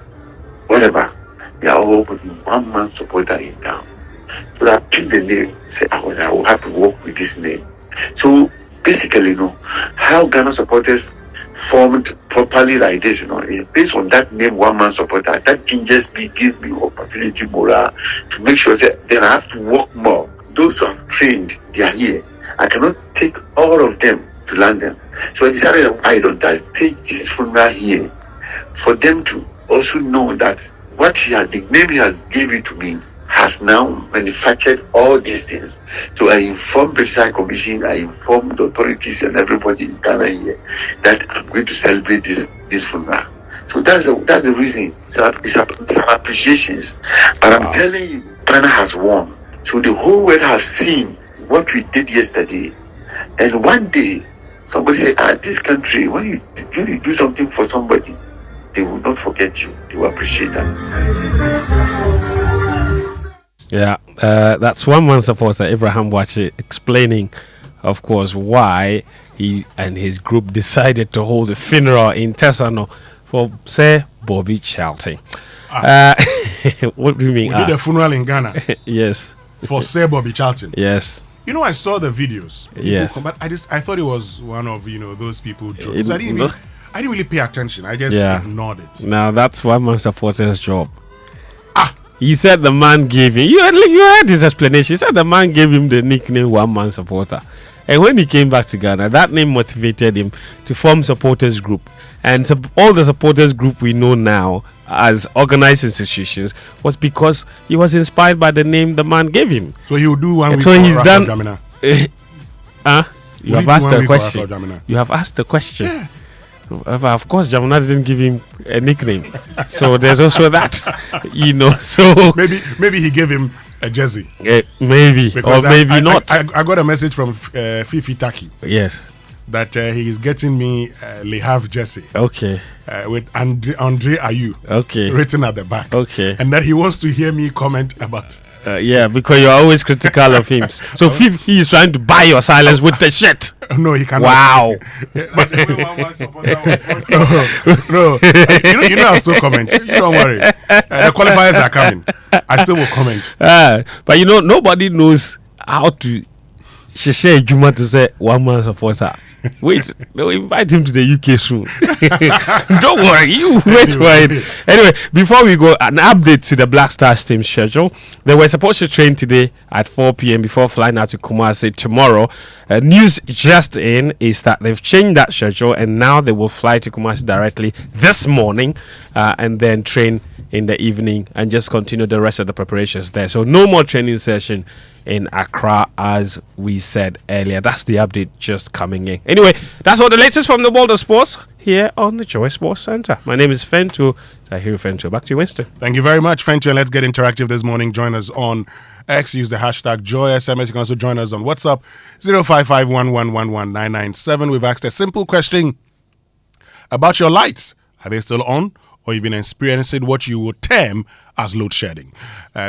[SPEAKER 11] whatever. They are all putting One Man Supporter in town. So I picked the name, say, I will have to work with this name. So basically, how Ghana supporters formed properly like this, is based on that name, One Man Supporter. That gives me opportunity, morale, to make sure that then I have to work more. Those who have trained, they are here. I cannot take all of them to London. So I decided I don't take this funeral here for them to also know that the name he has given to me has now manufactured all these things. So I informed the British High Commission, I informed the authorities and everybody in Ghana here that I'm going to celebrate this funeral. So that's the reason. It's an appreciation. But I'm telling you, Ghana has won. So the whole world has seen what we did yesterday. And one day, somebody say, this country, when you do something for somebody, they will not forget you. They will appreciate that.
[SPEAKER 3] Yeah, that's One Man Supporter Abraham Boakye explaining, of course, why he and his group decided to hold a funeral in Tesano for Sir Bobby Charlton. What do you mean?
[SPEAKER 22] We did a funeral in Ghana.
[SPEAKER 3] Yes.
[SPEAKER 22] For Sir Bobby Charlton.
[SPEAKER 3] Yes.
[SPEAKER 22] I saw the videos.
[SPEAKER 3] Yes.
[SPEAKER 22] But I thought it was one of those people. I didn't really pay attention. I just ignored it.
[SPEAKER 3] Now that's One Man Supporter's job. He said the man gave him. You heard his explanation. He said the man gave him the nickname One Man Supporter. And when he came back to Ghana, that name motivated him to form supporters group. And all the supporters group we know now as organized institutions was because he was inspired by the name the man gave him.
[SPEAKER 22] So he will do one week
[SPEAKER 3] so he's done.
[SPEAKER 22] You
[SPEAKER 3] have asked the question. You have asked the question. Yeah. Of course, Jamuna didn't give him a nickname, so there's also that, So
[SPEAKER 22] maybe he gave him a jersey.
[SPEAKER 3] Maybe, because or maybe not.
[SPEAKER 22] I got a message from Fifi Taki.
[SPEAKER 3] Yes.
[SPEAKER 22] that he is getting me Le Havre jersey.
[SPEAKER 3] Okay.
[SPEAKER 22] With Andre Ayew.
[SPEAKER 3] Okay.
[SPEAKER 22] Written at the back.
[SPEAKER 3] Okay.
[SPEAKER 22] And that he wants to hear me comment about.
[SPEAKER 3] Yeah, because you're always critical of him. So he is trying to buy your silence with the shit.
[SPEAKER 22] No, he cannot.
[SPEAKER 3] Wow.
[SPEAKER 22] But no, you know I'll still comment. You don't worry. The qualifiers are coming. I still will comment.
[SPEAKER 3] But nobody knows how to share Juma to say one man supporter. Wait, they'll invite him to the UK soon. Don't worry, you wait for it. Anyway, before we go, an update to the Black Stars team schedule. They were supposed to train today at 4 p.m. before flying out to Kumasi tomorrow. News just in is that they've changed that schedule and now they will fly to Kumasi directly this morning and then train in the evening and just continue the rest of the preparations there. So no more training session in Accra, as we said earlier. That's the update just coming in. Anyway, that's all the latest from the world of sports here on the Joy Sports Center. My name is Fentu. Tahir Fentu. Back to you, Winston.
[SPEAKER 22] Thank you very much, Fentu. And let's get interactive this morning. Join us on X. Use the hashtag JoySMS. You can also join us on WhatsApp 0551111997. We've asked a simple question about your lights. Are they still on? Or you've been experiencing what you would term as load shedding.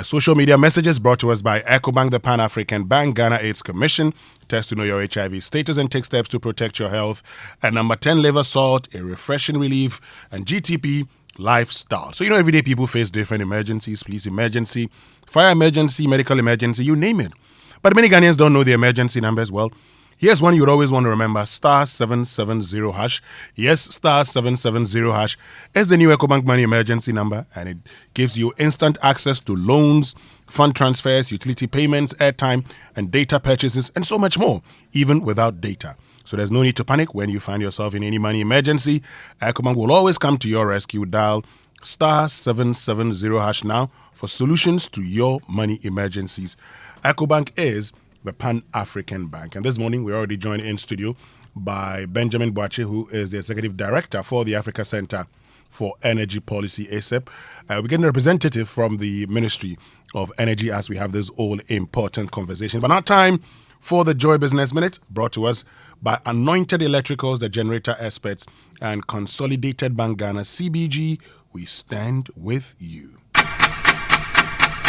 [SPEAKER 22] Social media messages brought to us by EcoBank, the Pan-African Bank, Ghana AIDS Commission. Test to know your HIV status and take steps to protect your health. And number 10, liver salt, a refreshing relief, and GTP lifestyle. So, everyday people face different emergencies, police emergency, fire emergency, medical emergency, you name it. But many Ghanaians don't know the emergency numbers well. Here's one you'd always want to remember, *770 hash. Yes, *770 hash is the new EcoBank Money Emergency number, and it gives you instant access to loans, fund transfers, utility payments, airtime, and data purchases, and so much more, even without data. So there's no need to panic when you find yourself in any money emergency. EcoBank will always come to your rescue. Dial *770 hash now for solutions to your money emergencies. EcoBank is the Pan-African Bank. And this morning, we're already joined in studio by Benjamin Boache, who is the Executive Director for the Africa Center for Energy Policy, ACEP. We're getting a representative from the Ministry of Energy as we have this all-important conversation. But now time for the Joy Business Minute, brought to us by Anointed Electricals, the generator experts, and Consolidated Bank Ghana, CBG. We stand with you.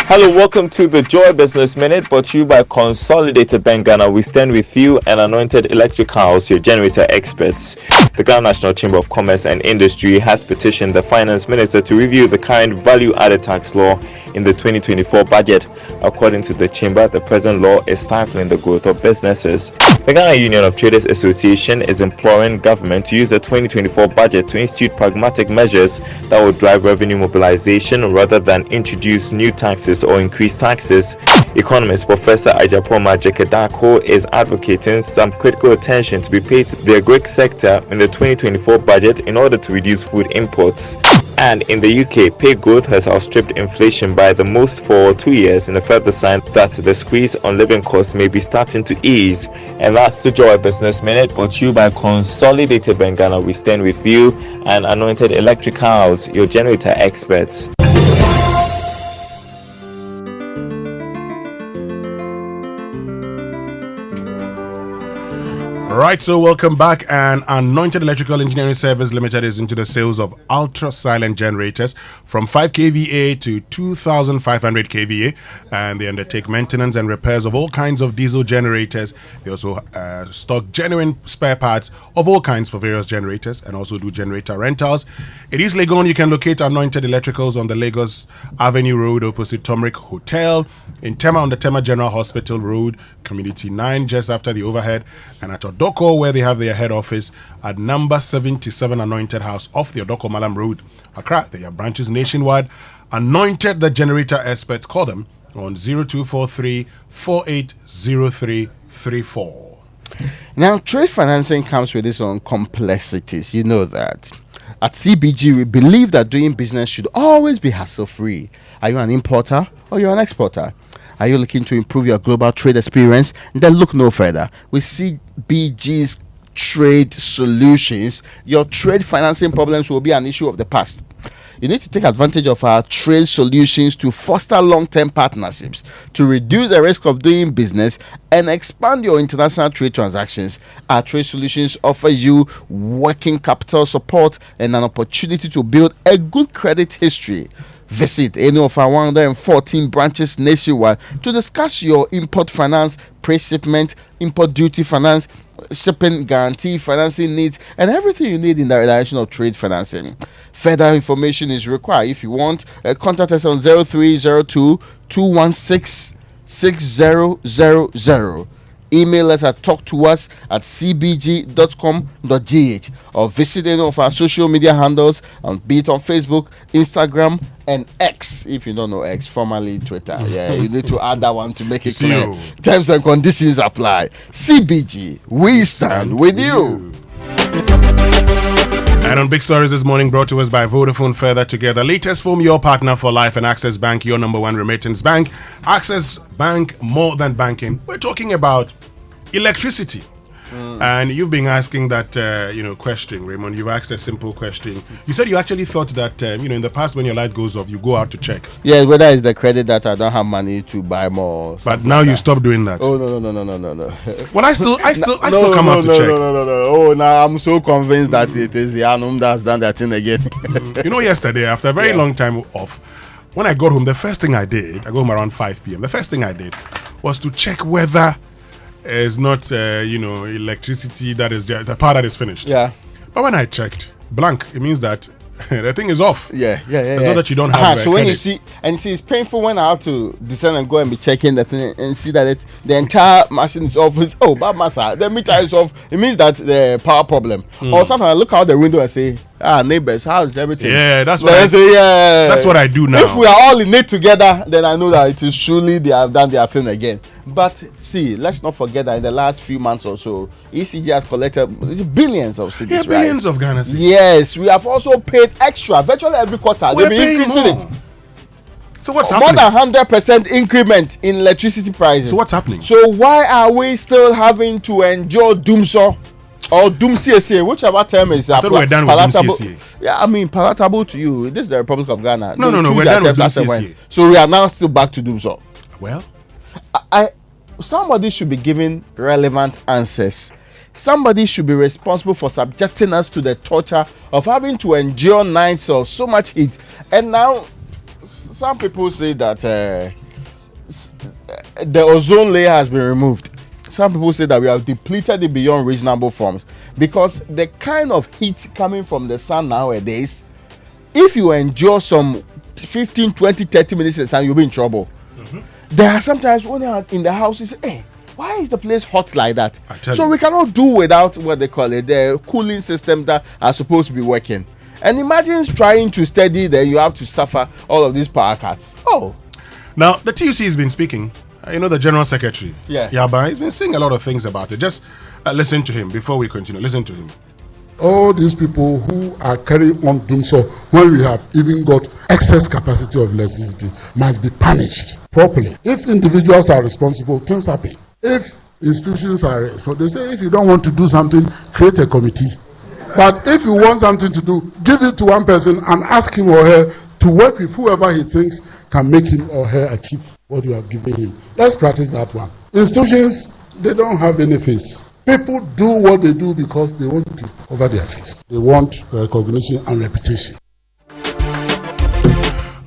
[SPEAKER 13] Hello, welcome to the Joy Business Minute, brought to you by Consolidated Bank Ghana. We stand with you and Anointed Electricals, your generator experts. The Ghana National Chamber of Commerce and Industry has petitioned the Finance Minister to review the current value-added tax law in the 2024 budget. According to the Chamber, the present law is stifling the growth of businesses. The Ghana Union of Traders Association is imploring government to use the 2024 budget to institute pragmatic measures that will drive revenue mobilization rather than introduce new taxes or increase taxes. Economist Professor Ajapoma Jekedako is advocating some critical attention to be paid to the agri sector in the 2024 budget in order to reduce food imports. And in the UK, pay growth has outstripped inflation by the most for 2 years, in a further sign that the squeeze on living costs may be starting to ease. And that's the Joy Business Minute, brought to you by Consolidated Bank Ghana. We stand with you and Anointed Electricals, your generator experts.
[SPEAKER 22] Right, so welcome back. And Anointed Electrical Engineering Service Limited is into the sales of ultra-silent generators from 5 kVA to 2,500 kVA, and they undertake maintenance and repairs of all kinds of diesel generators. They also stock genuine spare parts of all kinds for various generators and also do generator rentals. It is Legon. You can locate Anointed Electricals on the Lagos Avenue Road opposite Tomric Hotel, in Tema on the Tema General Hospital Road, Community 9, just after the overhead, and at Odoko, where they have their head office at number 77 Anointed House off the Odoko Malam Road, Accra. They have branches nationwide. Anointed, the generator experts. Call them on 0243 480334.
[SPEAKER 6] Now, trade financing comes with its own complexities. You know that. At CBG, we believe that doing business should always be hassle-free. Are you an importer or you're an exporter? Are you looking to improve your global trade experience? Then look no further. With CBG's trade solutions, your trade financing problems will be an issue of the past. you need to take advantage of our trade solutions to foster long-term partnerships, to reduce the risk of doing business and expand your international trade transactions. Our trade solutions offer you working capital support and an opportunity to build a good credit history. Visit any of our 114 branches nationwide to discuss your import finance, pre-shipment, import duty finance, shipping guarantee financing needs, and everything you need in the direction of trade financing. Further information is required. If you want, contact us on 0302 216 6000. Email us at talktous@cbg.com.gh or visit any of our social media handles, be it on Facebook, Instagram, and X. If you don't know X, formerly Twitter, you need to add that one to make it clear. Terms and conditions apply. CBG, we stand with you.
[SPEAKER 22] And on Big Stories this morning, brought to us by Vodafone Further Together. Latest Form, your partner for life, and Access Bank, your number one remittance bank. Access Bank, more than banking. We're talking about electricity. And you've been asking that question, Raymond. You've asked a simple question. You said you actually thought that in the past when your light goes off, you go out to check.
[SPEAKER 6] Yeah, whether it's the credit that I don't have money to buy more.
[SPEAKER 22] But now you stop doing that.
[SPEAKER 6] Oh no.
[SPEAKER 22] Well, I still come out to check.
[SPEAKER 6] No. Oh, now I'm so convinced that it is Yanum that's done that thing again.
[SPEAKER 22] Yesterday after a very long time off, when I got home, the first thing I did, I got home around 5 p.m. The first thing I did was to check whether it's not electricity that is the power that is finished.
[SPEAKER 6] Yeah.
[SPEAKER 22] But when I checked, blank, it means that the thing is off.
[SPEAKER 6] Yeah.
[SPEAKER 22] It's not that you don't have.
[SPEAKER 6] So when you see it's painful when I have to descend and go and be checking the thing and see that the entire machine is off. Bad massa, the meter is off. It means that the power problem. Or sometimes I look out the window and say, neighbors, how's everything?
[SPEAKER 22] Yeah, that's what that's what I do now.
[SPEAKER 6] If we are all in it together, then I know that it is truly they have done their thing again. But see, let's not forget that in the last few months or so, ECG has collected billions of cedis, right?
[SPEAKER 22] Billions of Ghana cedis.
[SPEAKER 6] Yes, we have also paid extra virtually every quarter. They've been increasing it.
[SPEAKER 22] So what's happening?
[SPEAKER 6] More than 100% increment in electricity prices.
[SPEAKER 22] So what's happening?
[SPEAKER 6] So why are we still having to endure doomsaw or doom CSA, whichever term is
[SPEAKER 22] I thought we're done with doom CSA.
[SPEAKER 6] Yeah, I mean palatable to you. This is the Republic of Ghana.
[SPEAKER 22] No, we're done with doom CSA.
[SPEAKER 6] So we are now still back to doomsaw.
[SPEAKER 22] Well,
[SPEAKER 6] somebody should be giving relevant answers. Somebody should be responsible for subjecting us to the torture of having to endure nights of so much heat. And now, some people say that the ozone layer has been removed. Some people say that we have depleted it beyond reasonable forms because the kind of heat coming from the sun nowadays, if you endure some 15, 20, 30 minutes in the sun, you'll be in trouble. There are sometimes when you're in the house, you say, hey, why is the place hot like that? So we cannot do without what they call it, the cooling system that are supposed to be working. And imagine trying to study, then you have to suffer all of these power cuts.
[SPEAKER 22] Now, the TUC has been speaking. The General Secretary, Yaba, he's been saying a lot of things about it. Just listen to him before we continue. Listen to him.
[SPEAKER 14] All these people who are carrying on doomsaw when we have even got excess capacity of electricity must be punished properly. If individuals are responsible, things happen. If institutions are responsible, they say if you don't want to do something, create a committee. But if you want something to do, give it to one person and ask him or her to work with whoever he thinks can make him or her achieve what you have given him. Let's practice that one. Institutions, they don't have any face. People do what they do because they want to cover their face. They want recognition and reputation.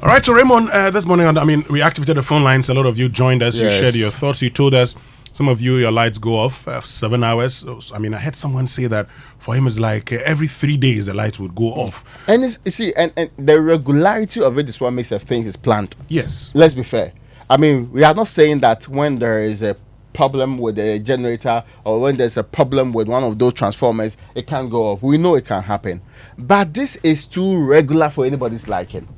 [SPEAKER 22] All right, so Raymond, this morning, we activated the phone lines. A lot of you joined us. Yes. You shared your thoughts. You told us some of you, your lights go off 7 hours. So, I heard someone say that for him it's like every 3 days the lights would go off.
[SPEAKER 6] And and the regularity of it is what makes a thing is planned.
[SPEAKER 22] Yes.
[SPEAKER 6] Let's be fair. We are not saying that when there is a problem with the generator or when there's a problem with one of those transformers, it can't go off. We know it can happen. But this is too regular for anybody's liking.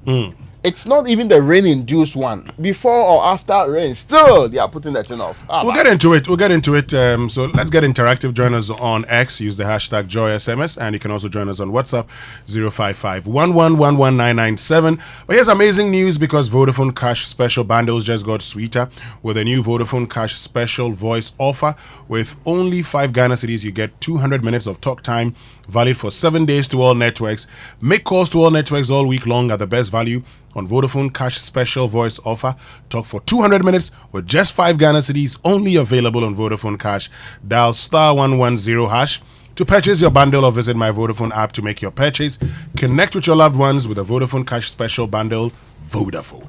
[SPEAKER 6] It's not even the rain-induced one. Before or after rain, still they are putting that thing off.
[SPEAKER 22] We'll get into it. So let's get interactive. Join us on X. Use the hashtag JoySMS, and you can also join us on WhatsApp 055-1111-997. But here's amazing news because Vodafone Cash Special Bundles just got sweeter with a new Vodafone Cash Special Voice offer. With only 5 Ghana cedis, you get 200 minutes of talk time valid for 7 days to all networks. Make calls to all networks all week long at the best value on Vodafone Cash special voice offer. Talk for 200 minutes with just 5 Ghana cedis, only available on Vodafone Cash. Dial *110# to purchase your bundle or visit my Vodafone app to make your purchase. Connect with your loved ones with a Vodafone Cash special bundle. Vodafone.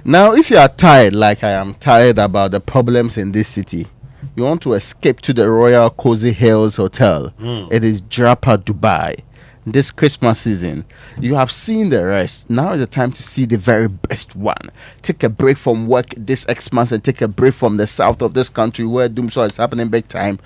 [SPEAKER 6] Now, if you are tired, like I am tired about the problems in this city, you want to escape to the Royal Cozy Hills Hotel. It is Japa, Dubai. This Christmas season, you have seen the rest. Now is the time to see the very best one. Take a break from work this Xmas and take a break from the south of this country where Doomsday is happening big time.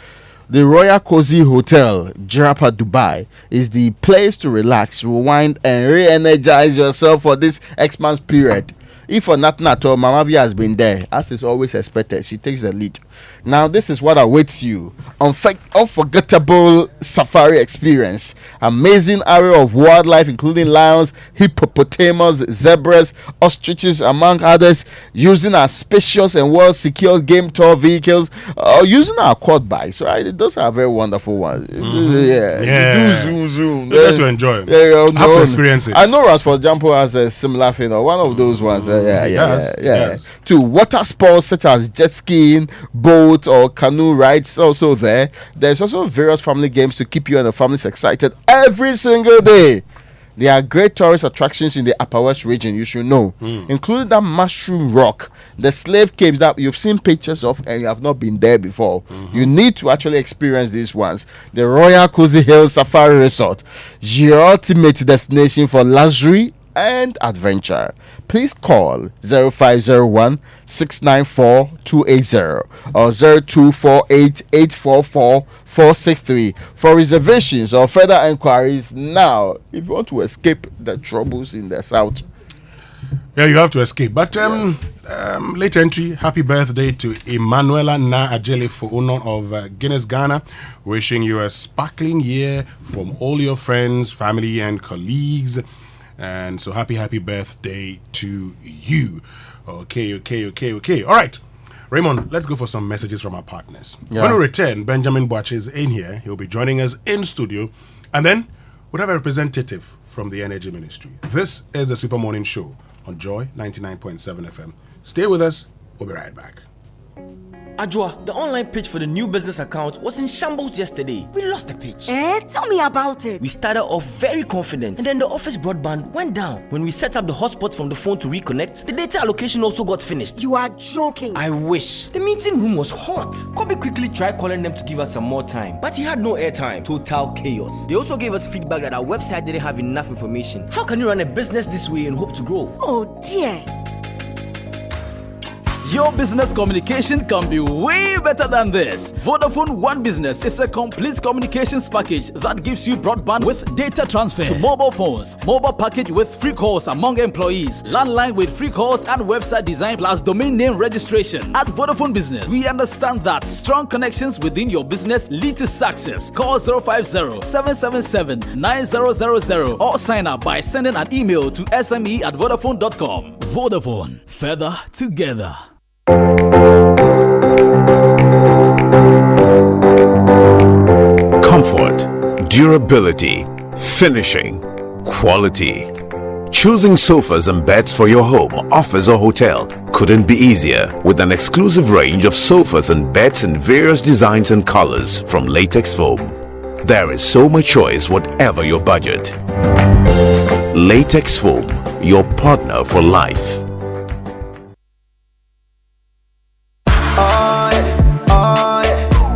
[SPEAKER 6] The Royal Cozy Hotel, Japa, Dubai, is the place to relax, rewind, and re-energize yourself for this Xmas period. If for nothing at all, Mama V has been there, as is always expected. She takes the lead. Now, this is what awaits you. Unforgettable safari experience. Amazing array of wildlife, including lions, hippopotamus, zebras, ostriches, among others, using our spacious and well-secured game tour vehicles, or using our quad bikes. Right? Those are very wonderful ones.
[SPEAKER 22] Yeah.
[SPEAKER 6] You do zoom.
[SPEAKER 22] You get to enjoy them.
[SPEAKER 6] Yeah,
[SPEAKER 22] have to experience it.
[SPEAKER 6] I know Ras, for example, has a similar thing, or one of those ones.
[SPEAKER 22] Yes.
[SPEAKER 6] To water sports such as jet skiing, boat or canoe rides also there. There's also various family games to keep you and the families excited every single day. There are great tourist attractions in the Upper West region, you should know, including that Mushroom Rock, the slave caves that you've seen pictures of and you have not been there before. You need to actually experience these ones. The Royal Cozy Hills Safari Resort, your ultimate destination for luxury and adventure. Please call 0501 694 280 or 0248 844 463 for reservations or further inquiries now if you want to escape the troubles in the south.
[SPEAKER 22] Yeah, you have to escape. But late entry, happy birthday to Emanuela Na Ajele Founon of Guinness, Ghana. Wishing you a sparkling year from all your friends, family and colleagues. And so happy birthday to you. Okay. All right. Raymond, let's go for some messages from our partners.
[SPEAKER 6] Yeah.
[SPEAKER 22] When we return, Benjamin Boache is in here. He'll be joining us in studio. And then we'll have a representative from the Energy Ministry. This is the Super Morning Show on Joy 99.7 FM. Stay with us. We'll be right back.
[SPEAKER 15] Ajwa, the online page for the new business account was in shambles yesterday. We lost the page.
[SPEAKER 16] Tell me about it.
[SPEAKER 15] We started off very confident, and then the office broadband went down. When we set up the hotspot from the phone to reconnect, the data allocation also got finished.
[SPEAKER 16] You are joking.
[SPEAKER 15] I wish. The meeting room was hot. Kobe quickly tried calling them to give us some more time, but he had no airtime. Total chaos. They also gave us feedback that our website didn't have enough information. How can you run a business this way and hope to grow?
[SPEAKER 16] Oh dear.
[SPEAKER 17] Your business communication can be way better than this. Vodafone One Business is a complete communications package that gives you broadband with data transfer to mobile phones, mobile package with free calls among employees, landline with free calls and website design plus domain name registration. At Vodafone Business, we understand that strong connections within your business lead to success. Call 050-777-9000 or sign up by sending an email to sme@vodafone.com. Vodafone, further together.
[SPEAKER 18] Comfort, durability, finishing, quality. Choosing sofas and beds for your home, office or hotel couldn't be easier with an exclusive range of sofas and beds in various designs and colors from latex foam. There is so much choice whatever your budget. Latex foam, your partner for life.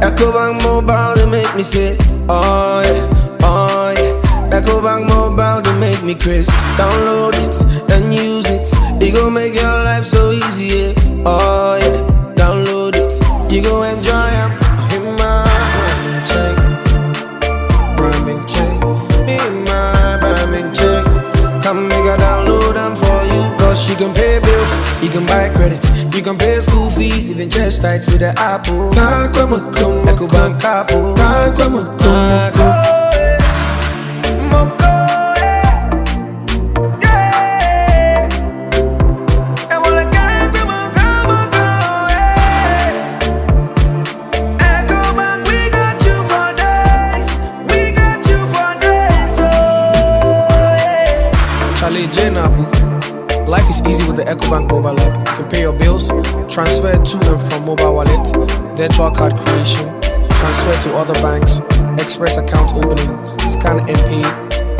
[SPEAKER 19] EcoBank Mobile, they make me say, oh yeah. EcoBank Mobile, they make me crazy. Download it and use it. It gon' make your life so easy, yeah. Oh yeah. Download it, you gon' enjoy it. In my rhyming chain, in my rhyming chain. Come make a download them for you. Cause you can pay bills, you can buy credit, you can pay school fees, even chest tights with the Apple. EcoBank Apple.
[SPEAKER 4] easy with the EcoBank mobile app. You can pay your bills, transfer to and from mobile wallet, virtual card creation, transfer to other banks, express account opening, scan and pay,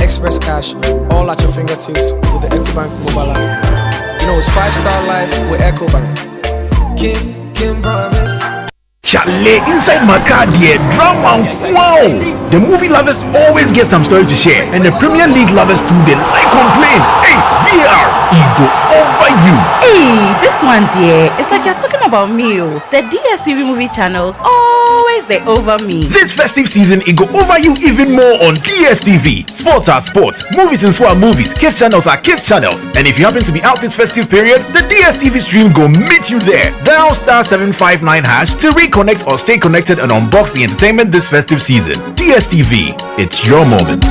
[SPEAKER 4] express cash, all at your fingertips with the EcoBank mobile app. You know it's 5-star life with EcoBank. Kim promise.
[SPEAKER 25] Chalet inside my car, dear drama. Wow! The movie lovers always get some story to share, and the Premier League lovers too. They like complain. Hey, VAR, it go over you.
[SPEAKER 5] Hey, this one, dear, it's like you're talking about me. The DSTV movie channels always they over me.
[SPEAKER 25] This festive season, it go over you even more on DSTV. Sports are sports, movies and so are movies, kids channels are kids channels. And if you happen to be out this festive period, the DSTV stream go meet you there. Dial *759# to reconnect or stay connected and unbox the entertainment this festive season. DSTV, it's your moment.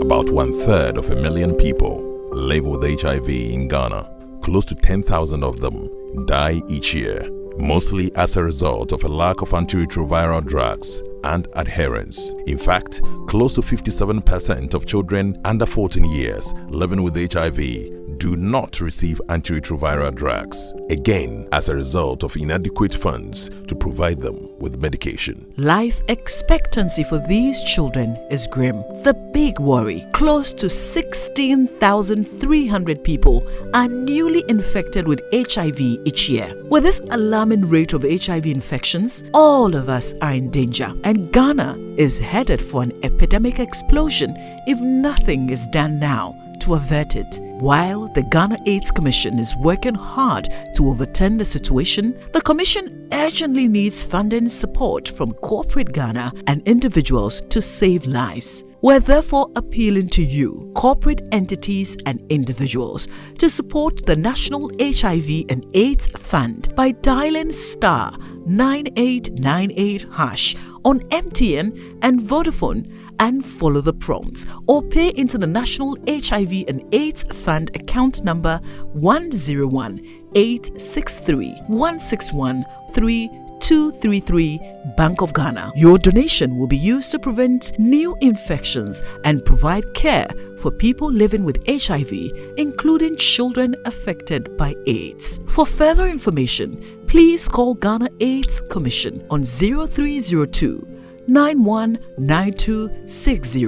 [SPEAKER 7] About 1/3 of a million people live with HIV in Ghana. Close to 10,000 of them die each year, mostly as a result of a lack of antiretroviral drugs and adherence. In fact, close to 57% of children under 14 years living with HIV do not receive antiretroviral drugs, again as a result of inadequate funds to provide them with medication.
[SPEAKER 27] Life expectancy for these children is grim. The big worry, close to 16,300 people are newly infected with HIV each year. With this alarming rate of HIV infections, all of us are in danger, and Ghana is headed for an epidemic explosion if nothing is done now to avert it. While the Ghana AIDS Commission is working hard to overturn the situation, the Commission urgently needs funding support from corporate Ghana and individuals to save lives. We're therefore appealing to you, corporate entities and individuals, to support the National HIV and AIDS Fund by dialing *9898# on MTN and Vodafone and follow the prompts, or pay into the National HIV and AIDS Fund account number 101-863-161-3233 Bank of Ghana. Your donation will be used to prevent new infections and provide care for people living with HIV, including children affected by AIDS. For further information, please call Ghana AIDS Commission on 0302 919260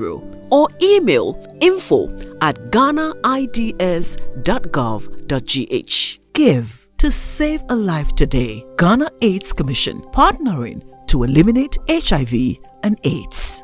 [SPEAKER 27] or email info@ghanaids.gov.gh. Give to save a life today. Ghana AIDS Commission, partnering to eliminate HIV and AIDS.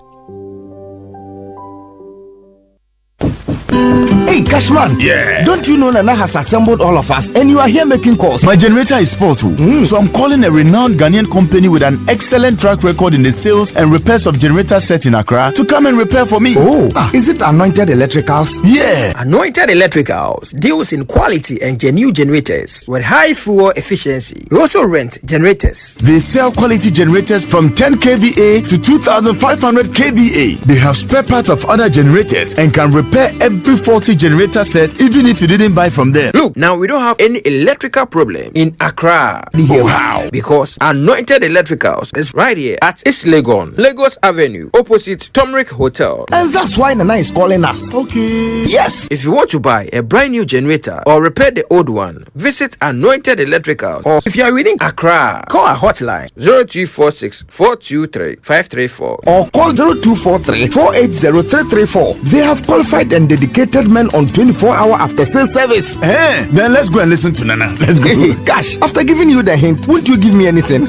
[SPEAKER 25] Hey, Cashman. Yeah. Don't you know Nana has assembled all of us and you are here making calls?
[SPEAKER 12] My generator is spoiled too. So I'm calling a renowned Ghanaian company with an excellent track record in the sales and repairs of generator sets in Accra to come and repair for me.
[SPEAKER 25] Oh, is it Anointed Electricals?
[SPEAKER 12] Yeah.
[SPEAKER 20] Anointed Electricals deals in quality and genuine generators with high fuel efficiency. We also rent generators.
[SPEAKER 12] They sell quality generators from 10 kVA to 2500 kVA. They have spare parts of other generators and can repair every faulty generator set even if you didn't buy from them.
[SPEAKER 20] Look, now we don't have any electrical problem in Accra.
[SPEAKER 12] Oh, how?
[SPEAKER 20] Because Anointed Electricals is right here at East Legon, Lagos Avenue, opposite Tomric Hotel.
[SPEAKER 12] And that's why Nana is calling us. Okay.
[SPEAKER 20] Yes. If you want to buy a brand new generator or repair the old one, visit Anointed Electricals. Or if you are within Accra, call our hotline 0246 423 534
[SPEAKER 12] or call 0243 480 334. They have qualified and dedicated men on 24-hour after sales service. Then let's go and listen to Nana. Let's go. Gosh, after giving you the hint, won't you give me anything?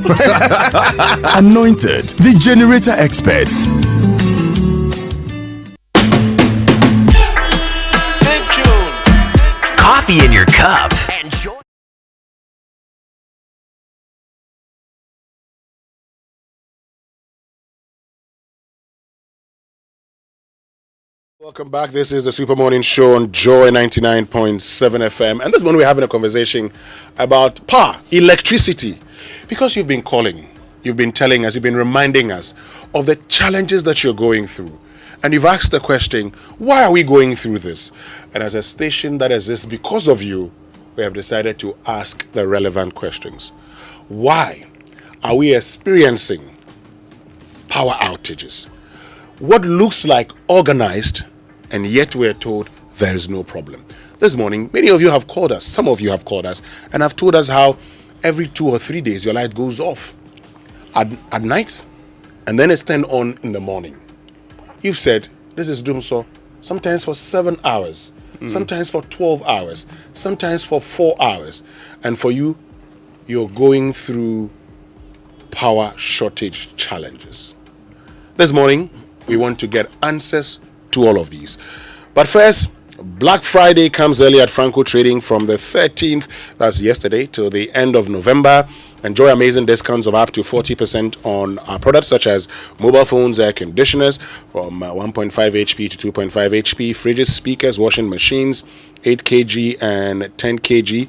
[SPEAKER 12] Anointed, the generator experts.
[SPEAKER 1] Coffee in your cup. Enjoy.
[SPEAKER 22] Welcome back. This is the Super Morning Show on Joy 99.7 FM. And this morning we're having a conversation about power, electricity. Because you've been calling, you've been telling us, you've been reminding us of the challenges that you're going through. And you've asked the question, why are we going through this? And as a station that exists because of you, we have decided to ask the relevant questions. Why are we experiencing power outages? What looks like organized and yet we're told there is no problem. This morning, many of you have called us, some of you have called us, and have told us how every 2 or 3 days your light goes off at night, and then it's turned on in the morning. You've said, this is Dumso, sometimes for 7 hours, sometimes for 12 hours, sometimes for 4 hours. And for you, you're going through power shortage challenges. This morning, we want to get answers to all of these. But first, Black Friday comes early at Franco Trading from the 13th, that's yesterday, till the end of November. Enjoy amazing discounts of up to 40% on our products such as mobile phones, air conditioners from 1.5 HP to 2.5 HP, fridges, speakers, washing machines, 8 kg and 10 kg,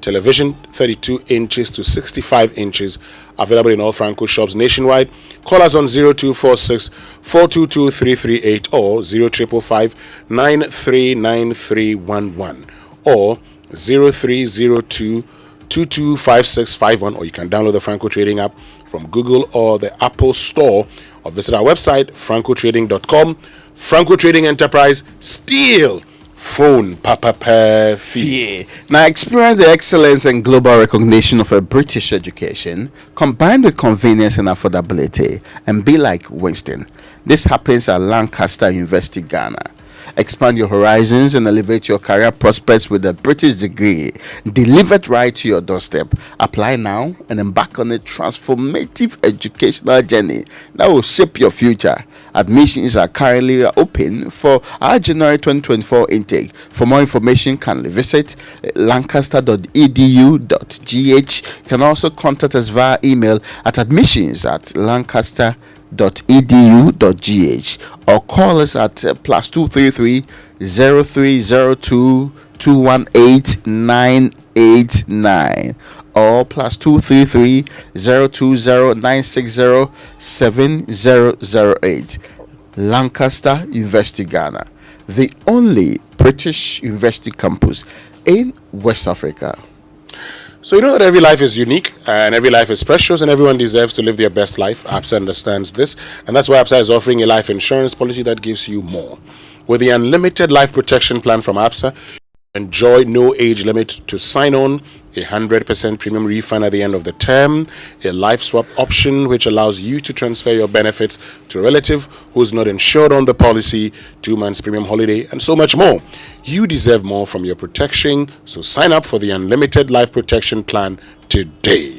[SPEAKER 22] television 32 inches to 65 inches, available in all Franco shops nationwide. Call us on 0246 422 338 or 0555 939311 or 0302 225651, or you can download the Franco Trading app from Google or the Apple Store, or visit our website francotrading.com. Franco Trading Enterprise, still phone papa perfect.
[SPEAKER 6] Now experience the excellence and global recognition of a British education combined with convenience and affordability, and be like Winston. This happens at Lancaster University, Ghana. Expand your horizons and elevate your career prospects with a British degree delivered right to your doorstep. Apply now and embark on a transformative educational journey that will shape your future. Admissions are currently open for our January 2024 intake. For more information, kindly visit lancaster.edu.gh. You can also contact us via email at admissions@lancaster.edu.gh or call us at +233 0302 218 989 or +233 020 960 7008. Lancaster University, Ghana, the only British university campus in West Africa.
[SPEAKER 22] So you know that every life is unique and every life is precious and everyone deserves to live their best life. APSA understands this, and that's why APSA is offering a life insurance policy that gives you more. With the unlimited life protection plan from APSA, enjoy no age limit to sign on, 100% premium refund at the end of the term, a life swap option which allows you to transfer your benefits to a relative who's not insured on the policy, 2 months premium holiday, and so much more. You deserve more from your protection, so sign up for the unlimited life protection plan today.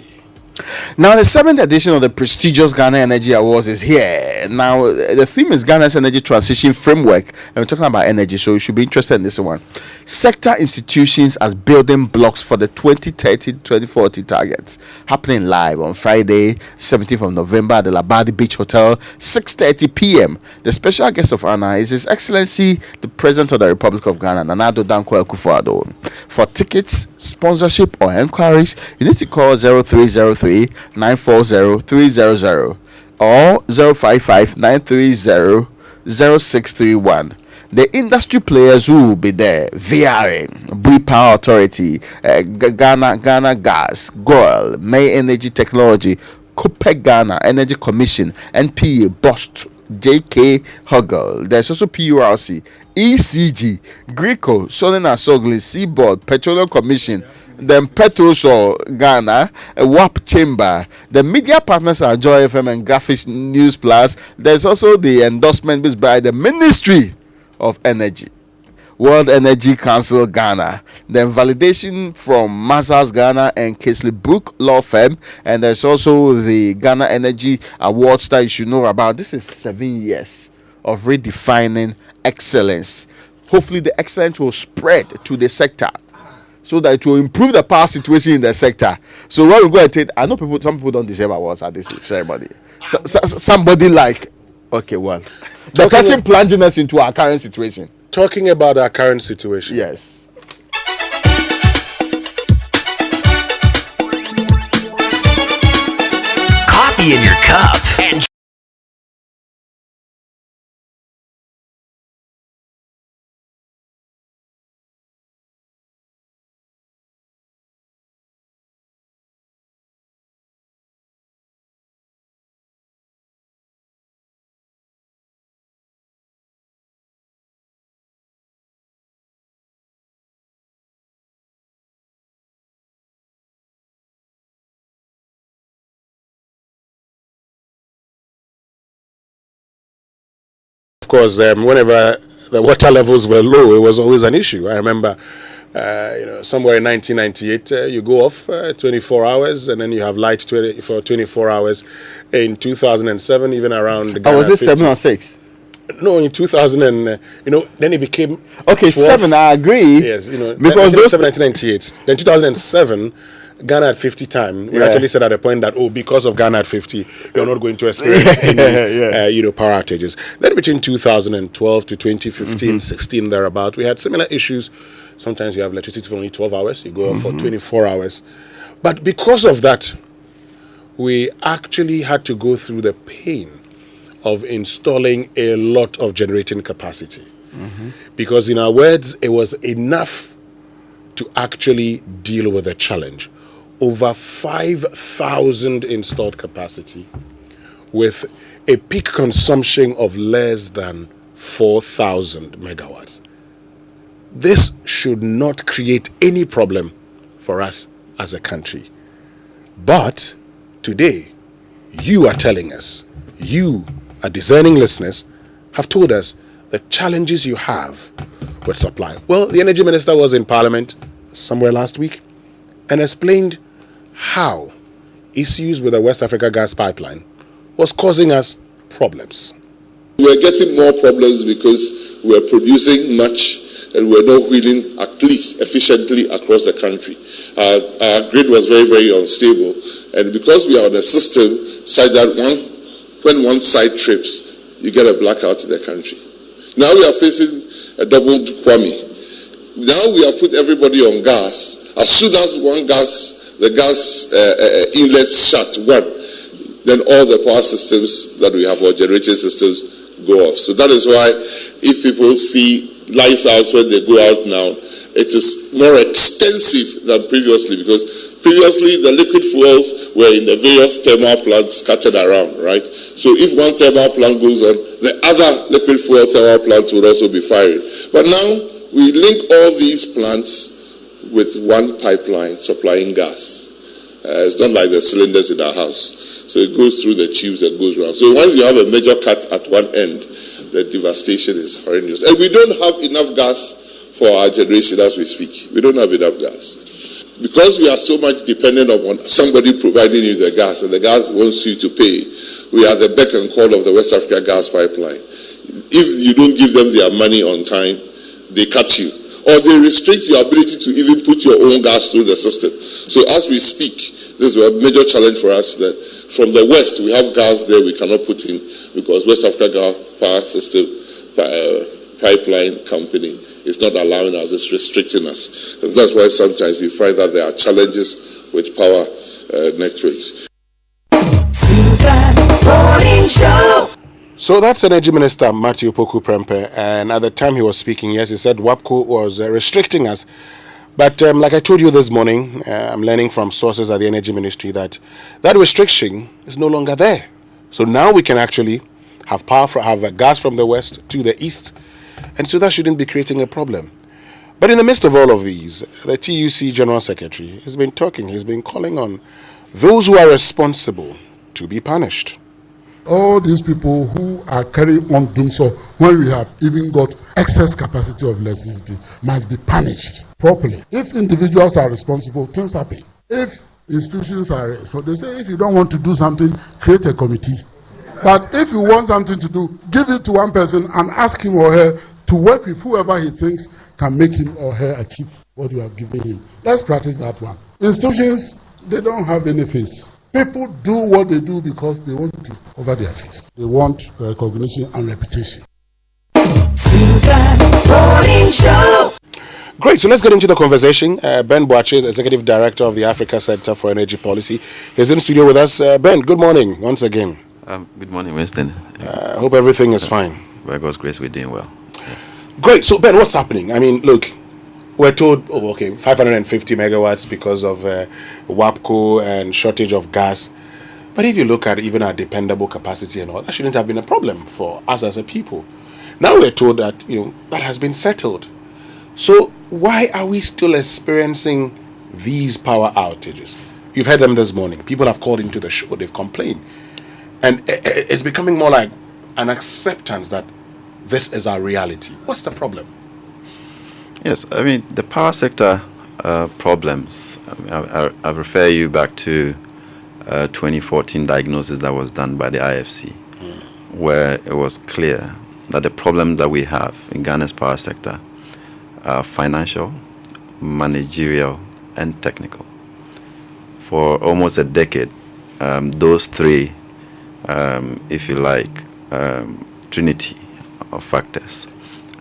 [SPEAKER 6] Now, the 7th edition of the prestigious Ghana Energy Awards is here. Now, the theme is Ghana's Energy Transition Framework, and we're talking about energy, so you should be interested in this one. Sector institutions as building blocks for the 2030-2040 targets. Happening live on Friday, 17th of November at the Labadi Beach Hotel, 6:30 p.m. The special guest of honor is His Excellency, the President of the Republic of Ghana, Nana Addo Dankwa Akufo-Addo. For tickets, sponsorship, or enquiries, you need to call 0303 940 300 or 055 930 0631. The industry players who will be there: VRA, Bui Power Authority, Ghana Gas, GOIL, May Energy Technology, COPEC Ghana, Energy Commission, NPA, BOST, JK Huggle. There's also PURC, ECG, Greco, Sonnen and Sogli, Seaboard, Petroleum Commission, then Petrosol Ghana, WAP Chamber. The media partners are Joy FM and Graphics News Plus. There's also the endorsement by the Ministry of Energy, World Energy Council Ghana, then validation from Mazars Ghana and Casely Brook Law Firm, and there's also the Ghana Energy Awards that you should know about. This is 7 years of redefining excellence. Hopefully the excellence will spread to the sector so that it will improve the power situation in the sector. So when we go and take, I know some people don't deserve awards at this ceremony. Somebody like, okay, well, the person plunging us into our current situation.
[SPEAKER 22] Talking about our current situation.
[SPEAKER 6] Yes.
[SPEAKER 1] Coffee in your cup and
[SPEAKER 22] course, whenever the water levels were low, it was always an issue. I remember, somewhere in 1998, you go off 24 hours, and then you have light for 24 hours. In 2007, even around the
[SPEAKER 6] was it 7 or 6?
[SPEAKER 22] No, in 2000 and then it became
[SPEAKER 6] 12. 7. I agree.
[SPEAKER 22] Yes,
[SPEAKER 6] because
[SPEAKER 22] 1998. Then 2007, Ghana had 50 time. We actually said at a point that because of Ghana at 50, you're not going to experience any power outages. Then between 2012 to 2015, 16 thereabout, we had similar issues. Sometimes you have electricity for only 12 hours. You go off for 24 hours. But because of that, we actually had to go through the pain of installing a lot of generating capacity. Because in our words, it was enough to actually deal with the challenge. Over 5,000 installed capacity with a peak consumption of less than 4,000 megawatts. This should not create any problem for us as a country. But today, you are telling us, you, our discerning listeners, have told us the challenges you have with supply. Well, the energy minister was in Parliament somewhere last week and explained how issues with the West Africa gas pipeline was causing us problems.
[SPEAKER 2] We're getting more problems because we're producing much and we're not wheeling at least efficiently across the country. Our grid was very, very unstable, and because we are on a system such that when one side trips, you get a blackout in the country. Now we are facing a double whammy. Now we have put everybody on gas. As soon as the gas inlets shut, then all the power systems that we have, or generating systems, go off. So that is why if people see lights out when they go out now, it is more extensive than previously, because previously the liquid fuels were in the various thermal plants scattered around, right? So if one thermal plant goes on, the other liquid fuel thermal plants would also be firing. But now we link all these plants with one pipeline supplying gas. It's not like the cylinders in our house. So it goes through the tubes and goes around. So once you have a major cut at one end, the devastation is horrendous. And we don't have enough gas for our generation as we speak. We don't have enough gas. Because we are so much dependent upon somebody providing you the gas, and the gas wants you to pay, we are the beck and call of the West Africa gas pipeline. If you don't give them their money on time, they cut you. Or they restrict your ability to even put your own gas through the system. So as we speak, this is a major challenge for us, that from the west, we have gas there we cannot put in, because West Africa Gas Power System Pipeline Company is not allowing us, it's restricting us. And that's why sometimes we find that there are challenges with power networks.
[SPEAKER 22] So that's Energy Minister Matthew Poku Prempeh, and at the time he was speaking, yes, he said WAPCO was restricting us. But like I told you this morning, I'm learning from sources at the Energy Ministry that restriction is no longer there. So now we can actually have gas from the west to the east, and so that shouldn't be creating a problem. But in the midst of all of these, the TUC General Secretary has been talking, he's been calling on those who are responsible to be punished.
[SPEAKER 14] All these people who are carrying on doing so when we have even got excess capacity of electricity must be punished properly. If individuals are responsible, things happen. If institutions are responsible, they say if you don't want to do something, create a committee. But if you want something to do, give it to one person and ask him or her to work with whoever he thinks can make him or her achieve what you have given him. Let's practice that one. Institutions, they don't have any face. People do what they do because they want to cover their face. They want recognition and reputation.
[SPEAKER 22] Great, so let's get into the conversation. Ben Boache is Executive Director of the Africa Center for Energy Policy. He's in studio with us. Ben, good morning once again.
[SPEAKER 8] Good morning, Winston.
[SPEAKER 22] Hope everything is fine.
[SPEAKER 8] By God's grace, we're doing well. Yes.
[SPEAKER 22] Great, so Ben, what's happening? I mean, look, we're told, 550 megawatts because of WAPCO and shortage of gas. But if you look at even our dependable capacity and all, that shouldn't have been a problem for us as a people. Now we're told that, that has been settled. So why are we still experiencing these power outages? You've heard them this morning. People have called into the show, they've complained. And it's becoming more like an acceptance that this is our reality. What's the problem?
[SPEAKER 8] Yes, I mean, the power sector problems, I refer you back to 2014 diagnosis that was done by the IFC, where it was clear that the problems that we have in Ghana's power sector are financial, managerial, and technical. For almost a decade, those three, if you like, trinity of factors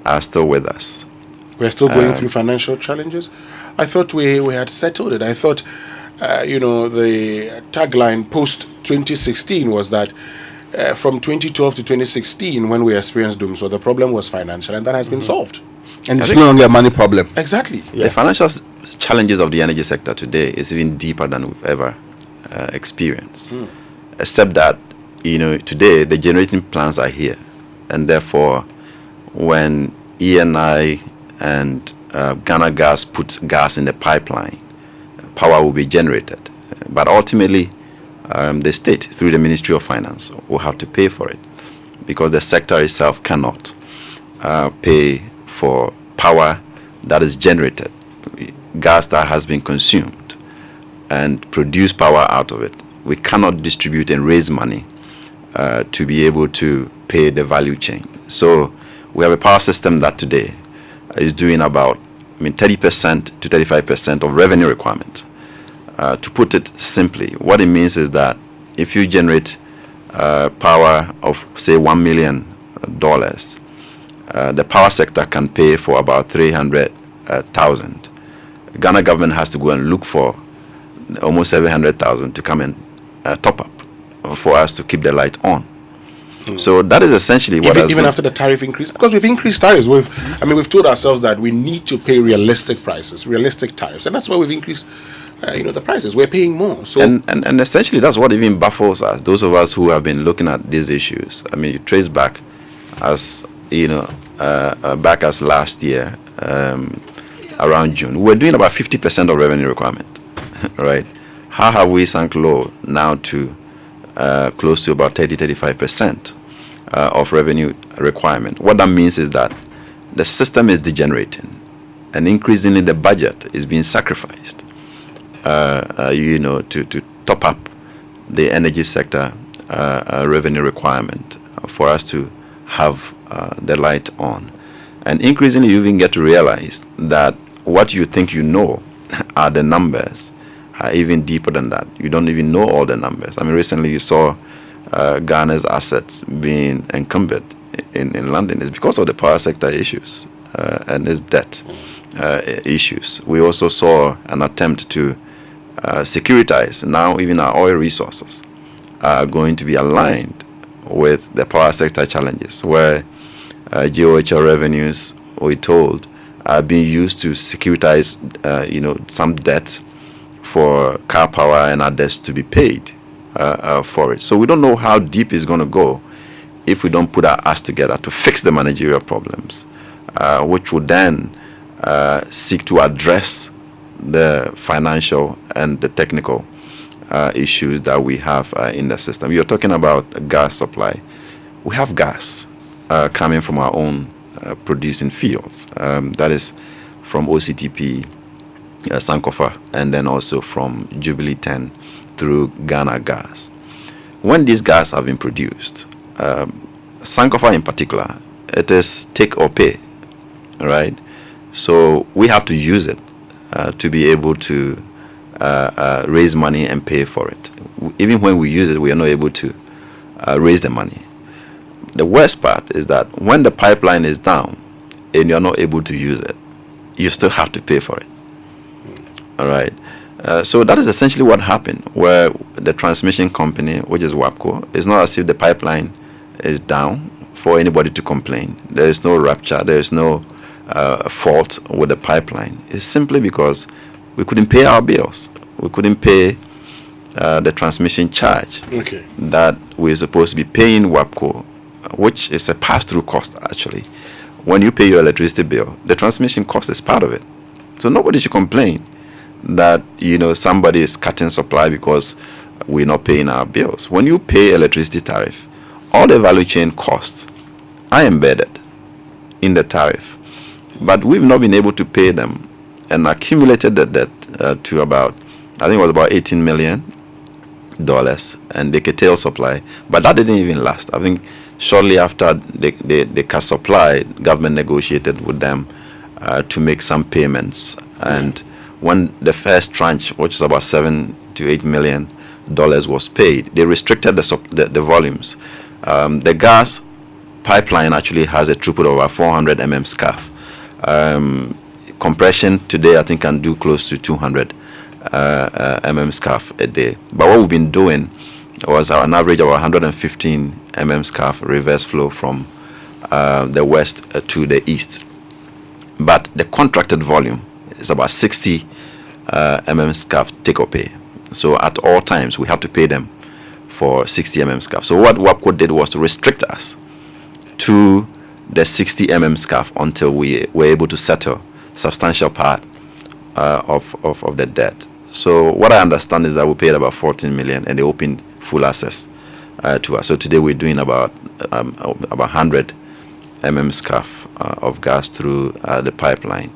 [SPEAKER 8] are still with us.
[SPEAKER 22] We're still going through financial challenges. I thought we had settled it. I thought, the tagline post 2016 was that from 2012 to 2016, when we experienced doom, so the problem was financial, and that has been solved.
[SPEAKER 6] And it's no longer a money problem.
[SPEAKER 22] Exactly.
[SPEAKER 8] The financial challenges of the energy sector today is even deeper than we've ever experienced. Except that, today the generating plants are here, and therefore, when ENI and Ghana Gas puts gas in the pipeline, power will be generated. But ultimately, the state, through the Ministry of Finance, will have to pay for it, because the sector itself cannot pay for power that is generated, gas that has been consumed, and produce power out of it. We cannot distribute and raise money to be able to pay the value chain. So we have a power system that today is doing about 30% to 35% of revenue requirement. To put it simply, what it means is that if you generate power of, say, $1 million, the power sector can pay for about 300,000. Ghana government has to go and look for almost 700,000 to come and top up for us to keep the light on. So that is essentially what
[SPEAKER 22] even after the tariff increase, because we've increased tariffs. We've told ourselves that we need to pay realistic prices, realistic tariffs, and that's why we've increased the prices. We're paying more. So
[SPEAKER 8] and essentially that's what even baffles us, those of us who have been looking at these issues. I mean, you trace back as back as last year, around June, we were doing about 50% of revenue requirement, right? How have we sunk low now to close to about 35% of revenue requirement? What that means is that the system is degenerating, and increasingly the budget is being sacrificed, to top up the energy sector revenue requirement for us to have the light on. And increasingly you even get to realize that what you think you know are the numbers are even deeper than that. You don't even know all the numbers. I mean, recently you saw Ghana's assets being encumbered in London. It's because of the power sector issues and its debt issues. We also saw an attempt to securitize. Now even our oil resources are going to be aligned with the power sector challenges, where GOHL revenues, we're told, are being used to securitize some debt for car power and others to be paid for it. So we don't know how deep it's going to go if we don't put our acts together to fix the managerial problems, which would then seek to address the financial and the technical issues that we have in the system. You're talking about gas supply. We have gas coming from our own producing fields. That is from OCTP, Sankofa, and then also from Jubilee 10 through Ghana Gas. When these gas have been produced, Sankofa in particular, it is take or pay, right? So we have to use it to be able to raise money and pay for it. Even when we use it, we are not able to raise the money. The worst part is that when the pipeline is down and you're not able to use it, you still have to pay for it. All right. So that is essentially what happened, where the transmission company, which is WAPCO, it's not as if the pipeline is down for anybody to complain. There is no rupture. There is no fault with the pipeline. It's simply because we couldn't pay our bills. We couldn't pay the transmission charge that we're supposed to be paying WAPCO, which is a pass-through cost, actually. When you pay your electricity bill, the transmission cost is part of it. So nobody should complain that somebody is cutting supply because we're not paying our bills. When you pay electricity tariff, all the value chain costs are embedded. in the tariff. But we've not been able to pay them and accumulated the debt to about, I think it was about $18 million, and they curtailed supply. But that didn't even last. I think shortly after they cut supply, government negotiated with them to make some payments. And when the first tranche, which is about $7 to $8 million was paid, they restricted the volumes. The gas pipeline actually has a throughput of about 400 mm SCAF. Compression today, I think, can do close to 200 mm SCAF a day. But what we've been doing was an average of 115 mm SCAF reverse flow from the west to the east. But the contracted volume is about 60 mm SCAF take or pay. So at all times, we have to pay them for 60 mm SCAF. So what WAPCO did was to restrict us to the 60 mm SCAF until we were able to settle substantial part of the debt. So what I understand is that we paid about 14 million and they opened full access to us. So today we're doing about 100 mm SCAF of gas through the pipeline.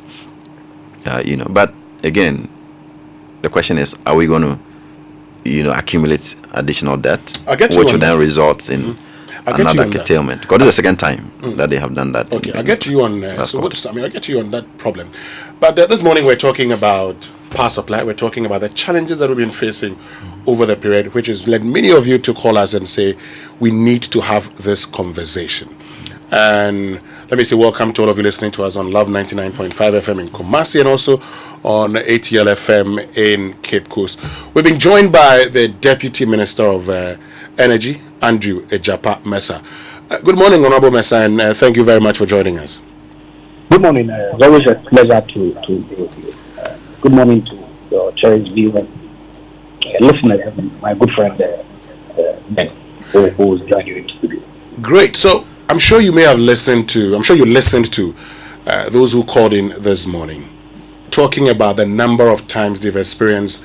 [SPEAKER 8] But again, the question is, are we going to accumulate additional debt, which will then result in another curtailment? Because this is the second time that they have done that.
[SPEAKER 22] Okay, I'll get to you on I'll get to you on that problem. But this morning we're talking about power supply. We're talking about the challenges that we've been facing over the period, which has led many of you to call us and say we need to have this conversation. And let me say welcome to all of you listening to us on Love 99.5 FM in Kumasi and also on ATL FM in Cape Coast. We've been joined by the Deputy Minister of Energy, Andrew Ejapa Mesa. Good morning, Honorable Mesa, and thank you very much for joining us.
[SPEAKER 9] Good morning. It's always a pleasure to be with you. Good morning to your cherished viewers, listeners, and my good friend Ben, who is joining you in the studio.
[SPEAKER 22] Great. So I'm sure you may have listened to, those who called in this morning, talking about the number of times they've experienced,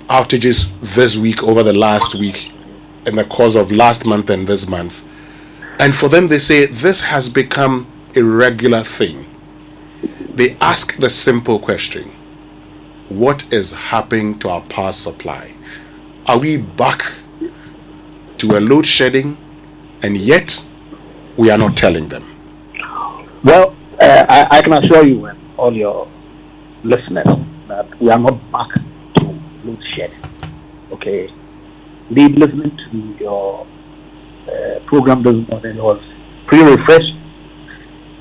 [SPEAKER 22] outages this week, over the last week, in the course of last month and this month. And for them, they say this has become a regular thing. They ask the simple question: what is happening to our power supply? Are we back to a load shedding, and yet we are not telling them?
[SPEAKER 9] Well, I can assure you and all your listeners that we are not back to load shedding. Okay, indeed, listening to your program this morning was pretty refreshing.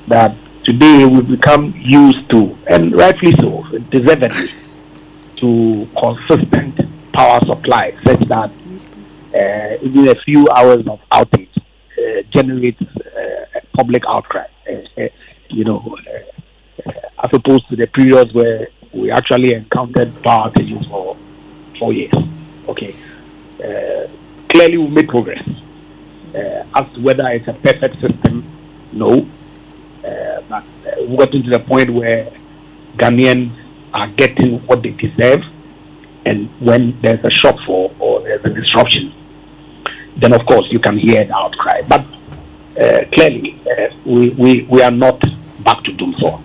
[SPEAKER 9] That today we've become used to, and rightfully so, deservedly, to consistent power supply, such that even a few hours of outage generates public outcry. As opposed to the periods where we actually encountered power outages for 4 years. Okay, clearly we made progress. As to whether it's a perfect system, no. But we got into the point where Ghanaians are getting what they deserve, and when there's a shortfall or there's a disruption, then of course you can hear the outcry. But clearly, we are not back to doom so.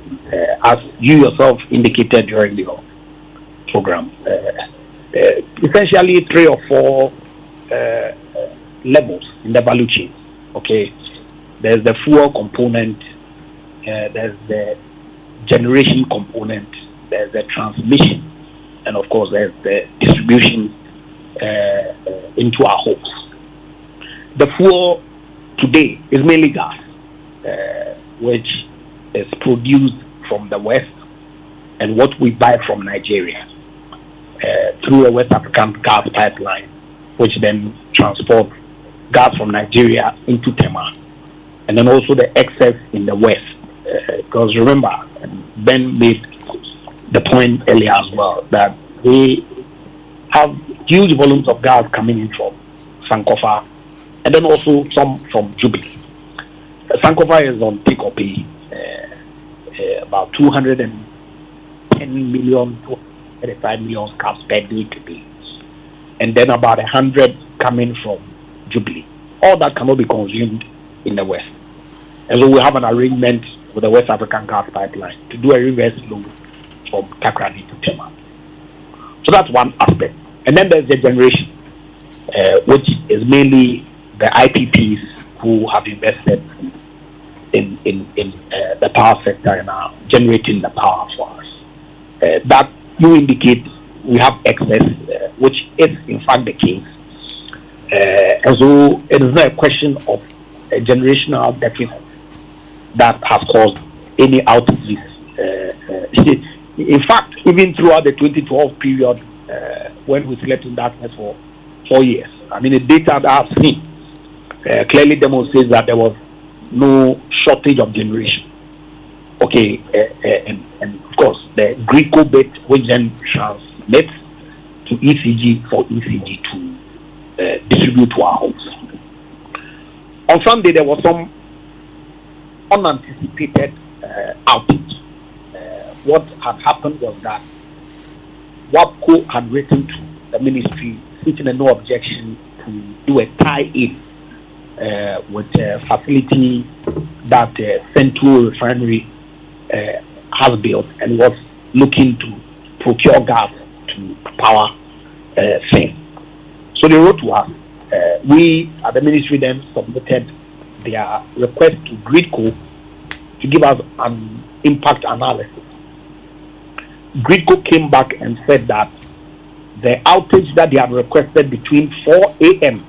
[SPEAKER 9] As you yourself indicated during your program, essentially 3 or 4 levels in the value chain. Okay, there's the fuel component, there's the generation component, there's the transmission, and of course there's the distribution into our homes. The fuel today is mainly gas, which is produced from the west, and what we buy from Nigeria through a West African gas pipeline, which then transports gas from Nigeria into Tema, and then also the excess in the west. Because remember, Ben made the point earlier as well that we have huge volumes of gas coming in from Sankofa, and then also some from Jubilee. Sankofa is on take or pay, about 210 million, 235 million scraps per day today, and then about 100 coming from Jubilee. All that cannot be consumed in the west. And so we have an arrangement with the West African Gas Pipeline to do a reverse flow from Takrady to Tema. So that's one aspect. And then there's the generation, which is mainly the IPPs who have invested in the power sector and are generating the power for us. That you indicate we have excess, which is in fact the case. And so it is not a question of a generational deficit that has caused any outages. In fact, even throughout the 2012 period, when we slept in darkness for 4 years, I mean, the data that I've seen clearly demonstrates that there was no shortage of generation. Okay, and of course, the Greco bit, which then transmits to ECG for ECG to distribute to our homes. On Sunday, there was some unanticipated outage. What had happened was that WAPCO had written to the ministry seeking a no objection to do a tie-in with a facility that Central Refinery has built and was looking to procure gas to power things. So they wrote to us. We at the ministry then submitted their request to Gridco to give us an impact analysis. Gridco came back and said that the outage that they had requested between 4 a.m.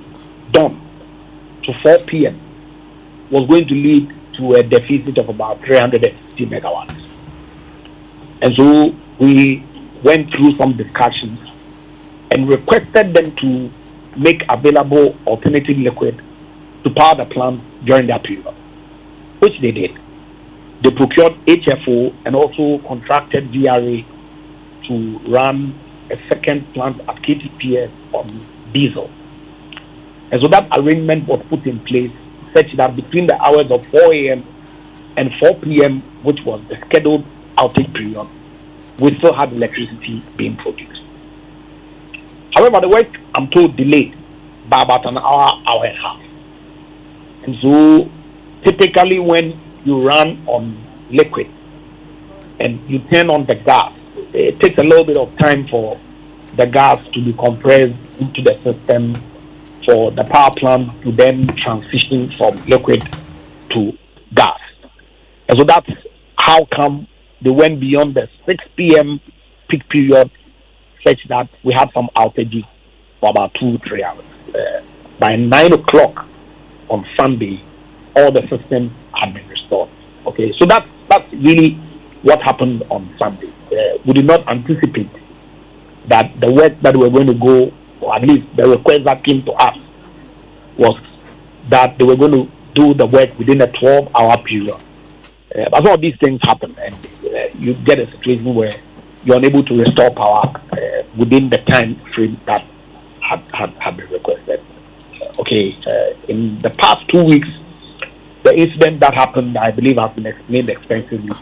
[SPEAKER 9] dawn to 4 p.m. was going to lead to a deficit of about 350 megawatts. And so we went through some discussions and requested them to make available alternative liquid to power the plant during that period, which they did. They procured HFO and also contracted VRA to run a second plant at KTPS on diesel. And so that arrangement was put in place such that between the hours of 4 a.m. and 4 p.m., which was the scheduled outage period, we still had electricity being produced. However, the work, I'm told, delayed by about an hour, hour and a half. And so typically when you run on liquid and you turn on the gas, it takes a little bit of time for the gas to be compressed into the system, for the power plant to then transition from liquid to gas. And so that's how come they went beyond the 6 p.m. peak period, such that we had some outages for about 2-3 hours. By 9 o'clock on Sunday, all the systems had been restored. Okay, so that's really what happened on Sunday. We did not anticipate that the work that we were going to go, or at least the request that came to us, was that they were going to do the work within a 12-hour period. But all these things happen, and you get a situation where you're unable to restore power within the time frame that had been requested. In the past 2 weeks, the incident that happened, I believe, has been explained extensively.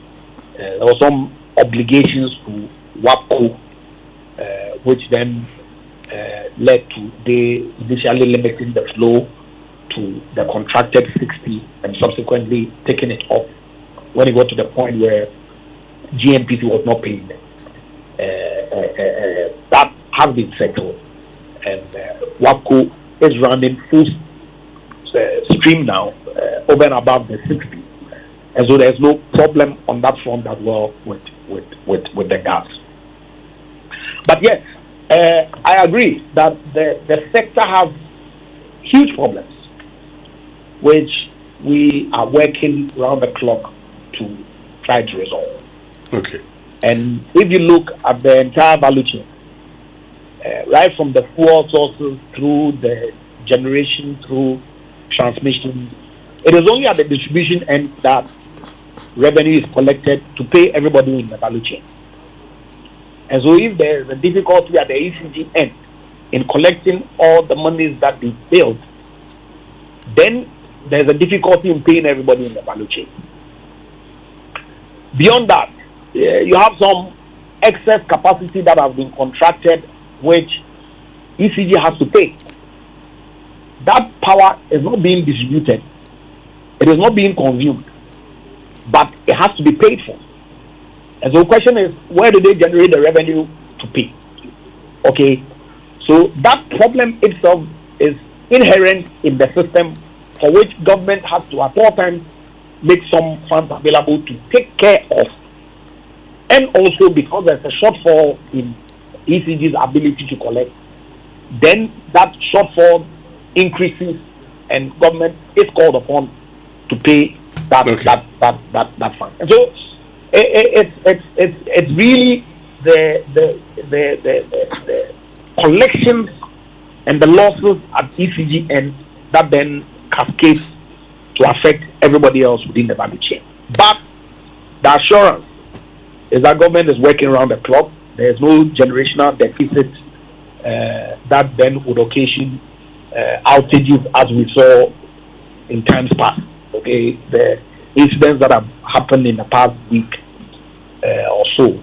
[SPEAKER 9] There were some obligations to WAPCO, which then led to they initially limiting the flow to the contracted 60 and subsequently taking it off when it got to the point where GMPC was not paying them. That has been settled, and WAPCO is running full stream now, over and above the 60, and so there's no problem on that front as well with the gas. But yes, I agree that the sector has huge problems, which we are working round the clock to try to resolve.
[SPEAKER 22] Okay.
[SPEAKER 9] And if you look at the entire value chain, right from the fuel sources through the generation, through transmission, it is only at the distribution end that revenue is collected to pay everybody in the value chain. And so if there is a difficulty at the ECG end in collecting all the monies that they built, then there's a difficulty in paying everybody in the value chain. Beyond that, you have some excess capacity that has been contracted, which ECG has to pay. That power is not being distributed It is not being consumed, but it has to be paid for. And so the question is, where do they generate the revenue to pay? Okay, so that problem itself is inherent in the system, for which government has to at all times make some funds available to take care of. And also because there's a shortfall in ECG's ability to collect, then that shortfall increases and government is called upon to pay that fund. And so it's really the collections and the losses at ECG end that then cascades to affect everybody else within the value chain. But the assurance is that government is working around the clock. There is no generational deficit that then would occasion outages as we saw in times past. Okay, the incidents that have happened in the past week or so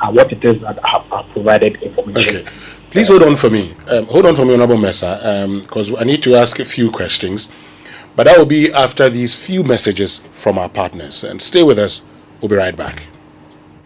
[SPEAKER 9] are what it is that have provided information.
[SPEAKER 22] Okay. Please hold on for me. Honorable Mesa, because I need to ask a few questions. But that will be after these few messages from our partners. And stay with us. We'll be right back.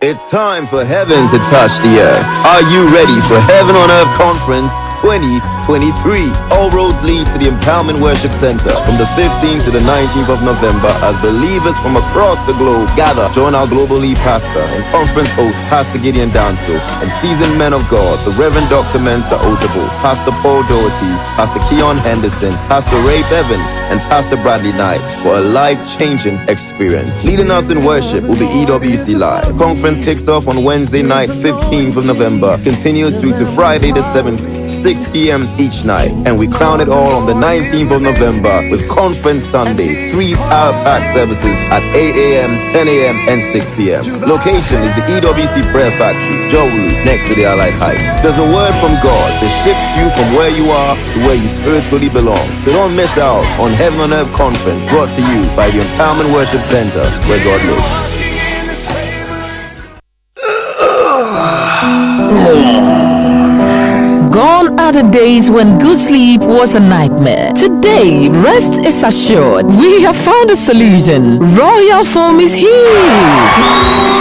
[SPEAKER 3] It's time for heaven to touch the earth. Are you ready for Heaven on Earth Conference 2023? All roads lead to the Empowerment Worship Center from the 15th to the 19th of November as believers from across the globe gather. Join our global lead pastor and conference host, Pastor Gideon Danso, and seasoned men of God, the Reverend Dr. Mensa Otabo, Pastor Paul Doherty, Pastor Keon Henderson, Pastor Ray Bevan, and Pastor Bradley Knight for a life-changing experience. Leading us in worship will be EWC Live. Conference kicks off on Wednesday night, 15th of November, continues through to Friday the 7th, 6 p.m. each night, and we crown it all on the 19th of November with Conference Sunday, 3 power-packed services at 8 a.m., 10 a.m., and 6 p.m. Location is the EWC Prayer Factory, Jowulu, next to the Allied Heights. There's a word from God to shift you from where you are to where you spiritually belong. So don't miss out on Heaven on Earth Conference, brought to you by the Empowerment Worship Center, where God lives.
[SPEAKER 10] Gone are the days when good sleep was a nightmare. Today, rest is assured. We have found a solution. Royal Foam is here.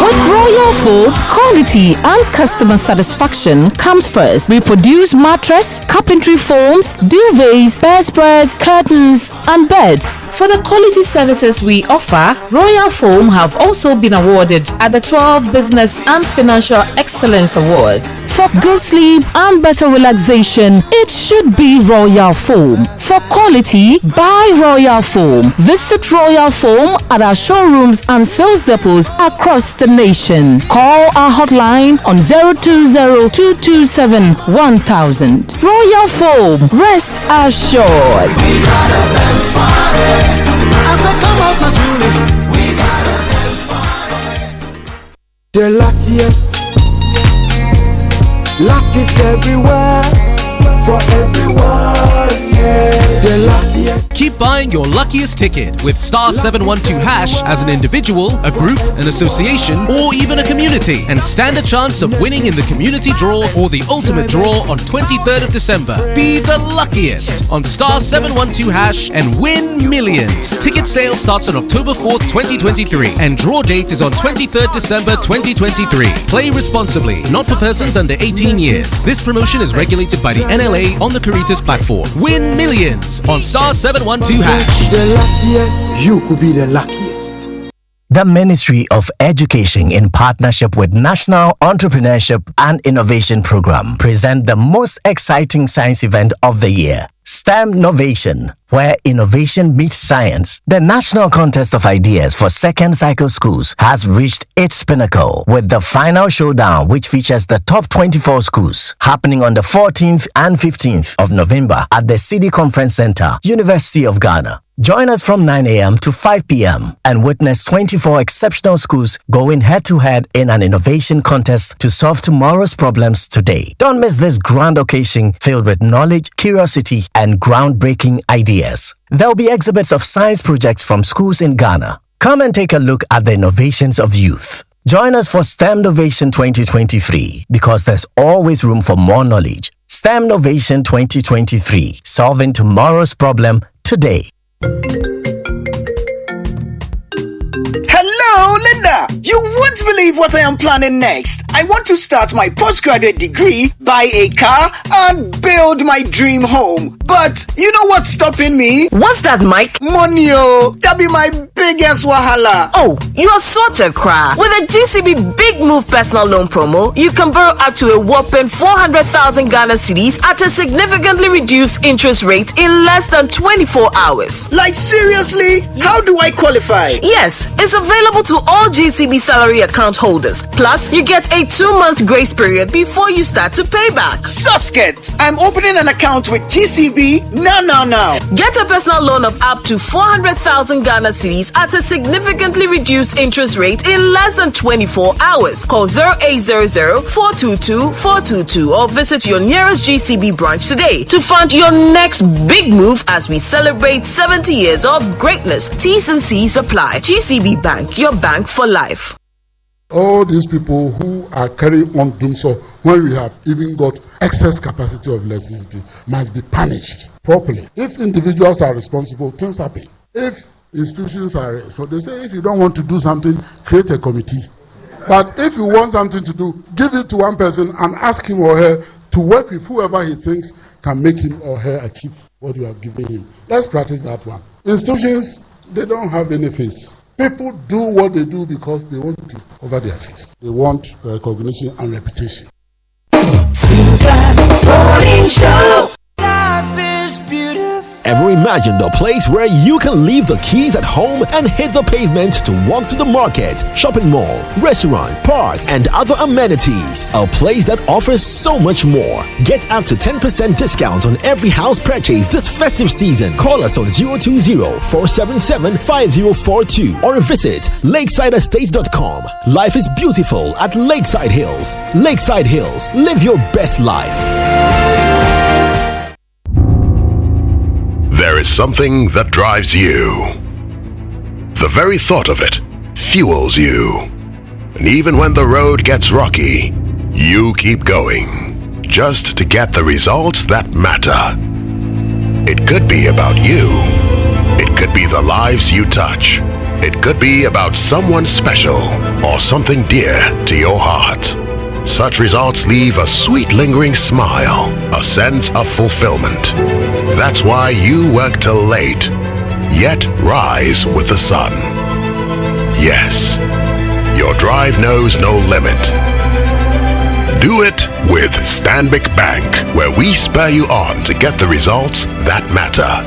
[SPEAKER 10] With Royal Foam, quality and customer satisfaction comes first. We produce mattress, carpentry foams, duvets, bedspreads, curtains, and beds. For the quality services we offer, Royal Foam have also been awarded at the 12 Business and Financial Excellence Awards. For good sleep and better relaxation, it should be Royal Foam. For quality, buy Royal Foam. Visit Royal Foam at our showrooms and sales depots across the nation. Call our hotline on 020-227-1000. Royal Foam, rest assured.
[SPEAKER 19] The luckiest. Luck is everywhere, for everyone, yeah. The luckiest.
[SPEAKER 11] Keep buying your luckiest ticket with star 712 hash as an individual, a group, an association, or even a community, and stand a chance of winning in the community draw or the ultimate draw on 23rd of December. Be the luckiest on star 712 hash and win millions. Ticket sale starts on October 4th, 2023, and draw date is on 23rd December 2023. Play responsibly, not for persons under 18 years. This promotion is regulated by the NLA on the Caritas platform. Win millions on star 712 hash.
[SPEAKER 19] The luckiest. You could be the luckiest.
[SPEAKER 1] The Ministry of Education, in partnership with National Entrepreneurship and Innovation Program, present the most exciting science event of the year, STEM Novation, where innovation meets science. The National Contest of Ideas for Second Cycle Schools has reached its pinnacle with the final showdown, which features the top 24 schools, happening on the 14th and 15th of November at the City Conference Center, University of Ghana. Join us from 9 a.m. to 5 p.m. and witness 24 exceptional schools going head-to-head in an innovation contest to solve tomorrow's problems today. Don't miss this grand occasion filled with knowledge, curiosity, and groundbreaking ideas. There will be exhibits of science projects from schools in Ghana. Come and take a look at the innovations of youth. Join us for STEM Novation 2023 because there's always room for more knowledge. STEM Novation 2023, solving tomorrow's problem today.
[SPEAKER 13] You won't believe what I am planning next. I want to start my postgraduate degree, buy a car, and build my dream home. But you know what's stopping me?
[SPEAKER 15] What's that, Mike?
[SPEAKER 13] Money, oh. That be my biggest wahala.
[SPEAKER 15] Oh, you are sorted, Cry. With a GCB Big Move personal loan promo, you can borrow up to a whopping 400,000 Ghana cedis at a significantly reduced interest rate in less than 24 hours.
[SPEAKER 13] Like seriously? How do I qualify?
[SPEAKER 15] Yes, it's available to all GCB salary account holders. Plus, you get a 2-month grace period before you start to pay back.
[SPEAKER 13] Susket, I'm opening an account with GCB now.
[SPEAKER 15] Get a personal loan of up to 400,000 Ghana cedis at a significantly reduced interest rate in less than 24 hours. Call 0800-422-422 or visit your nearest GCB branch today to fund your next big move as we celebrate 70 years of greatness. T's and C's apply. GCB Bank, your bank for life.
[SPEAKER 14] All these people who are carrying on doom so when we have even got excess capacity of electricity must be punished properly. If individuals are responsible, things happen. If institutions are responsible, they say if you don't want to do something, create a committee. But if you want something to do, give it to one person and ask him or her to work with whoever he thinks can make him or her achieve what you have given him. Let's practice that one. Institutions, they don't have any face. People do what they do because they want to cover their face. They want recognition and reputation.
[SPEAKER 16] Ever imagined a place where you can leave the keys at home and hit the pavement to walk to the market, shopping mall, restaurant, parks, and other amenities? A place that offers so much more. Get up to 10% discount on every house purchase this festive season. Call us on 020-477-5042 or visit lakesideestates.com. Life is beautiful at Lakeside Hills. Lakeside Hills. Live your best life.
[SPEAKER 21] There is something that drives you. The very thought of it fuels you. And even when the road gets rocky, you keep going, just to get the results that matter. It could be about you. It could be the lives you touch. It could be about someone special or something dear to your heart. Such results leave a sweet lingering smile, a sense of fulfillment. That's why you work till late, yet rise with the sun. Yes, your drive knows no limit. Do it with Stanbic Bank, where we spur you on to get the results that matter.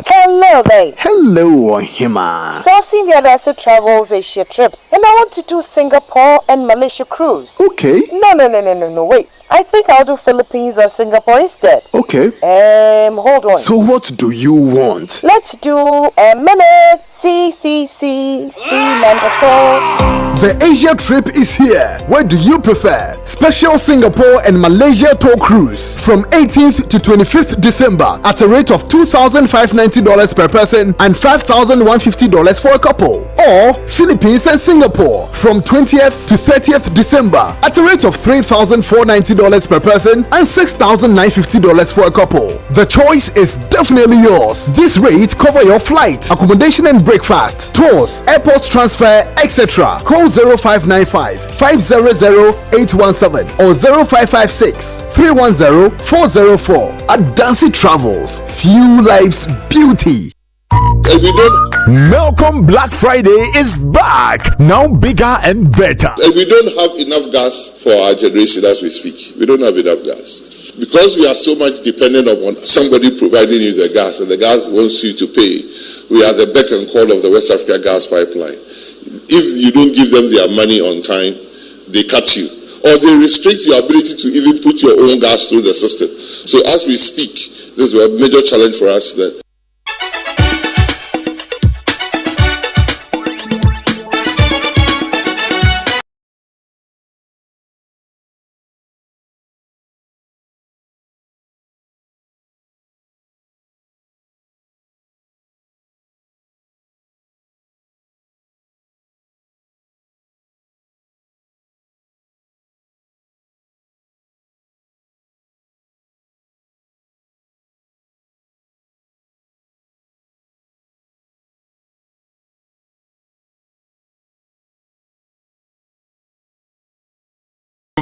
[SPEAKER 23] Hello there.
[SPEAKER 25] Hello, Hima.
[SPEAKER 23] So I've seen the other Travels Asia trips, and I want to do Singapore and Malaysia cruise.
[SPEAKER 25] Okay.
[SPEAKER 23] No, wait. I think I'll do Philippines and Singapore instead.
[SPEAKER 25] Okay.
[SPEAKER 23] Hold on.
[SPEAKER 25] So what do you want?
[SPEAKER 23] Let's do a minute. C, Singapore.
[SPEAKER 25] The Asia trip is here. Where do you prefer? Special Singapore and Malaysia tour cruise from 18th to 25th December at a rate of $2,590 per person and $5,150 for a couple. Or Philippines and Singapore from 20th to 30th December at a rate of $3,490 per person and $6,950 for a couple. The choice is definitely yours. This rate cover your flight, accommodation and breakfast, tours, airport transfer, etc. Call 0595 500 817 or 0556 310 404. Adansi Travels. Few lives beauty. Melcom Black Friday is back, now bigger and better.
[SPEAKER 2] And we don't have enough gas for our generation as we speak. We don't have enough gas. Because we are so much dependent upon somebody providing you the gas, and the gas wants you to pay, we are the beck and call of the West Africa gas pipeline. If you don't give them their money on time, they cut you. Or they restrict your ability to even put your own gas through the system. So as we speak, this is a major challenge for us that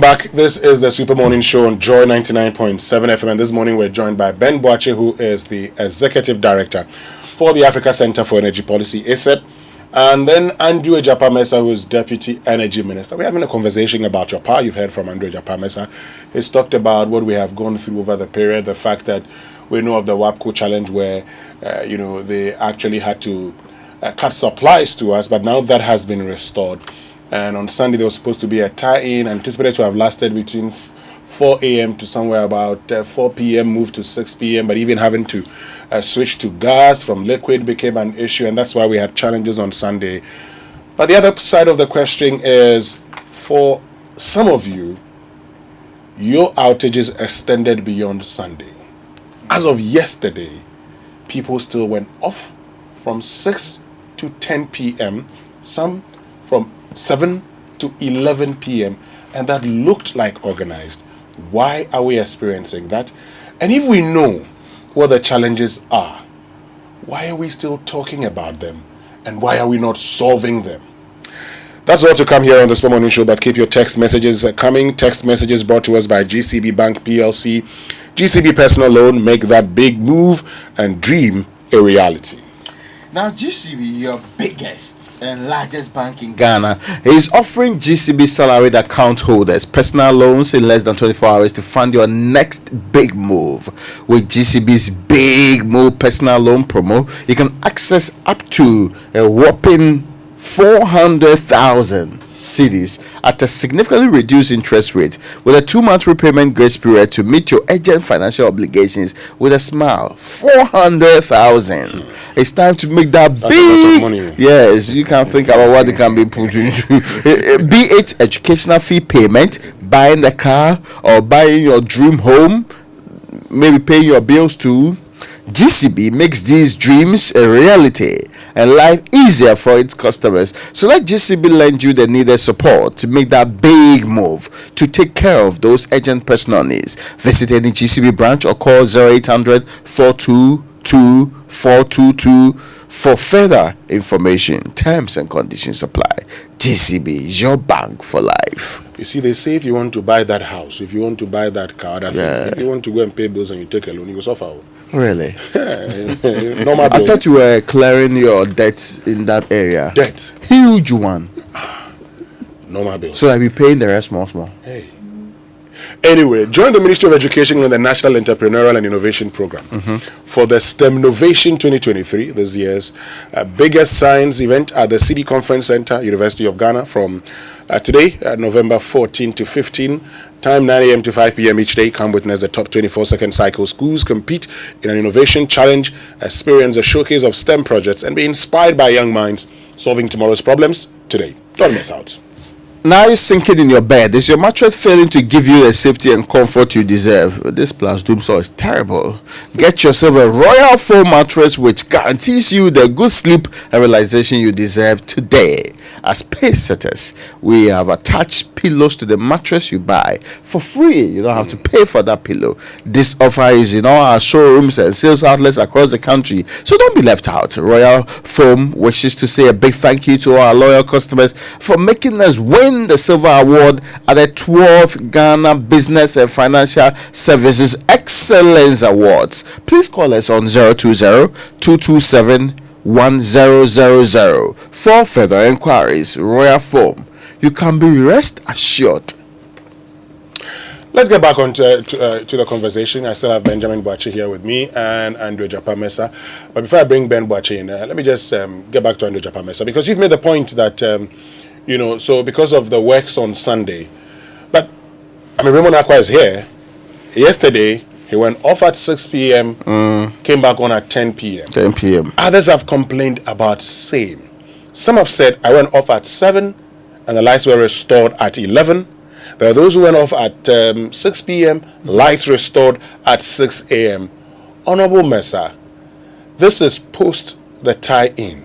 [SPEAKER 22] Back. This is the Super Morning Show on Joy 99.7 FM, and this morning we're joined by Ben Boache, who is the Executive Director for the Africa Center for Energy Policy, ACEP, and then Andrew Ejapamesa, who is Deputy Energy Minister. We're having a conversation about your power. You've heard from Andrew Ejapamesa. He's talked about what we have gone through over the period, the fact that we know of the WAPCO challenge where, they actually had to cut supplies to us, but now that has been restored. And on Sunday, there was supposed to be a tie-in, anticipated to have lasted between 4 a.m. to somewhere about 4 p.m., moved to 6 p.m., but even having to switch to gas from liquid became an issue, and that's why we had challenges on Sunday. But the other side of the question is, for some of you, your outages extended beyond Sunday. As of yesterday, people still went off from 6 to 10 p.m., some from 7 to 11 p.m., and that looked like organized. Why are we experiencing that? And if we know what the challenges are, why are we still talking about them? And why are we not solving them? That's all to come here on the Super Morning Show, but keep your text messages coming. Text messages brought to us by GCB Bank PLC. GCB Personal Loan, make that big move and dream a reality.
[SPEAKER 6] Now, GCB, your biggest and largest bank in Ghana, is offering GCB salaried account holders personal loans in less than 24 hours to fund your next big move. With GCB's Big Move personal loan promo, you can access up to a whopping 400,000 cedis at a significantly reduced interest rate with a 2-month repayment grace period to meet your urgent financial obligations with a smile. 400,000. It's time to make that
[SPEAKER 22] That's
[SPEAKER 6] big
[SPEAKER 22] a lot of money.
[SPEAKER 6] Yes, you can think about what it can be put into. Be it educational fee payment, buying the car, or buying your dream home, maybe paying your bills too. GCB makes these dreams a reality and life easier for its customers. So let GCB lend you the needed support to make that big move to take care of those urgent personal needs. Visit any GCB branch or call 0800 422 422 for further information. Terms and conditions apply. GCB is your bank for life.
[SPEAKER 22] You see, they say if you want to buy that house, if you want to buy that car, if you want to go and pay bills and you take a loan, you will suffer.
[SPEAKER 6] Really?
[SPEAKER 22] Normal
[SPEAKER 6] I
[SPEAKER 22] bills.
[SPEAKER 6] thought you were clearing your debts in that area.
[SPEAKER 22] Debt.
[SPEAKER 6] Huge one.
[SPEAKER 22] Normal bills.
[SPEAKER 6] So I'll be paying the rest small.
[SPEAKER 22] Hey. Anyway, join the Ministry of Education in the National Entrepreneurial and Innovation Program for the STEM Innovation 2023, this year's biggest science event at the City Conference Center, University of Ghana, from today, November 14 to 15, time 9 a.m. to 5 p.m. each day. Come witness the top 24-second cycle schools compete in an innovation challenge, experience a showcase of STEM projects, and be inspired by young minds solving tomorrow's problems today. Don't miss out.
[SPEAKER 6] Now you're sinking in your bed. Is your mattress failing to give you the safety and comfort you deserve? This Plus Doomsaw is terrible. Get yourself a Royal Foam mattress which guarantees you the good sleep and relaxation you deserve today. As pace setters, we have attached pillows to the mattress you buy for free. You don't have to pay for that pillow. This offer is in all our showrooms and sales outlets across the country, so don't be left out. Royal Foam wishes to say a big thank you to our loyal customers for making us win the Silver Award at the 12th Ghana Business and Financial Services Excellence Awards. Please call us on 020-227-1000 for further inquiries. Royal Foam, you can be rest assured.
[SPEAKER 22] Let's get back on to the conversation. I still have Benjamin Boache here with me and Andrew Ejapamesa. But before I bring Ben Boache in, let me just get back to Andrew Ejapamesa, because you've made the point that so because of the works on Sunday, but Raymond Akwa is here. Yesterday, he went off at 6 p.m., came back on at 10 p.m.
[SPEAKER 6] 10 p.m.
[SPEAKER 22] Others have complained about same. Some have said, I went off at 7 and the lights were restored at 11. There are those who went off at 6 p.m., lights restored at 6 a.m. Honorable Mesa, this is post the tie-in.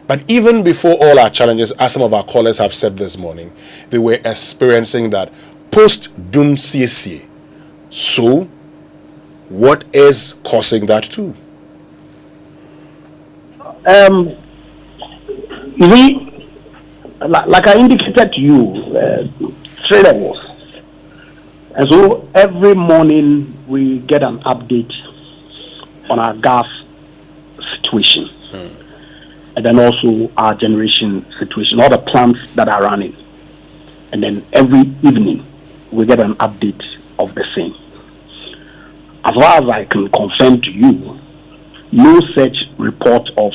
[SPEAKER 22] But even before all our challenges, as some of our callers have said this morning, they were experiencing that post-Dum CSC. So, what is causing that too?
[SPEAKER 9] Like I indicated to you, 3 levels. And so every morning we get an update on our gas situation, and then also our generation situation, all the plants that are running. And then every evening we get an update of the same. As far as I can confirm to you, no such report of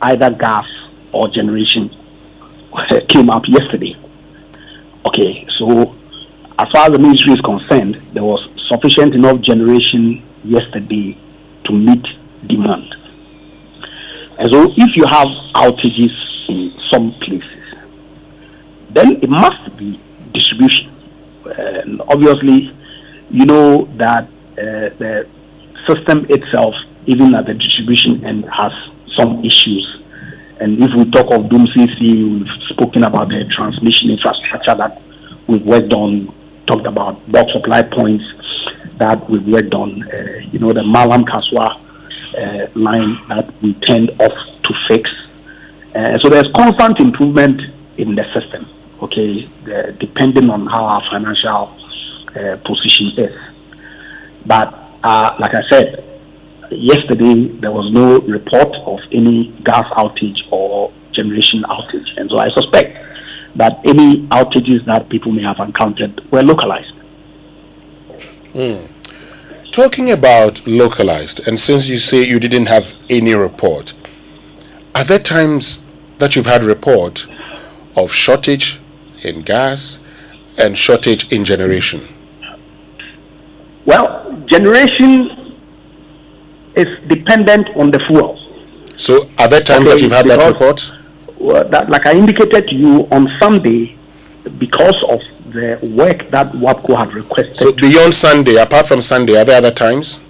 [SPEAKER 9] either gas or generation came up yesterday. Okay, so as far as the ministry is concerned, there was sufficient enough generation yesterday to meet demand. And so if you have outages in some places, then it must be distribution. And obviously, you know that the system itself, even at the distribution end, has some issues. And if we talk of Doom CC, we've spoken about the transmission infrastructure that we've worked on, talked about bulk supply points that we've worked on, the Malam Kaswa line that we turned off to fix. So there's constant improvement in the system, okay, depending on how our financial position is. But like I said, yesterday there was no report of any gas outage or generation outage. And so I suspect that any outages that people may have encountered were localized.
[SPEAKER 22] Talking about localized, and since you say you didn't have any report, are there times that you've had report of shortage in gas and shortage in generation?
[SPEAKER 9] Well, generation is dependent on the fuel.
[SPEAKER 22] So are there times that you've had that report?
[SPEAKER 9] That, like I indicated to you on Sunday, because of the work that WAPCO had requested.
[SPEAKER 22] So beyond Sunday, apart from Sunday, are there other times?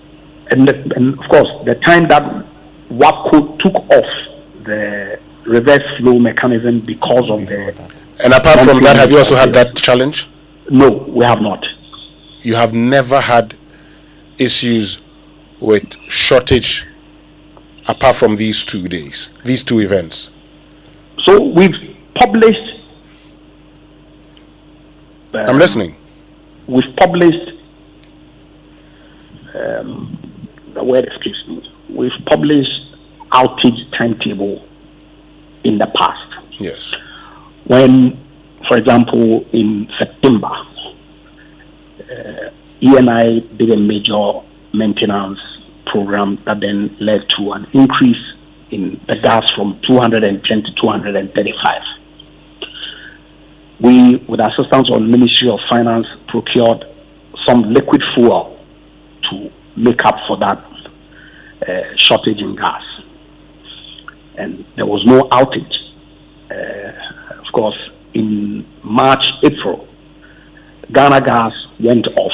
[SPEAKER 9] And of course, the time that WAPCO took off the reverse flow mechanism because of the...
[SPEAKER 22] And apart from that, have you also had that challenge?
[SPEAKER 9] No, we have not.
[SPEAKER 22] You have never had issues with shortage apart from these 2 days, these two events?
[SPEAKER 9] So we've published...
[SPEAKER 22] I'm listening.
[SPEAKER 9] We've published... the word, excuse me. We've published outage timetable in the past.
[SPEAKER 22] Yes.
[SPEAKER 9] When, for example, in September, ENI did a major maintenance program that then led to an increase in the gas from 210 to 235. We, with assistance of the Ministry of Finance, procured some liquid fuel to make up for that shortage in gas. And there was no outage. Of course, in March, April, Ghana Gas went off.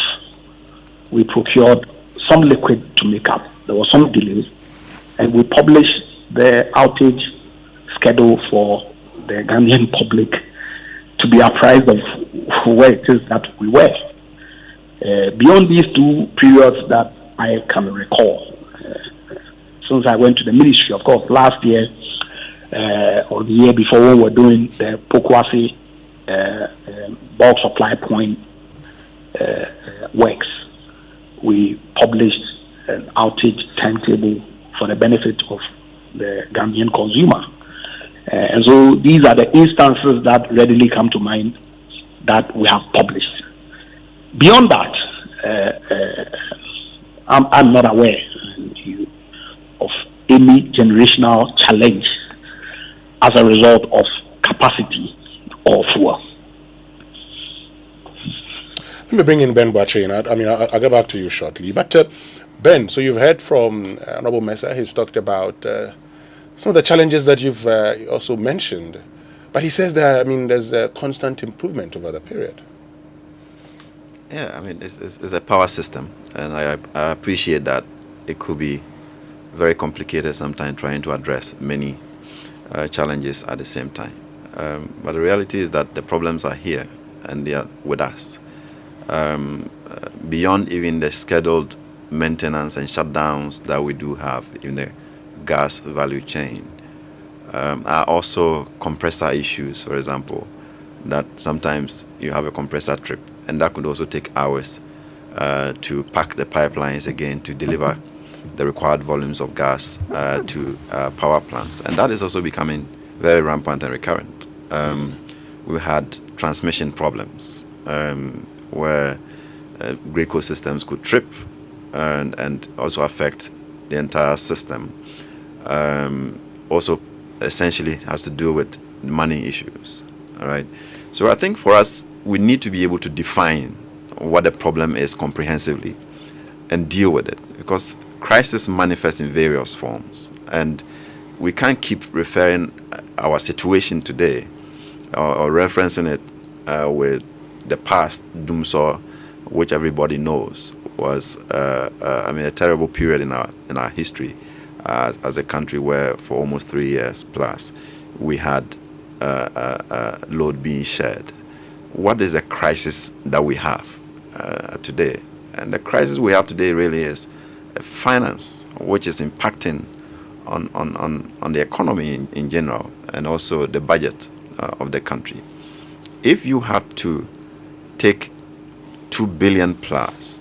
[SPEAKER 9] We procured some liquid to make up. There were some delays, and we published the outage schedule for the Ghanaian public to be apprised of where it is that we were. Beyond these two periods that I can recall, since I went to the ministry, of course, last year or the year before, when we were doing the Pokwasi bulk supply point works, we published an outage timetable for the benefit of the Gambian consumer. And so these are the instances that readily come to mind that we have published. Beyond that, I'm not aware of any generational challenge as a result of capacity or fuel.
[SPEAKER 22] Let me bring in Ben Boachain. I'll get back to you shortly. But Ben, so you've heard from Honorable Mesa. He's talked about some of the challenges that you've also mentioned. But he says that, there's a constant improvement over the period.
[SPEAKER 8] Yeah, it's a power system. And I appreciate that it could be very complicated sometimes trying to address many challenges at the same time. But the reality is that the problems are here and they are with us. Beyond even the scheduled maintenance and shutdowns that we do have in the gas value chain, are also compressor issues, for example, that sometimes you have a compressor trip and that could also take hours to pack the pipelines again to deliver the required volumes of gas to power plants. And that is also becoming very rampant and recurrent. We had transmission problems where grid systems could trip and also affect the entire system. Also essentially has to do with money issues. All right. So I think for us, we need to be able to define what the problem is comprehensively and deal with it, because crisis manifests in various forms, and we can't keep referring our situation today or referencing it with the past doomsaw, which everybody knows was a terrible period in our history as a country, where for almost 3 years plus we had load being shared. What is the crisis that we have today? And the crisis we have today really is finance, which is impacting on the economy in general, and also the budget of the country. If you have to take 2 billion plus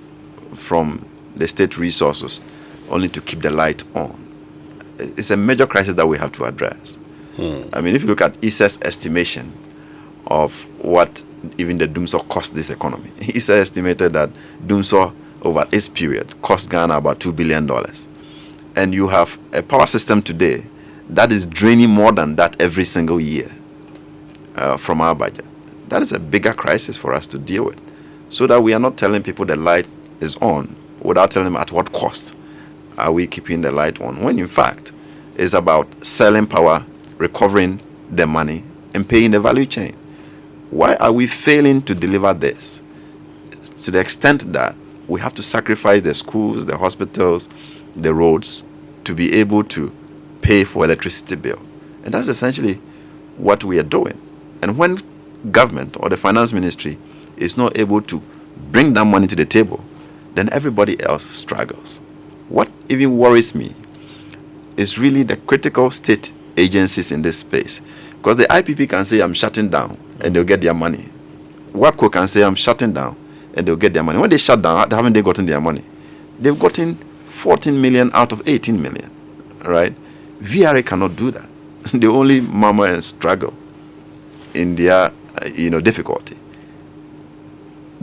[SPEAKER 8] from the state resources only to keep the light on, it's a major crisis that we have to address. I mean, if you look at ISA's estimation of what even the doomsaw cost this economy, ISA estimated that doomsaw over its period cost Ghana about $2 billion. And you have a power system today that is draining more than that every single year from our budget. That is a bigger crisis for us to deal with, so that we are not telling people the light is on without telling them at what cost are we keeping the light on, when in fact it's about selling power, recovering the money, and paying the value chain. Why are we failing to deliver this? To the extent that we have to sacrifice the schools, the hospitals, the roads to be able to pay for electricity bill. And that's essentially what we are doing. And when government or the finance ministry is not able to bring that money to the table, then everybody else struggles. What even worries me is really the critical state agencies in this space. Because the IPP can say, I'm shutting down, and they'll get their money. WAPCO can say, I'm shutting down, and they'll get their money. When they shut down, haven't they gotten their money? They've gotten 14 million out of 18 million, right? VRA cannot do that. They only murmur and struggle in their, difficulty.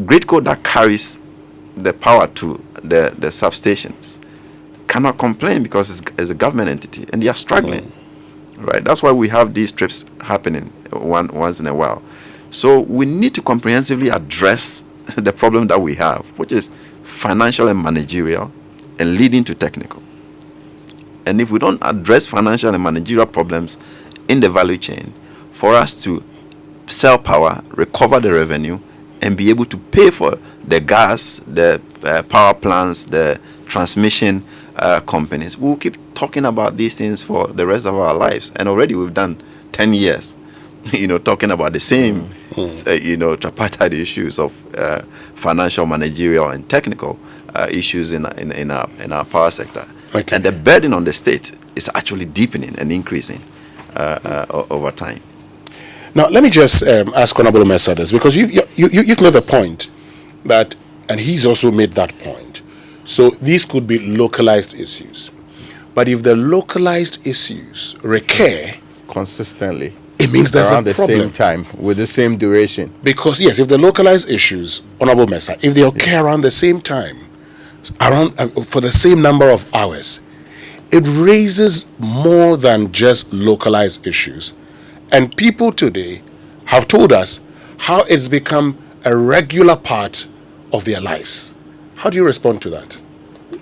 [SPEAKER 8] Gridco that carries the power to the substations cannot complain because it's a government entity, and they are struggling, right? That's why we have these trips happening once in a while. So we need to comprehensively address the problem that we have, which is financial and managerial and leading to technical. And if we don't address financial and managerial problems in the value chain, for us to sell power, recover the revenue, and be able to pay for the gas, the power plants, the transmission companies, we'll keep talking about these things for the rest of our lives. And already we've done 10 years, talking about the same, tripartite issues of financial, managerial, and technical issues in our power sector. Okay. And the burden on the state is actually deepening and increasing over time.
[SPEAKER 22] Now, let me just ask Honorable Mensah this, because you've made the point that, and he's also made that point. So these could be localized issues. But if the localized issues recur
[SPEAKER 6] consistently,
[SPEAKER 22] it means there's
[SPEAKER 6] around
[SPEAKER 22] a problem.
[SPEAKER 6] the same time, with the same duration.
[SPEAKER 22] Because, yes, if the localized issues, Honorable Mensah, if they occur around the same time, for the same number of hours, it raises more than just localized issues. And people today have told us how it's become a regular part of their lives. How do you respond to that?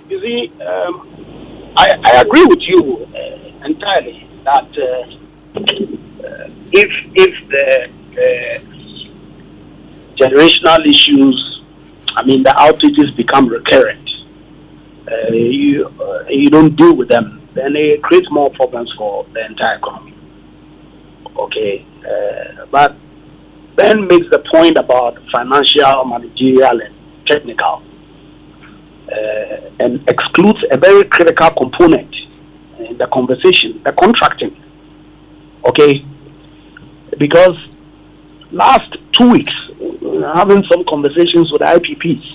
[SPEAKER 9] You see, I agree with you entirely that if the generational issues, the outages become recurrent, you don't deal with them, then it creates more problems for the entire economy. Okay, but Ben makes the point about financial, managerial, and technical, and excludes a very critical component in the conversation, the contracting. Okay, because last 2 weeks, having some conversations with IPPs,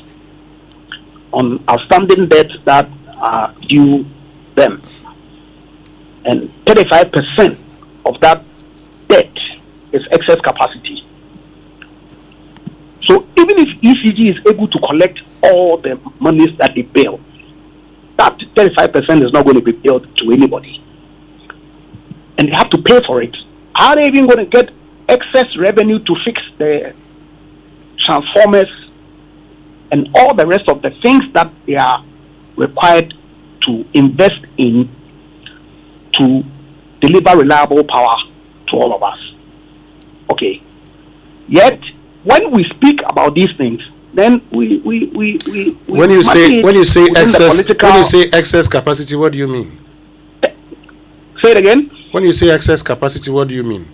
[SPEAKER 9] on outstanding debts that are due them. And 35% of that debt is excess capacity. So even if ECG is able to collect all the monies that they bill, that 35% is not going to be billed to anybody. And they have to pay for it. Are they even going to get excess revenue to fix the transformers and all the rest of the things that they are required to invest in to deliver reliable power to all of us? Okay. Yet, when we speak about these things, then
[SPEAKER 22] when you say excess capacity, what do you mean?
[SPEAKER 9] Say it again.
[SPEAKER 22] When you say excess capacity, what do you mean?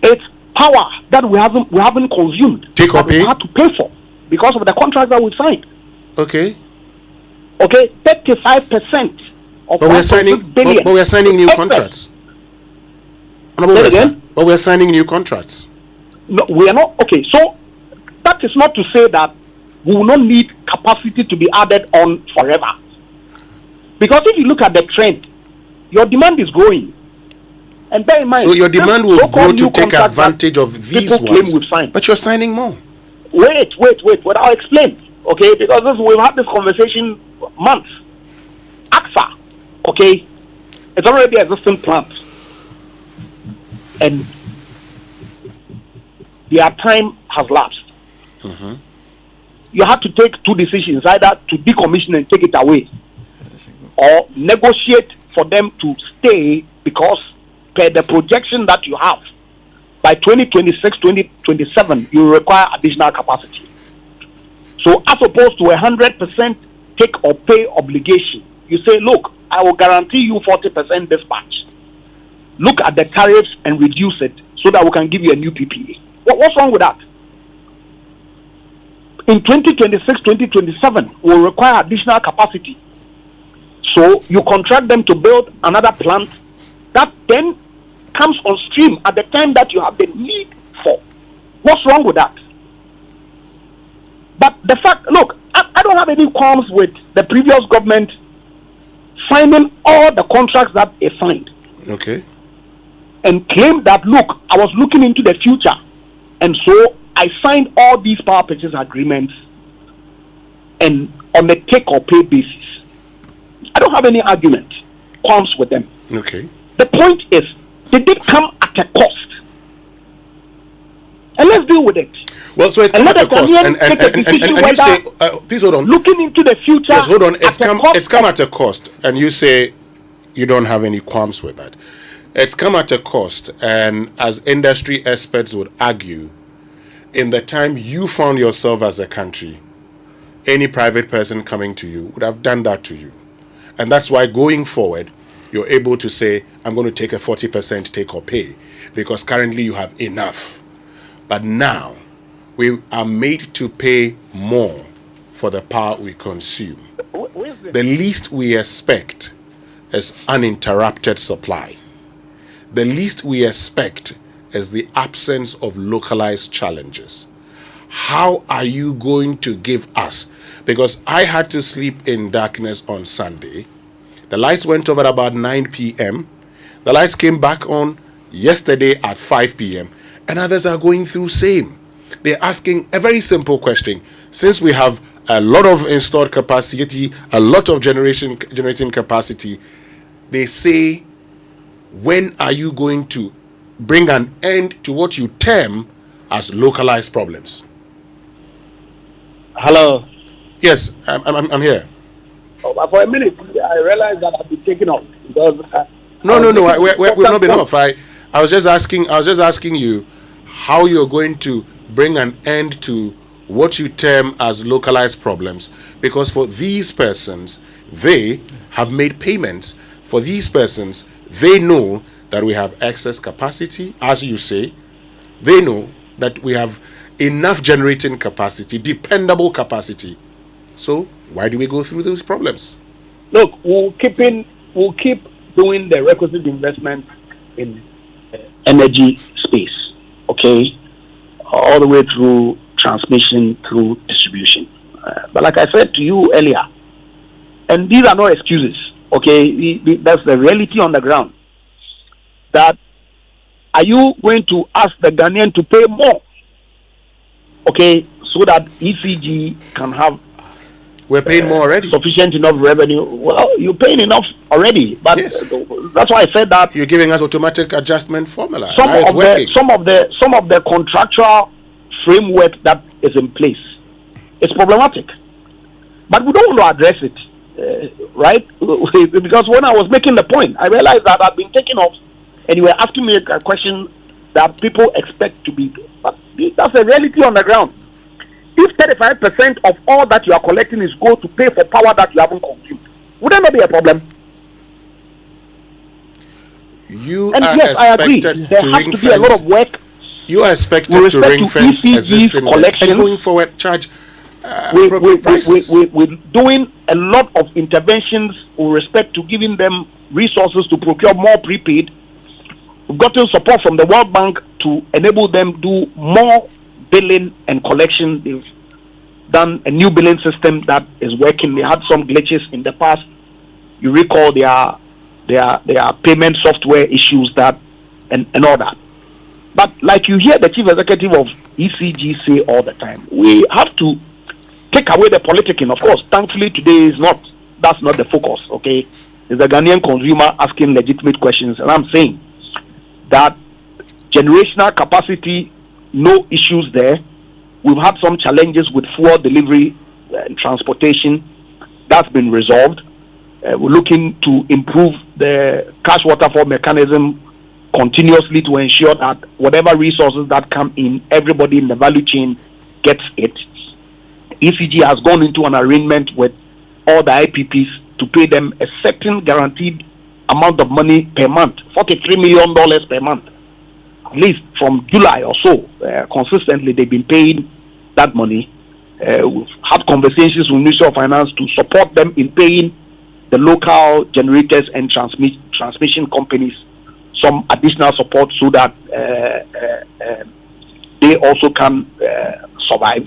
[SPEAKER 9] It's power that we haven't consumed.
[SPEAKER 22] Take or pay?
[SPEAKER 9] We have to pay for because of the contract that we signed.
[SPEAKER 22] Okay.
[SPEAKER 9] Okay, 35% of
[SPEAKER 22] but we are signing new contracts. But we are signing new contracts.
[SPEAKER 9] No, we are not. Okay, so that is not to say that we will not need capacity to be added on forever. Because if you look at the trend, your demand is growing. And bear in mind,
[SPEAKER 22] so your demand will grow to take advantage of these ones. But you're signing more.
[SPEAKER 9] Wait. I'll explain. Okay, because we've had this conversation months. AXA, okay, it's already an existing plant. And their time has lapsed.
[SPEAKER 22] Mm-hmm.
[SPEAKER 9] You have to take two decisions, either to decommission and take it away, or negotiate for them to stay, because per the projection that you have, by 2026, 2027, you require additional capacity. So as opposed to 100% take or pay obligation, you say, look, I will guarantee you 40% dispatch. Look at the tariffs and reduce it so that we can give you a new PPA. What's wrong with that? In 2026, 2027, will require additional capacity. So you contract them to build another plant that then comes on stream at the time that you have the need for. What's wrong with that? But the fact, look, I don't have any qualms with the previous government signing all the contracts that they signed.
[SPEAKER 22] Okay.
[SPEAKER 9] And claim that, look, I was looking into the future, and so I signed all these power purchase agreements and on a take or pay basis. I don't have any argument, qualms with them.
[SPEAKER 22] Okay.
[SPEAKER 9] The point is, they did come at a cost. And let's deal with it.
[SPEAKER 22] Well, so it's come at a cost. And you say, please hold on.
[SPEAKER 9] Looking into the future.
[SPEAKER 22] Yes, hold on. It's come at a cost. And you say you don't have any qualms with that. It's come at a cost. And as industry experts would argue, in the time you found yourself as a country, any private person coming to you would have done that to you. And that's why going forward, you're able to say, I'm going to take a 40% take or pay, because currently you have enough. But now, we are made to pay more for the power we consume. The least we expect is uninterrupted supply. The least we expect is the absence of localized challenges. How are you going to give us? Because I had to sleep in darkness on Sunday. The lights went over at about 9 p.m. The lights came back on yesterday at 5 p.m. And others are going through same. They're asking a very simple question. Since we have a lot of installed capacity, a lot of generating capacity, they say, when are you going to bring an end to what you term as localized problems?
[SPEAKER 9] Hello.
[SPEAKER 22] Yes, I'm here.
[SPEAKER 9] Oh, for a minute, I realized that I've been taken off because.
[SPEAKER 22] No. We've not been off. I was just asking you how you're going to bring an end to what you term as localized problems, because for these persons, they have made payments. For these persons, they know that we have excess capacity, as you say. They know that we have enough generating capacity, dependable capacity. So why do we go through those problems?
[SPEAKER 9] Look, we'll keep doing the requisite investment in energy space, okay, all the way through transmission, through distribution. But like I said to you earlier, and these are not excuses, okay? That's the reality on the ground. That are you going to ask the Ghanaian to pay more, okay, so that ECG can have
[SPEAKER 22] we're paying more already,
[SPEAKER 9] sufficient enough revenue? Well, you're paying enough already, but
[SPEAKER 22] yes.
[SPEAKER 9] That's why I said that
[SPEAKER 22] you're giving us automatic adjustment formula.
[SPEAKER 9] Some of the contractual framework that is in place is problematic, but we don't want to address it, right? Because when I was making the point, I realized that I've been taken off, and you were asking me a question that people expect to be. But that's a reality on the ground. If 35% of all that you are collecting is go to pay for power that you haven't consumed, would that not be a problem?
[SPEAKER 22] You
[SPEAKER 9] and
[SPEAKER 22] are
[SPEAKER 9] yes, I agree.
[SPEAKER 22] expected
[SPEAKER 9] There
[SPEAKER 22] to
[SPEAKER 9] has to be a lot of work.
[SPEAKER 22] You are expected to ring fence existing debts and going forward charge
[SPEAKER 9] we're doing a lot of interventions with respect to giving them resources to procure more prepaid. We've gotten support from the World Bank to enable them do more billing and collection. They've done a new billing system that is working. They had some glitches in the past. You recall their payment software issues that and all that. But like you hear the chief executive of ECG say all the time, we have to take away the politicking. Of course, thankfully today that's not the focus, okay? It's the Ghanaian consumer asking legitimate questions, and I'm saying that generational capacity, no issues there. We've had some challenges with fuel delivery and transportation. That's been resolved. We're looking to improve the cash waterfall mechanism continuously to ensure that whatever resources that come in, everybody in the value chain gets it. ECG has gone into an arrangement with all the IPPs to pay them a certain guaranteed amount of money per month, $43 million per month. At least from July or so, consistently they've been paying that money. We've had conversations with Ministry of Finance to support them in paying the local generators and transmission companies some additional support so that they also can survive.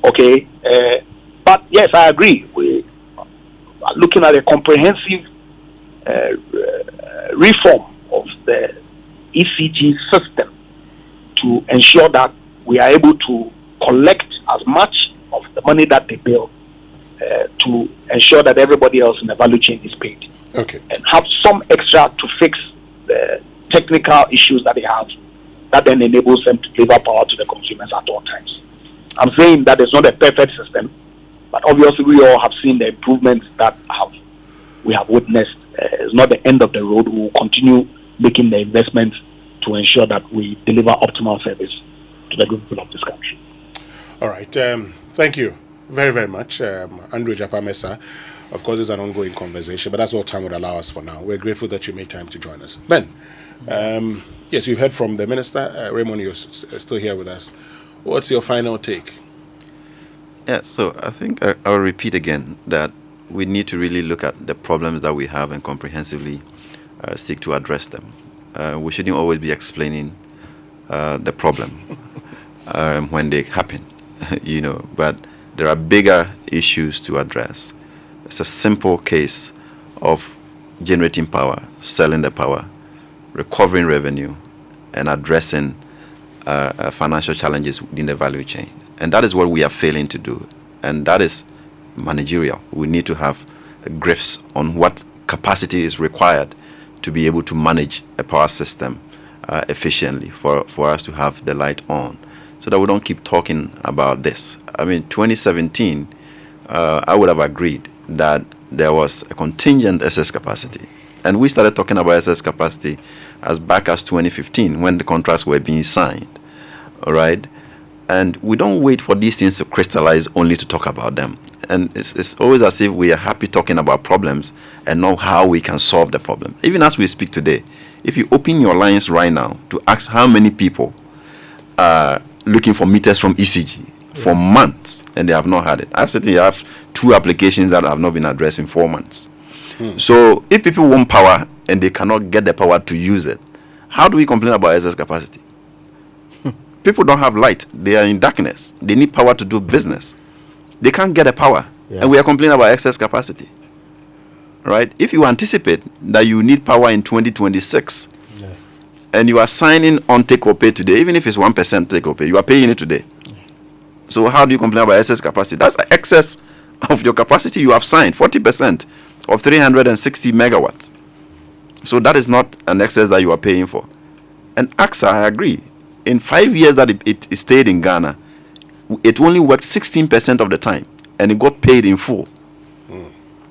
[SPEAKER 9] Okay, but yes, I agree. We are looking at a comprehensive reform of the ECG system to ensure that we are able to collect as much of the money that they bill to ensure that everybody else in the value chain is paid.
[SPEAKER 22] Okay.
[SPEAKER 9] And have some extra to fix the technical issues that they have that then enables them to deliver power to the consumers at all times. I'm saying that it's not a perfect system, but obviously we all have seen the improvements that we have witnessed. It's not the end of the road. We will continue making the investments to ensure that we deliver optimal service to the good people of this country.
[SPEAKER 22] All right. Thank you very, very much, Andrew Japamesa. Of course, it's an ongoing conversation, but that's all time would allow us for now. We're grateful that you made time to join us. Ben, yes, you've heard from the Minister. Raymond, you're still here with us. What's your final take?
[SPEAKER 8] Yeah, so I think I'll repeat again that we need to really look at the problems that we have and comprehensively seek to address them. We shouldn't always be explaining the problem when they happen, but there are bigger issues to address. It's a simple case of generating power, selling the power, recovering revenue, and addressing financial challenges within the value chain. And that is what we are failing to do. And that is managerial. We need to have grips on what capacity is required to be able to manage a power system efficiently for us to have the light on, so that we don't keep talking about this. I mean, 2017, I would have agreed that there was a contingent excess capacity. And we started talking about excess capacity as back as 2015 when the contracts were being signed. All right? And we don't wait for these things to crystallize only to talk about them. And it's always as if we are happy talking about problems and not how we can solve the problem. Even as we speak today, if you open your lines right now to ask how many people are looking for meters from ECG for months and they have not had it. I certainly have 2 applications that have not been addressed in 4 months. So if people want power and they cannot get the power to use it, how do we complain about excess capacity? People don't have light. They are in darkness. They need power to do business. They can't get the power. And we are complaining about excess capacity. right? If you anticipate that you need power in 2026, and you are signing on take or pay today, even if it's 1% take or pay, you are paying it today. So how do you complain about excess capacity? That's the excess of your capacity you have signed, 40% of 360 megawatts. So that is not an excess that you are paying for. And AXA, I agree. In 5 years that it stayed in Ghana, it only worked 16% of the time, and it got paid in full.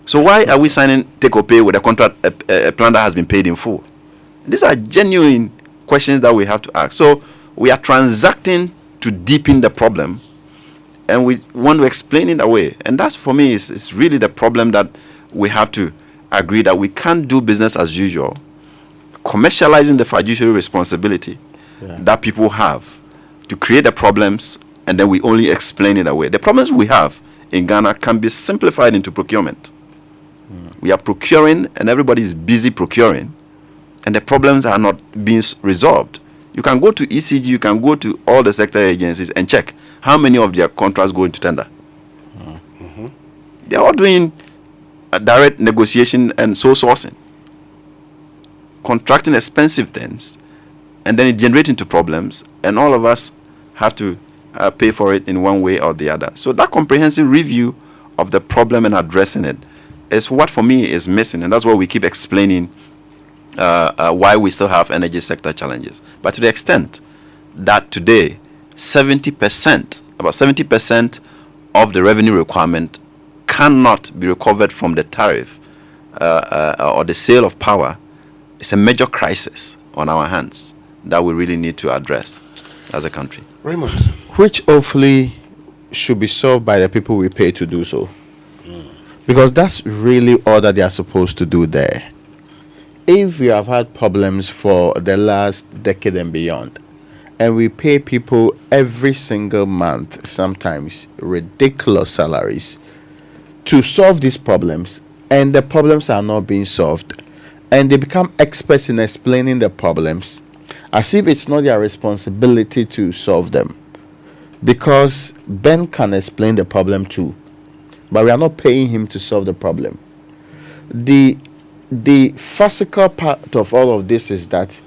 [SPEAKER 8] So why are we signing take or pay with a contract, a plan that has been paid in full? These are genuine questions that we have to ask. So we are transacting to deepen the problem, and we want to explain it away. And that's, for me, is really the problem, that we have to agree that we can't do business as usual, commercializing the fiduciary responsibility that people have to create the problems, and then we only explain it away. The problems we have in Ghana can be simplified into procurement. We are procuring, and everybody is busy procuring, and the problems are not being resolved. You can go to ECG, you can go to all the sector agencies and check how many of their contracts go into tender. They're all doing a direct negotiation and sole sourcing, contracting expensive things, and then it generates into problems, and all of us have to pay for it in one way or the other. So that comprehensive review of the problem and addressing it is what, for me, is missing, and that's why we keep explaining why we still have energy sector challenges. But to the extent that today, about 70% of the revenue requirement cannot be recovered from the tariff or the sale of power, it's a major crisis on our hands that we really need to address as a country.
[SPEAKER 22] Raymond.
[SPEAKER 6] Which hopefully should be solved by the people we pay to do so. Because that's really all that they are supposed to do there. If we have had problems for the last decade and beyond, and we pay people every single month, sometimes ridiculous salaries, to solve these problems, and the problems are not being solved, and they become experts in explaining the problems as if it's not their responsibility to solve them, because Ben can explain the problem too, but we are not paying him to solve the problem. The physical part of all of this is that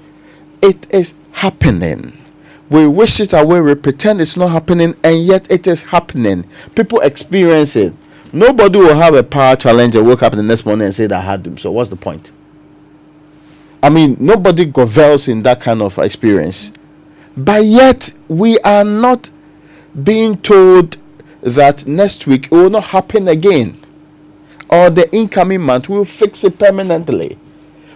[SPEAKER 6] it is happening. We wish it away, we pretend it's not happening, and yet it is happening. People experience it. Nobody will have a power challenge and wake up the next morning and say that I had them. So what's the point? I mean, nobody grovels in that kind of experience. But yet, we are not being told that next week it will not happen again, or the incoming month will fix it permanently.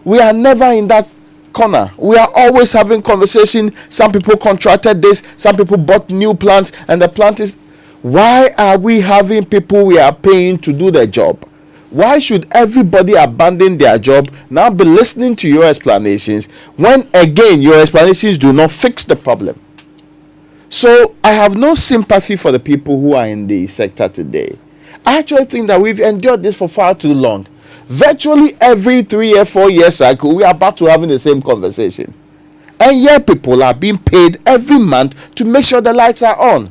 [SPEAKER 6] We are never in that corner. We are always having conversation. Some people contracted this, some people bought new plants, and the plant is... Why are we having people we are paying to do the job? Why should everybody abandon their job, now be listening to your explanations, when again your explanations do not fix the problem? So I have no sympathy for the people who are in the sector today. I actually think that we've endured this for far too long. Virtually every 3 or 4 year cycle, we are about to having the same conversation. And yet people are being paid every month to make sure the lights are on.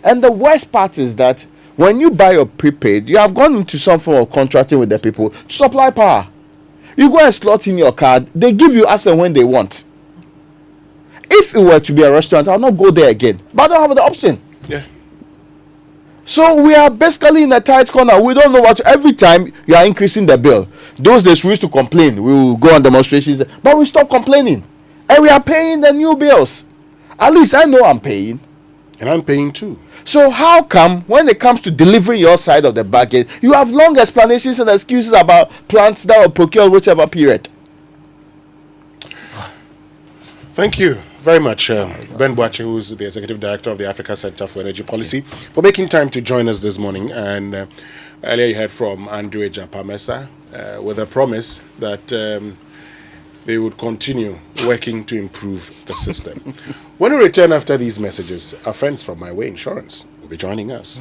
[SPEAKER 6] And the worst part is that when you buy your prepaid, you have gone into some form of contracting with the people to supply power. You go and slot in your card, they give you as and when they want. If it were to be a restaurant, I'll not go there again. But I don't have the option.
[SPEAKER 22] Yeah.
[SPEAKER 6] So we are basically in a tight corner. We don't know what to, every time you are increasing the bill. Those days we used to complain. We will go on demonstrations, but we stop complaining. And we are paying the new bills. At least I know I'm paying.
[SPEAKER 22] And I'm paying too.
[SPEAKER 6] So how come when it comes to delivering your side of the bargain, you have long explanations and excuses about plants that were procured whichever period?
[SPEAKER 22] Thank you very much, Ben Boache, who's the Executive Director of the Africa Center for Energy Policy, for making time to join us this morning. And earlier you heard from Andrew Ejapamesa with a promise that they would continue working to improve the system. When we return after these messages, our friends from My Way Insurance will be joining us.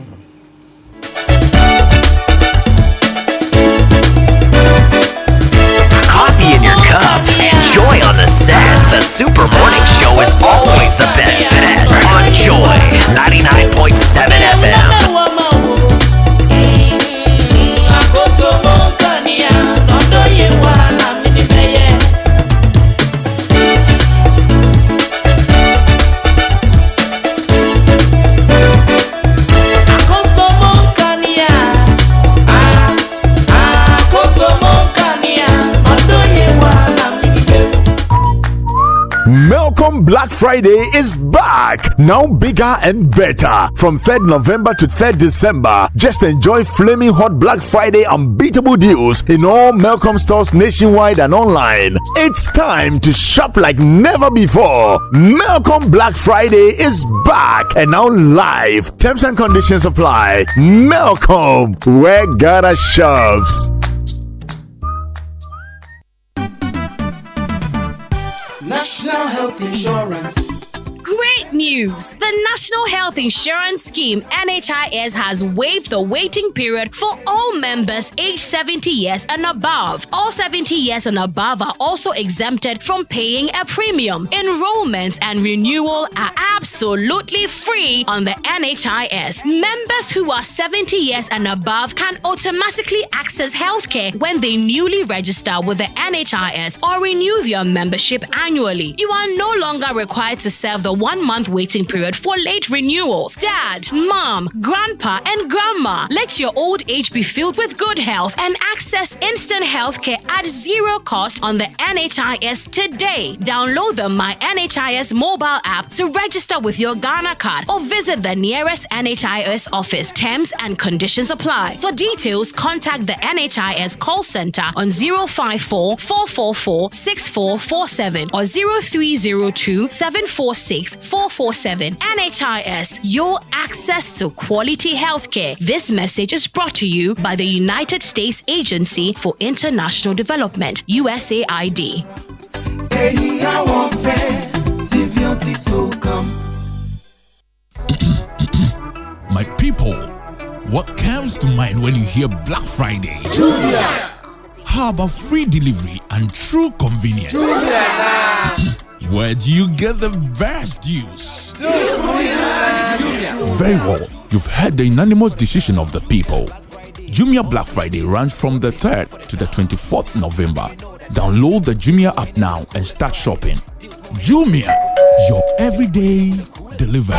[SPEAKER 4] Coffee in your cup and Joy on the set. The Super Morning Show is always the best bet on Joy 99.7 FM.
[SPEAKER 5] Black Friday is back, now bigger and better. From 3rd November to 3rd December, just enjoy flaming hot Black Friday unbeatable deals in all Melcom stores nationwide and online. It's time to shop like never before. Melcom Black Friday is back and now live. Terms and conditions apply. Melcom, where Ghana shops.
[SPEAKER 7] National Health Insurance.
[SPEAKER 17] Great news! The National Health Insurance Scheme (NHIS) has waived the waiting period for all members aged 70 years and above. All 70 years and above are also exempted from paying a premium. Enrollment and renewal are absolutely free on the NHIS. Members who are 70 years and above can automatically access healthcare when they newly register with the NHIS or renew their membership annually. You are no longer required to serve the 1-month waiting period for late renewals. Dad, mom, grandpa, and grandma, let your old age be filled with good health and access instant healthcare at zero cost on the NHIS today. Download the My NHIS mobile app to register with your Ghana card or visit the nearest NHIS office. Terms and conditions apply. For details, contact the NHIS call center on 054 444 6447 or 0302 746 447. NHIS, your access to quality healthcare. This message is brought to you by the United States Agency for International Development, USAID.
[SPEAKER 18] My people, what comes to mind when you hear Black Friday? Jumia. How about free delivery and true convenience? Where do you get the best deals? Very well, you've heard the unanimous decision of the people. Jumia Black Friday runs from the 3rd to the 24th November. Download the Jumia app now and start shopping. Jumia, your everyday delivery.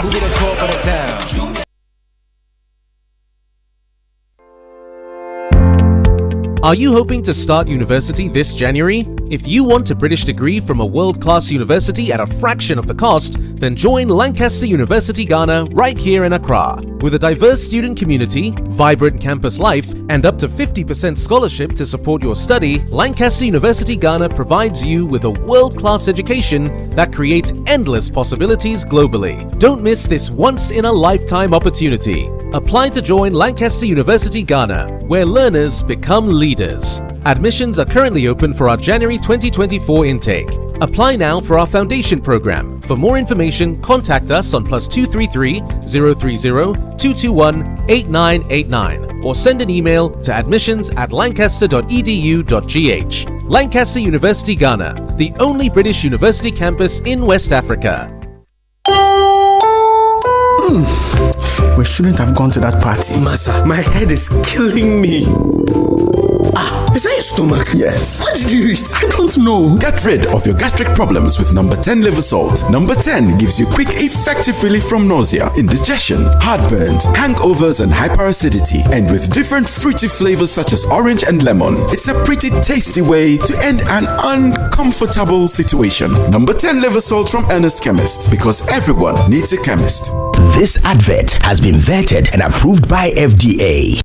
[SPEAKER 11] Are you hoping to start university this January? If you want a British degree from a world-class university at a fraction of the cost, then join Lancaster University Ghana right here in Accra. With a diverse student community, vibrant campus life, and up to 50% scholarship to support your study, Lancaster University Ghana provides you with a world-class education that creates endless possibilities globally. Don't miss this once-in-a-lifetime opportunity. Apply to join Lancaster University Ghana, where learners become leaders. Admissions are currently open for our January 2024 intake. Apply now for our foundation program. For more information, contact us on +233 030 221 8989 or send an email to admissions@lancaster.edu.gh. Lancaster University Ghana, the only British university campus in West Africa.
[SPEAKER 12] We shouldn't have gone to that party.
[SPEAKER 24] Massa, my head is killing me. Is that your stomach?
[SPEAKER 12] Yes.
[SPEAKER 24] What did you eat?
[SPEAKER 12] I don't know.
[SPEAKER 26] Get rid of your gastric problems with number 10 liver salt. Number 10 gives you quick, effective relief from nausea, indigestion, heartburns, hangovers, and hyperacidity. And with different fruity flavors such as orange and lemon, it's a pretty tasty way to end an uncomfortable situation. Number 10 liver salt from Ernest Chemist, because everyone needs a chemist.
[SPEAKER 1] This advert has been vetted and approved by FDA.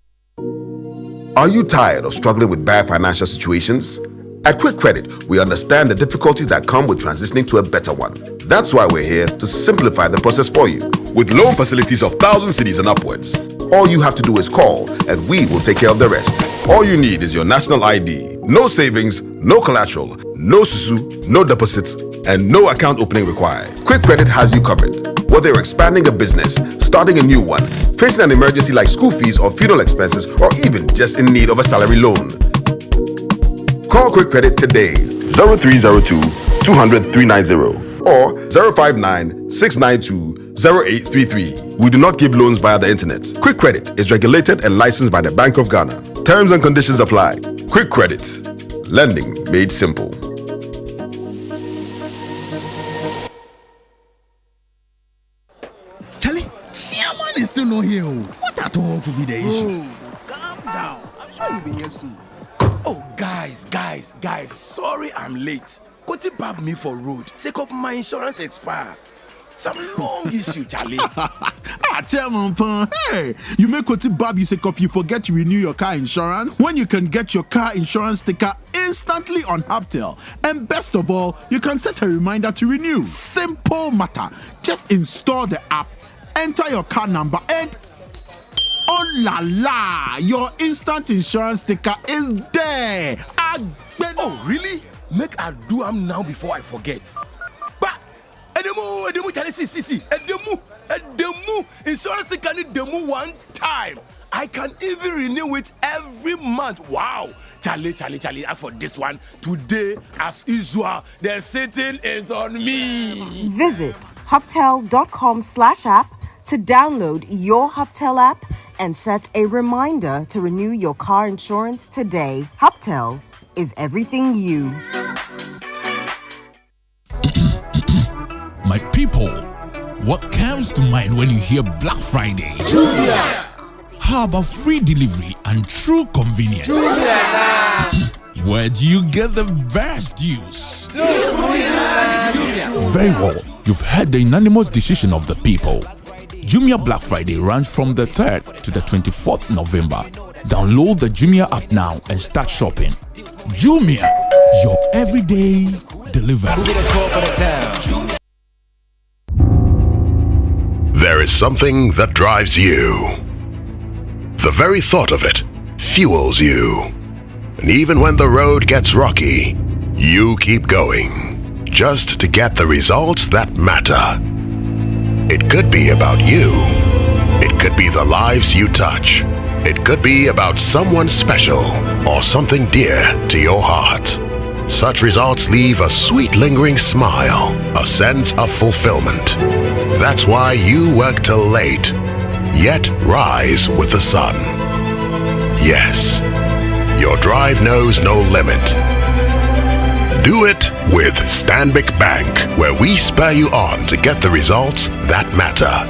[SPEAKER 27] Are you tired of struggling with bad financial situations? At Quick Credit, we understand the difficulties that come with transitioning to a better one. That's why we're here to simplify the process for you. With loan facilities of 1,000 cedis and upwards, all you have to do is call and we will take care of the rest. All you need is your national ID, no savings, no collateral, no susu, no deposits, and no account opening required. Quick Credit has you covered. Whether you're expanding a business, starting a new one, facing an emergency like school fees or funeral expenses, or even just in need of a salary loan. Call Quick Credit today, 0302 200 390 or 059 692 0833. We do not give loans via the internet. Quick Credit is regulated and licensed by the Bank of Ghana. Terms and conditions apply. Quick Credit. Lending made simple.
[SPEAKER 12] Charlie, Chairman is still not here. What at all could be the issue?
[SPEAKER 24] Calm down. I'm sure you'll be here soon. Oh, guys, sorry I'm late. Koti bab me for road. Sake of my insurance expire. Some long issue, Charlie.
[SPEAKER 5] Chairman Pan, hey, you make Koti Bab you sake of you forget to renew your car insurance when you can get your car insurance sticker instantly on Haptel. And best of all, you can set a reminder to renew. Simple matter. Just install the app, enter your car number, and oh la la, your instant insurance sticker is there.
[SPEAKER 24] Oh, really? Make I do am now before I forget. Edemu, Charlie, see. Edemu, insurance can Edemu one time. I can even renew it every month. Wow. Charlie, as for this one, today, as usual, the sitting is on me.
[SPEAKER 23] Visit hoptel.com/app to download your Hoptel app and set a reminder to renew your car insurance today. Hoptel is everything you.
[SPEAKER 18] My people, what comes to mind when you hear Black Friday?
[SPEAKER 24] Jumia!
[SPEAKER 18] How about free delivery and true convenience? Where do you get the best deals? Very well, you've heard the unanimous decision of the people. Jumia Black Friday runs from the 3rd to the 24th November. Download the Jumia app now and start shopping. Jumia, your everyday delivery.
[SPEAKER 21] There is something that drives you. The very thought of it fuels you. And even when the road gets rocky, you keep going, just to get the results that matter. It could be about you. It could be the lives you touch. It could be about someone special or something dear to your heart. Such results leave a sweet lingering smile, a sense of fulfillment. That's why you work till late, yet rise with the sun. Yes, your drive knows no limit. Do it with Stanbic Bank, where we spur you on to get the results that matter.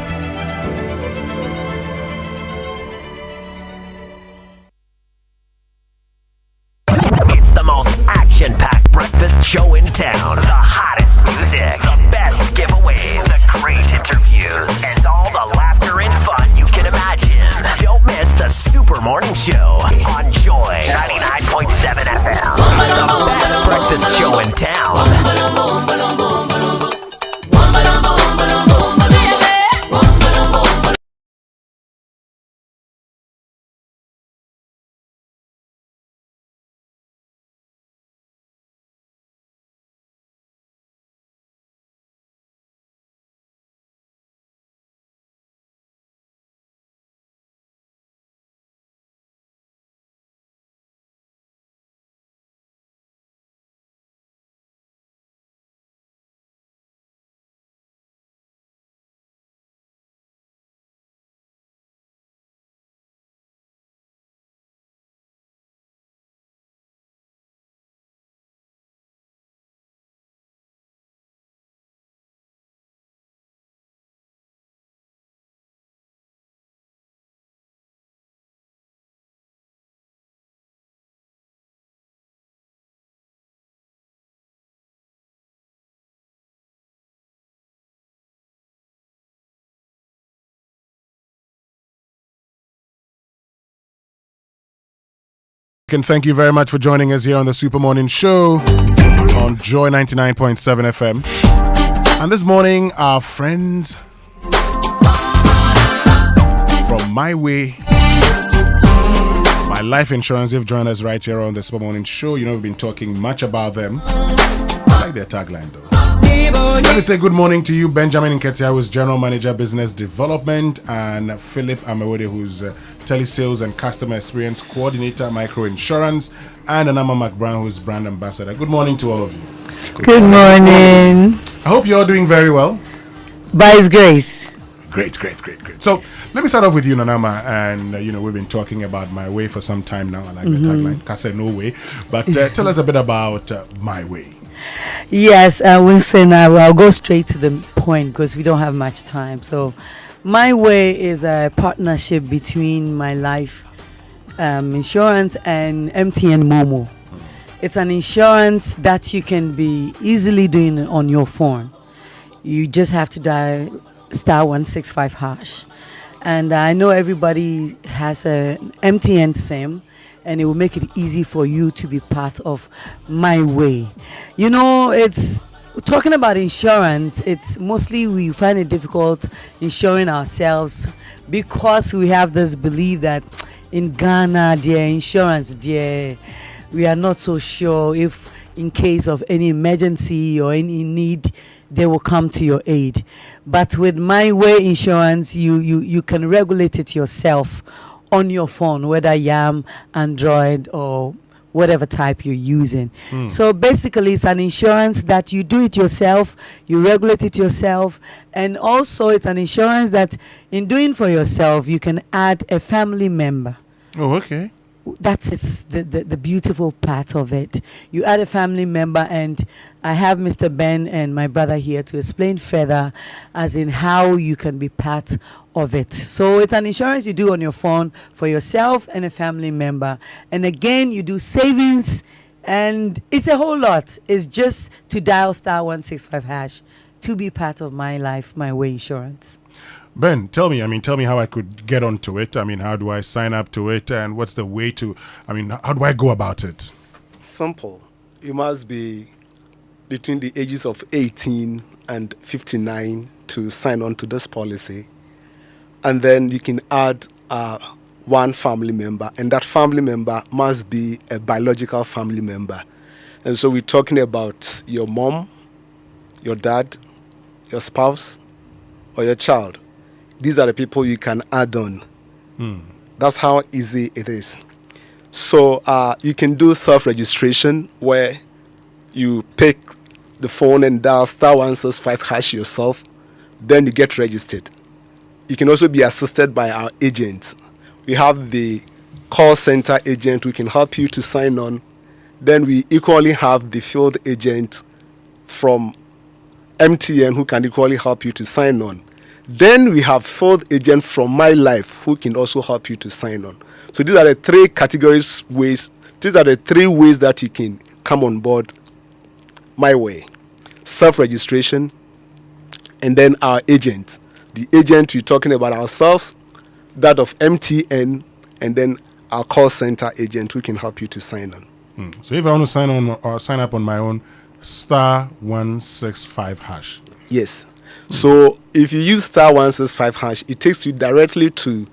[SPEAKER 4] It's the most action-packed breakfast show in town. The hottest music, the best giveaways, the great interviews, and all the laughter and fun you can imagine. Don't miss the Super Morning Show on Joy 99.7 FM. It's the best breakfast show in town.
[SPEAKER 22] And thank you very much for joining us here on the Super Morning Show on Joy 99.7 FM. And this morning, our friends from My Way, My Life Insurance, have joined us right here on the Super Morning Show. You know, we've been talking much about them. I like their tagline, though. Let me say good morning to you, Benjamin Nketia, who's General Manager Business Development, and Philip Amewode, who's Telesales and Customer Experience Coordinator, Microinsurance, and Anama McBrown, who's Brand Ambassador. Good morning to all of you.
[SPEAKER 3] Good morning.
[SPEAKER 22] I hope you're all doing very well.
[SPEAKER 3] By His grace.
[SPEAKER 22] Great. So let me start off with you, Nanama, and we've been talking about My Way for some time now. I like the tagline, Kase No Way. But tell us a bit about My Way.
[SPEAKER 3] Yes, Winston, I'll go straight to the point because we don't have much time. So My Way is a partnership between My Life Insurance and MTN Momo. It's an insurance that you can be easily doing on your phone. You just have to dial *165#. And I know everybody has an MTN SIM, and it will make it easy for you to be part of My Way. You know, it's talking about insurance, it's mostly we find it difficult insuring ourselves because we have this belief that in Ghana, their insurance, we are not so sure if in case of any emergency or any need, they will come to your aid. But with My Way insurance, you can regulate it yourself on your phone, whether YAM, Android, or whatever type you're using. So basically, it's an insurance that you do it yourself, you regulate it yourself, and also it's an insurance that in doing for yourself, you can add a family member.
[SPEAKER 22] Oh, okay.
[SPEAKER 3] That's the beautiful part of it. You add a family member, and I have Mr. Ben and my brother here to explain further as in how you can be part of it. So it's an insurance you do on your phone for yourself and a family member. And again, you do savings, and it's a whole lot. It's just to dial *165# to be part of My Life, My Way insurance.
[SPEAKER 22] Ben, tell me how I could get onto it. How do I sign up to it, and what's the way to, how do I go about it?
[SPEAKER 10] Simple. You must be between the ages of 18 and 59 to sign on to this policy. And then you can add one family member, and that family member must be a biological family member. And so we're talking about your mom, your dad, your spouse, or your child. These are the people you can add on. That's how easy it is. So you can do self-registration where you pick the phone and dial *165# yourself. Then you get registered. You can also be assisted by our agents. We have the call center agent who can help you to sign on. Then we equally have the field agent from MTN who can equally help you to sign on. Then we have field agent from My Life who can also help you to sign on. So these are the three ways. These are the three ways that you can come on board My Way. Self-registration, and then our agent. The agent, we're talking about ourselves, that of MTN, and then our call center agent who can help you to sign on.
[SPEAKER 22] So if I want to sign on or sign up on my own, *165#.
[SPEAKER 10] Yes. So if you use *165#, it takes you directly to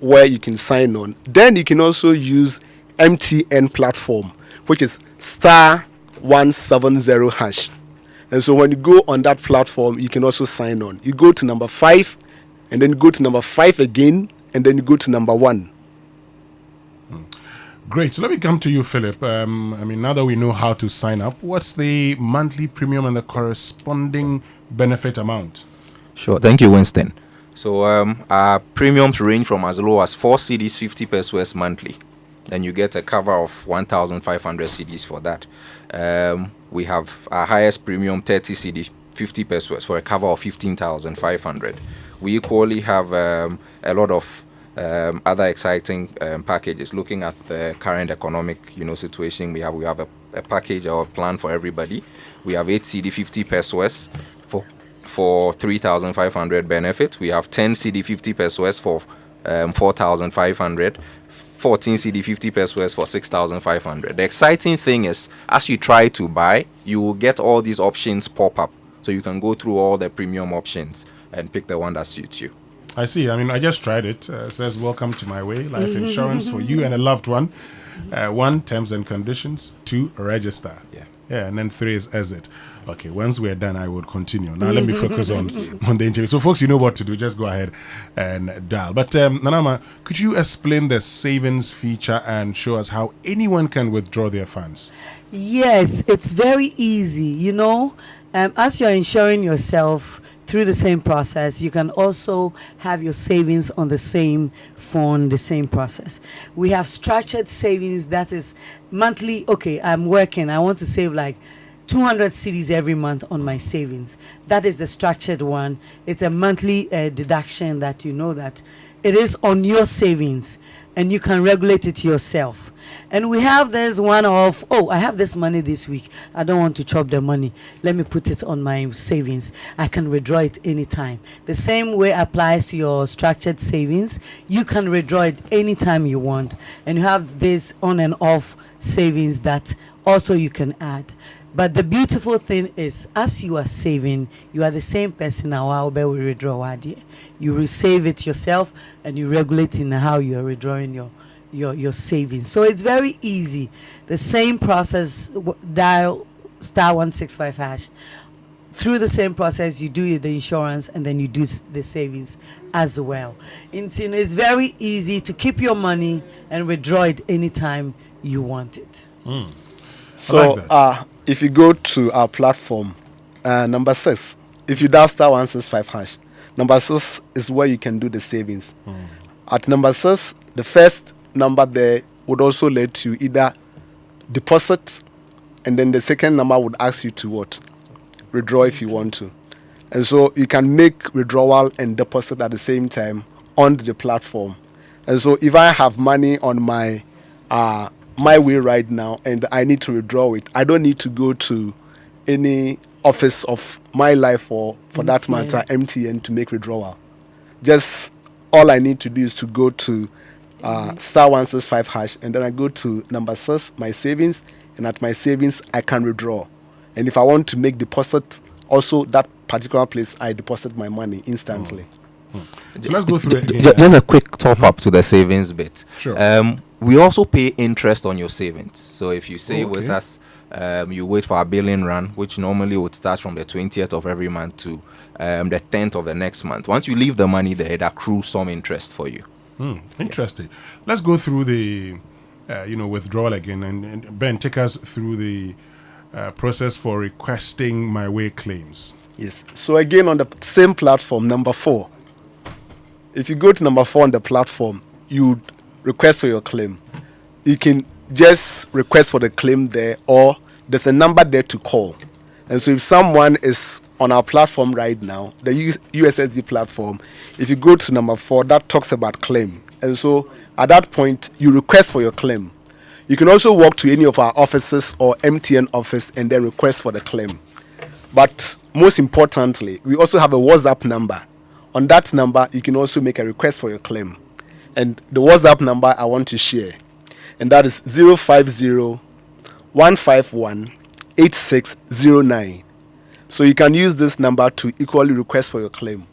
[SPEAKER 10] where you can sign on. Then you can also use MTN platform, which is *170#. And so when you go on that platform, you can also sign on. You go to number 5, and then you go to number 5 again, and then you go to number 1.
[SPEAKER 22] Great. So let me come to you, Philip. Now that we know how to sign up, what's the monthly premium and the corresponding benefit amount?
[SPEAKER 13] Sure. Thank you, Winston. So our premiums range from as low as 4 cedis, 50 pesos monthly. And you get a cover of 1,500 cedis for that. We have our highest premium, 30 cedis, 50 pesos for a cover of 15,500. We equally have a lot of other exciting packages. Looking at the current economic, situation, we have a package or plan for everybody. We have 8 CD 50 pesos for 3,500 benefits. We have 10 CD 50 pesos for 4,500. 14 CD 50 pesos for 6,500. The exciting thing is, as you try to buy, you will get all these options pop up. So you can go through all the premium options and pick the one that suits you.
[SPEAKER 22] I see. I just tried it. It says, welcome to My Way, life insurance for you and a loved one. 1, terms and conditions. 2, register. Yeah, and then 3 is exit. Okay, once we're done, I would continue. Now let me focus on the interview. So folks, you know what to do. Just go ahead and dial. But Nanama, could you explain the savings feature and show us how anyone can withdraw their funds?
[SPEAKER 3] Yes, it's very easy. As you're insuring yourself through the same process, you can also have your savings on the same phone, the same process. We have structured savings that is monthly. Okay, I'm working. I want to save like 200 cedis every month on my savings. That is the structured one. It's a monthly deduction that you know that it is on your savings. and you can regulate it yourself. And we have this one of, oh, I have this money this week. I don't want to chop the money. Let me put it on my savings. I can withdraw it anytime. The same way applies to your structured savings. You can withdraw it anytime you want. And you have this on and off savings that also you can add. But the beautiful thing is, as you are saving, you are the same person now. I'll be withdraw. You save it yourself, and you regulate in how you are withdrawing your savings. So it's very easy. The same process, dial *165#. Through the same process, you do the insurance and then you do the savings as well. It's very easy to keep your money and withdraw it anytime you want it.
[SPEAKER 10] So if you go to our platform, number 6, if you dial *165#, number 6 is where you can do the savings. At number 6, the first number there would also let you either deposit, and then the second number would ask you to what? Withdraw if you want to. And so you can make withdrawal and deposit at the same time on the platform. And so if I have money on my way right now and I need to withdraw it, I don't need to go to any office of My Life or, for that matter, MTN to make withdrawal. Just all I need to do is to go to *165#, and then I go to number 6, my savings, and at my savings I can withdraw. And if I want to make deposit, also that particular place I deposit my money instantly.
[SPEAKER 22] So let's go through it again.
[SPEAKER 13] Just a quick top up to the savings bit.
[SPEAKER 22] Sure.
[SPEAKER 13] We also pay interest on your savings. So if you save with us, you wait for our billing run, which normally would start from the 20th of every month to the 10th of the next month. Once you leave the money there, it accrues some interest for you.
[SPEAKER 22] Interesting. Let's go through the withdrawal again, and Ben, take us through the process for requesting My Way claims.
[SPEAKER 10] Yes. So again, on the same platform, number 4. If you go to number 4 on the platform, you request for your claim. You can just request for the claim there, or there's a number there to call. And so if someone is on our platform right now, the USSD platform, if you go to number 4, that talks about claim. And so at that point, you request for your claim. You can also walk to any of our offices or MTN office and then request for the claim. But most importantly, we also have a WhatsApp number. On that number, you can also make a request for your claim. And the WhatsApp number I want to share, and that is 050-151-8609. So you can use this number to equally request for your claim.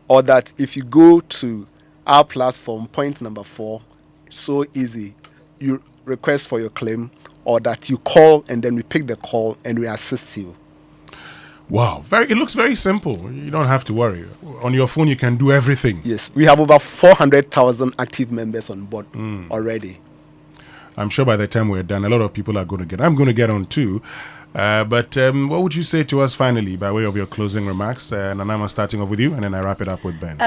[SPEAKER 10] Or that if you go to our platform, point number 4, so easy. You request for your claim, or that you call and then we pick the call and we assist you.
[SPEAKER 22] Wow, it looks very simple. You don't have to worry. On your phone, you can do everything.
[SPEAKER 10] Yes, we have over 400,000 active members on board already.
[SPEAKER 22] I'm sure by the time we're done, a lot of people are going to get. I'm going to get on too. But what would you say to us finally by way of your closing remarks? Nanama, starting off with you, and then I wrap it up with Ben.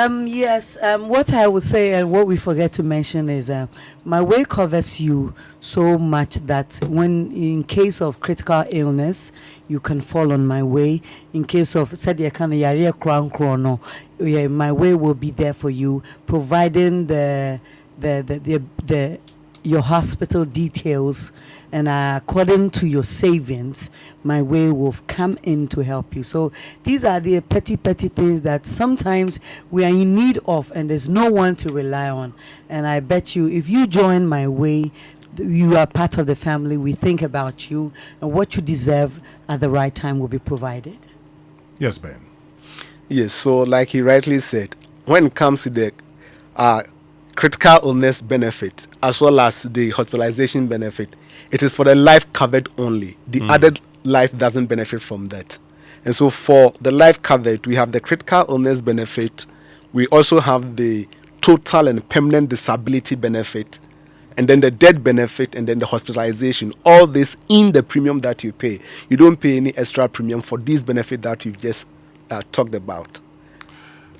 [SPEAKER 3] What I would say and what we forget to mention is My Way covers you so much that when in case of critical illness, you can fall on My Way. In case of My Way will be there for you, providing the your hospital details, and according to your savings, My Way will come in to help you. So these are the petty things that sometimes we are in need of, and there's no one to rely on. And I bet you, if you join My Way, you are part of the family. We think about you, and what you deserve at the right time will be provided.
[SPEAKER 22] Yes, Ben.
[SPEAKER 10] Yes, so like he rightly said, when it comes to the critical illness benefit as well as the hospitalization benefit, it is for the life covered only. The added life doesn't benefit from that. And so for the life covered, we have the critical illness benefit. We also have the total and permanent disability benefit, and then the death benefit, and then the hospitalization. All this in the premium that you pay. You don't pay any extra premium for these benefits that you've just talked about.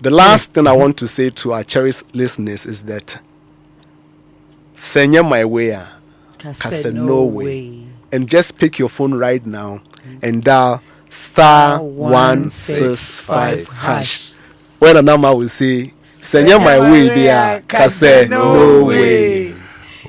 [SPEAKER 10] The last thing I want to say to our cherished listeners is that Senya My Way, Kase No Way. And just pick your phone right now and dial *165#. When a number will say, Senya My Way, there, Kase No Way.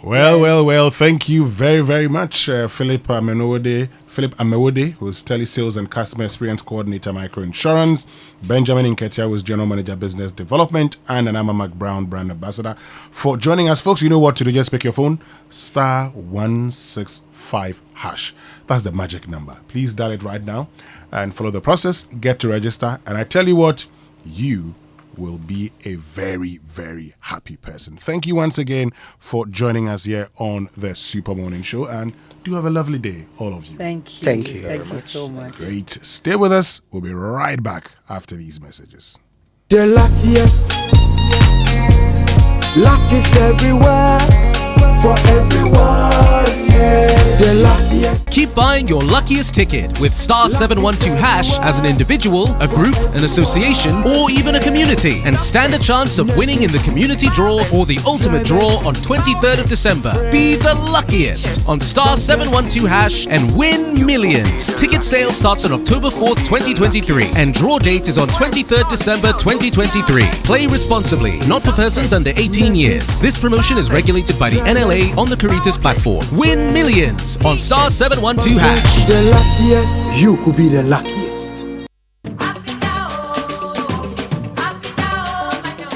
[SPEAKER 22] Well. Thank you very, very much, Philip Amewode, who's Telesales and Customer Experience Coordinator, Microinsurance, Benjamin Nketia, who's General Manager, Business Development, and Anama McBrown, Brand Ambassador, for joining us. Folks, you know what to do. Just pick your phone, *165#. That's the magic number. Please dial it right now and follow the process. Get to register. And I tell you what, you will be a very, very happy person. Thank you once again for joining us here on the Super Morning Show, and do have a lovely day, all of you.
[SPEAKER 3] Thank you.
[SPEAKER 22] Thank you
[SPEAKER 3] So much.
[SPEAKER 22] Great. Stay with us. We'll be right back after these messages.
[SPEAKER 2] The luckiest. Luck is everywhere. For everyone, yeah. The luckiest.
[SPEAKER 11] Keep buying your luckiest ticket with *712# as an individual, a group, an association, or even a community, and stand a chance of winning in the community draw or the ultimate draw on 23rd of December. Be the luckiest on *712# and win millions. Ticket sale starts on October 4th, 2023, and draw date is on 23rd December 2023. Play responsibly, not for persons under 18 years. This promotion is regulated by the NLA on the Caritas platform. Win millions on *712#.
[SPEAKER 2] The luckiest. You could be the luckiest.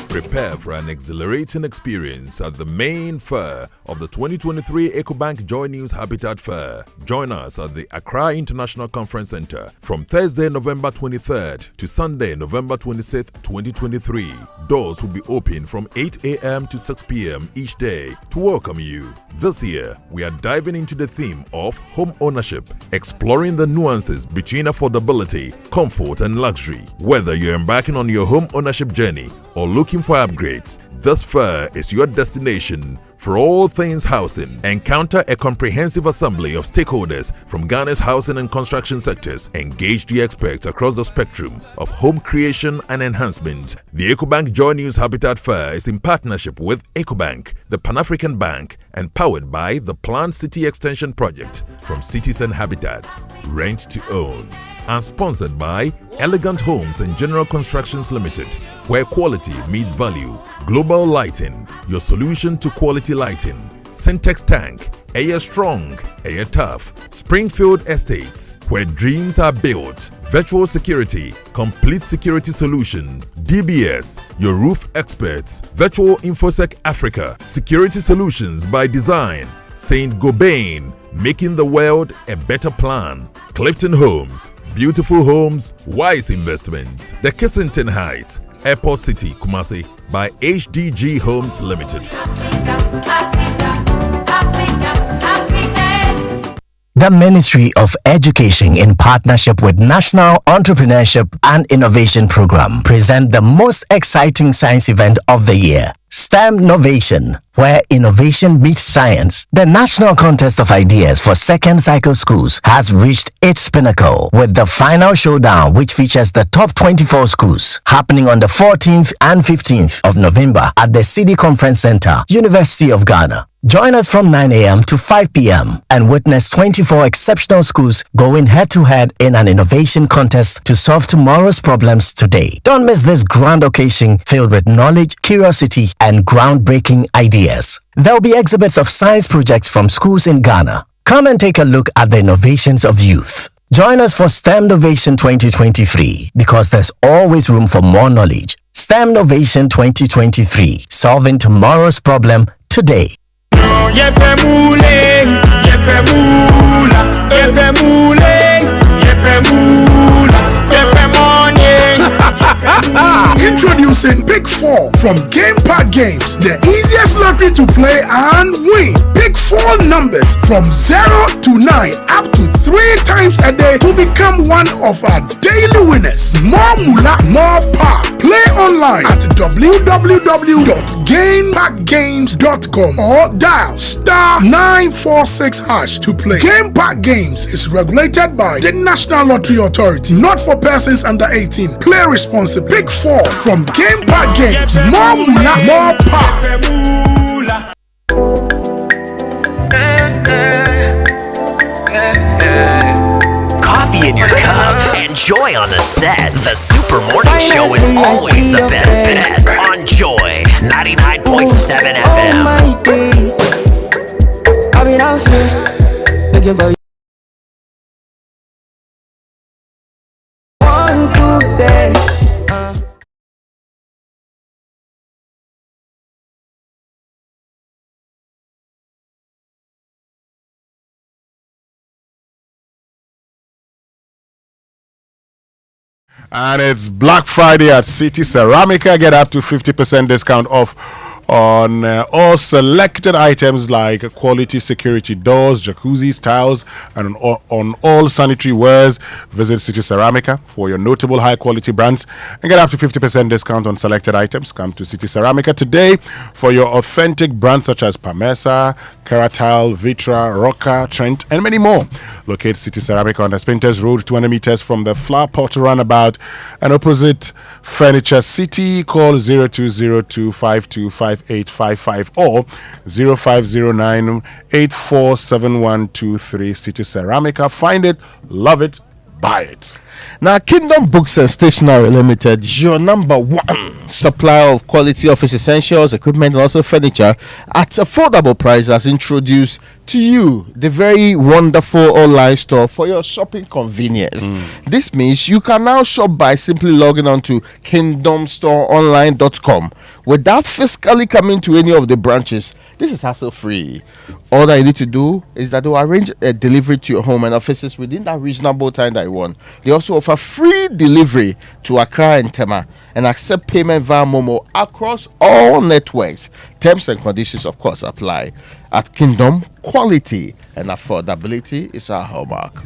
[SPEAKER 14] Prepare for an exhilarating experience at the main fair of the 2023 EcoBank Joy News Habitat Fair. Join us at the Accra International Conference Center from Thursday, November 23rd to Sunday, November 26th, 2023. Doors will be open from 8 a.m. to 6 p.m. each day to welcome you. This year, we are diving into the theme of home ownership, exploring the nuances between affordability, comfort, and luxury. Whether you're embarking on your home ownership journey or looking for upgrades, this fair is your destination. For all things housing, encounter a comprehensive assembly of stakeholders from Ghana's housing and construction sectors. Engage the experts across the spectrum of home creation and enhancement. The EcoBank Joy News Habitat Fair is in partnership with EcoBank, the Pan-African Bank, and powered by the Planned City Extension Project from Cities and Habitats. Rent to own. And sponsored by Elegant Homes and General Constructions Limited, where quality meets value. Global Lighting, your solution to quality lighting. Syntex Tank, Air Strong, Air Tough. Springfield Estates, where dreams are built. Virtual Security, complete security solution. DBS, your roof experts. Virtual Infosec Africa, security solutions by design. Saint Gobain, making the world a better plan. Clifton Homes, beautiful homes, wise investments. The Kissington Heights, Airport City, Kumasi, by HDG Homes Limited.
[SPEAKER 1] The Ministry of Education, in partnership with National Entrepreneurship and Innovation Program, present the most exciting science event of the year, STEM Novation, where innovation meets science. The National Contest of Ideas for Second Cycle Schools has reached its pinnacle with the final showdown, which features the top 24 schools, happening on the 14th and 15th of November at the City Conference Center, University of Ghana. Join us from 9 a.m. to 5 p.m. and witness 24 exceptional schools going head-to-head in an innovation contest to solve tomorrow's problems today. Don't miss this grand occasion filled with knowledge, curiosity, and groundbreaking ideas. There will be exhibits of science projects from schools in Ghana. Come and take a look at the innovations of youth. Join us for STEM Novation 2023 because there's always room for more knowledge. STEM Novation 2023, solving tomorrow's problem today.
[SPEAKER 15] Introducing Pick 4 from Game Park Games, the easiest lottery to play and win. Pick 4 numbers from 0 to 9 up to 3 times a day to become one of our daily winners. More moolah, more power. Play online at www.gameparkgames.com or dial *946# to play. Game Park Games is regulated by the National Lottery Authority, not for persons under 18. Play responsibly. Pick 4 from Game Park Games. More moolah, more power.
[SPEAKER 4] Coffee in your cup and joy on the set. The Super Morning Show is always the best bet on Joy 99.7 FM.
[SPEAKER 6] been out here looking for you. One, two, say.
[SPEAKER 22] And it's Black Friday at City Ceramica. Get up to 50% discount off on all selected items like quality security doors, jacuzzis, tiles, and on all sanitary wares. Visit City Ceramica for your notable high quality brands and get up to 50% discount on selected items. Come to City Ceramica today for your authentic brands such as Parmesa, Caratile, Vitra, Roca, Trent, and many more. Locate City Ceramica on the Spinters Road, 200 meters from the Flower Pot Runabout and opposite Furniture City. Call 0202525855 or 0509847123. City Ceramica. Find it, love it, buy it.
[SPEAKER 8] Now, Kingdom Books and Stationery Limited, your number one supplier of quality office essentials, equipment, and also furniture at affordable prices, has introduced to you the very wonderful online store for your shopping convenience. This means you can now shop by simply logging on to kingdomstoreonline.com without physically coming to any of the branches. This is hassle-free. All that you need to do is that they will arrange a delivery to your home and offices within that reasonable time that you want. They also offer free delivery to Accra and Tema and accept payment via Momo across all networks. Terms and conditions, of course, apply. At Kingdom, quality and affordability is our hallmark.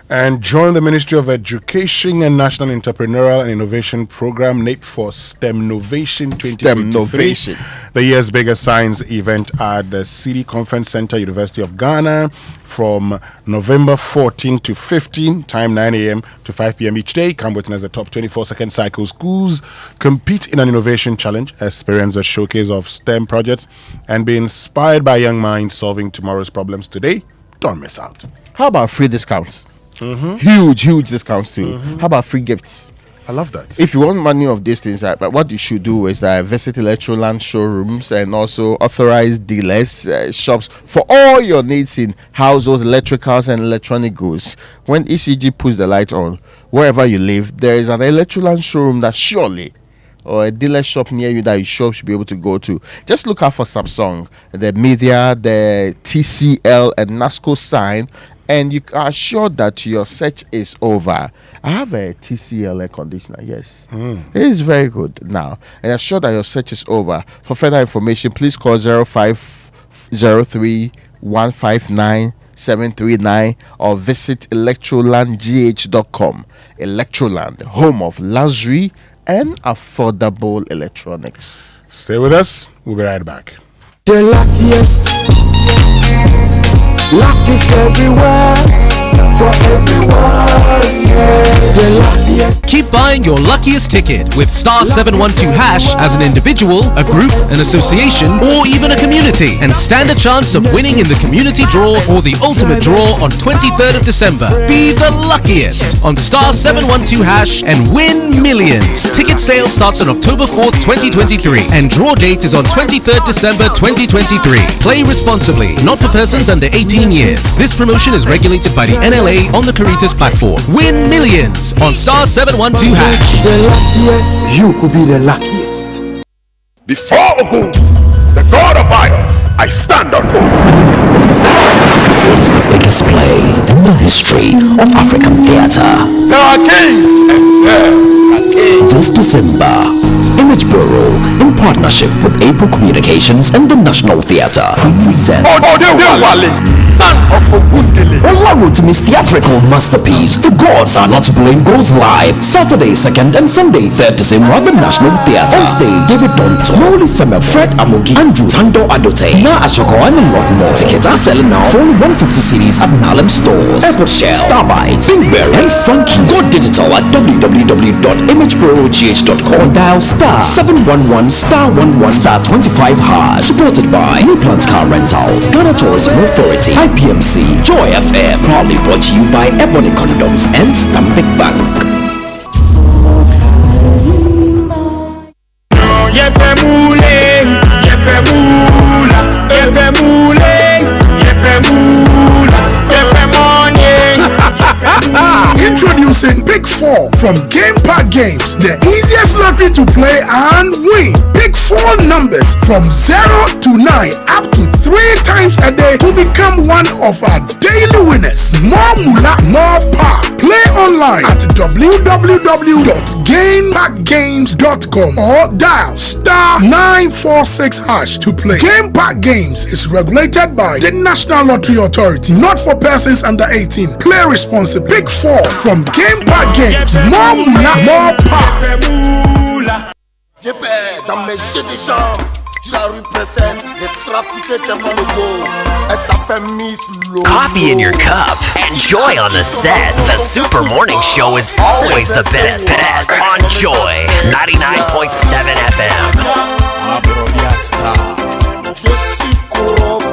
[SPEAKER 22] And join the Ministry of Education and National Entrepreneurial and Innovation Program, NAPE, for STEM Novation 2023. The year's biggest science event at the City Conference Center, University of Ghana, from November 14 to 15, time 9 a.m. to 5 p.m. each day. Come witness the top 24-second cycle schools, compete in an innovation challenge, experience a showcase of STEM projects, and be inspired by young minds solving tomorrow's problems today. Don't miss out.
[SPEAKER 8] How about free discounts? Huge discounts too. How about free gifts?
[SPEAKER 22] I love that.
[SPEAKER 8] If you want money of these things, but what you should do is visit Electroland showrooms and also authorized dealers, shops for all your needs in household electricals and electronic goods. When ECG puts the light on, wherever you live, there is an Electroland showroom that surely, or a dealer shop near you that you should be able to go to. Just look out for Samsung, the Media, the TCL, and NASCO sign, and you are sure that your search is over. I have a TCL air conditioner, yes. It is very good now. And I'm sure that your search is over. For further information, please call 0503 159 739 or visit electrolandgh.com. Electroland, home of luxury and affordable electronics.
[SPEAKER 22] Stay with us. We'll be right back.
[SPEAKER 2] The luckiest. Luck is everywhere, for everyone, yeah. The luckiest.
[SPEAKER 11] Keep buying your luckiest ticket with star 712 hash as an individual, a group, an association, or even a community, and stand a chance of winning in the community draw or the ultimate draw on 23rd of December. Be the luckiest on star 712 hash and win millions. Ticket sale starts on October 4th, 2023, and draw date is on 23rd December 2023. Play responsibly, not for persons under 18 years. This promotion is regulated by the NLA on the Caritas platform. Win millions on star 712 hash.
[SPEAKER 2] The luckiest. You could be the luckiest.
[SPEAKER 5] Before Ogun, the god of iron, I stand on oath.
[SPEAKER 4] It's the biggest play in the history of African theatre.
[SPEAKER 5] There are kings and there are kings.
[SPEAKER 4] This December, Image Bureau, in partnership with April Communications and the National Theatre, present
[SPEAKER 5] Odewale, son of Ogundele.
[SPEAKER 4] Olarotumi's theatrical masterpiece, The Gods Are Not to Blame, goes live Saturday 2nd and Sunday 3rd December at the National Theatre. On stage, David Donto, Molly Samuel, Fred Amogi, Andrew Tando Adote, Na Ashoko, and a lot more. Tickets are selling now for only 150 CDs at Nalem stores, Airport Shell, Starbites, Pinkberry, and Funky. Go digital at www.imageprogh.com or dial star 711 star 11 star 25 hash. Supported by New Plant Car Rentals, Ghana Tourism Authority, IPMC, Joy FM. Proudly brought to you by Ebony Condoms and Stambic Bank.
[SPEAKER 5] Yefemule,
[SPEAKER 15] 4 from Game Park Games, the easiest lottery to play and win. Pick 4 numbers from 0 to 9 up to 3 times a day to become one of our daily winners. More moolah, more power. Play online at www.gamepackgames.com or dial star 946 hash to play. Game Park Games is regulated by the National Lottery Authority, not for persons under 18. Play responsibly. Pick 4 from Game Park Games. More moolah, more power.
[SPEAKER 7] Dans mes jeux de champs, ça représente les trafiqués de Monaco. Et ça fait Miss Low.
[SPEAKER 4] Coffee in your cup. Enjoy on the set. The Super Morning Show is always the best bet on Joy 99.7 FM.
[SPEAKER 7] Je suis corrompu.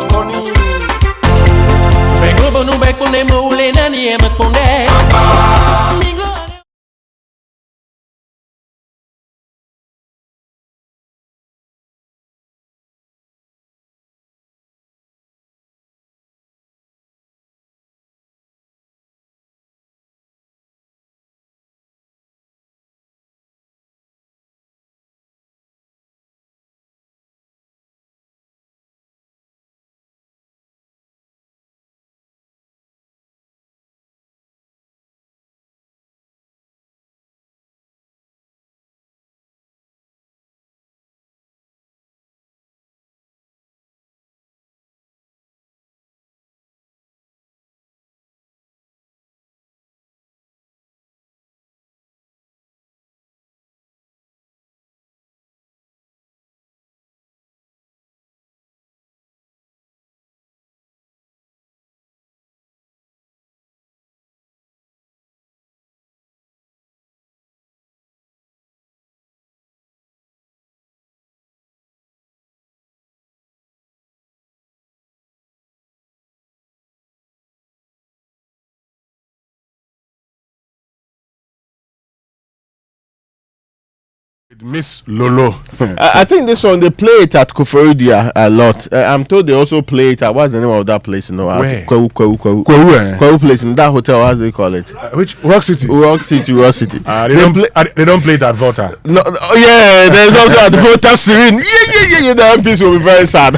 [SPEAKER 22] Miss Lolo.
[SPEAKER 8] I think this one they play it at Koforidia a lot. I'm told they also play it at what's the name of that place? You know,
[SPEAKER 22] Where?
[SPEAKER 8] Kwewu place in that hotel. What do they call it?
[SPEAKER 22] Which Rock City?
[SPEAKER 8] Rock City.
[SPEAKER 22] They don't play it at Volta.
[SPEAKER 8] No, yeah. There's also at Volta Serene. Yeah. The MPs will be very sad.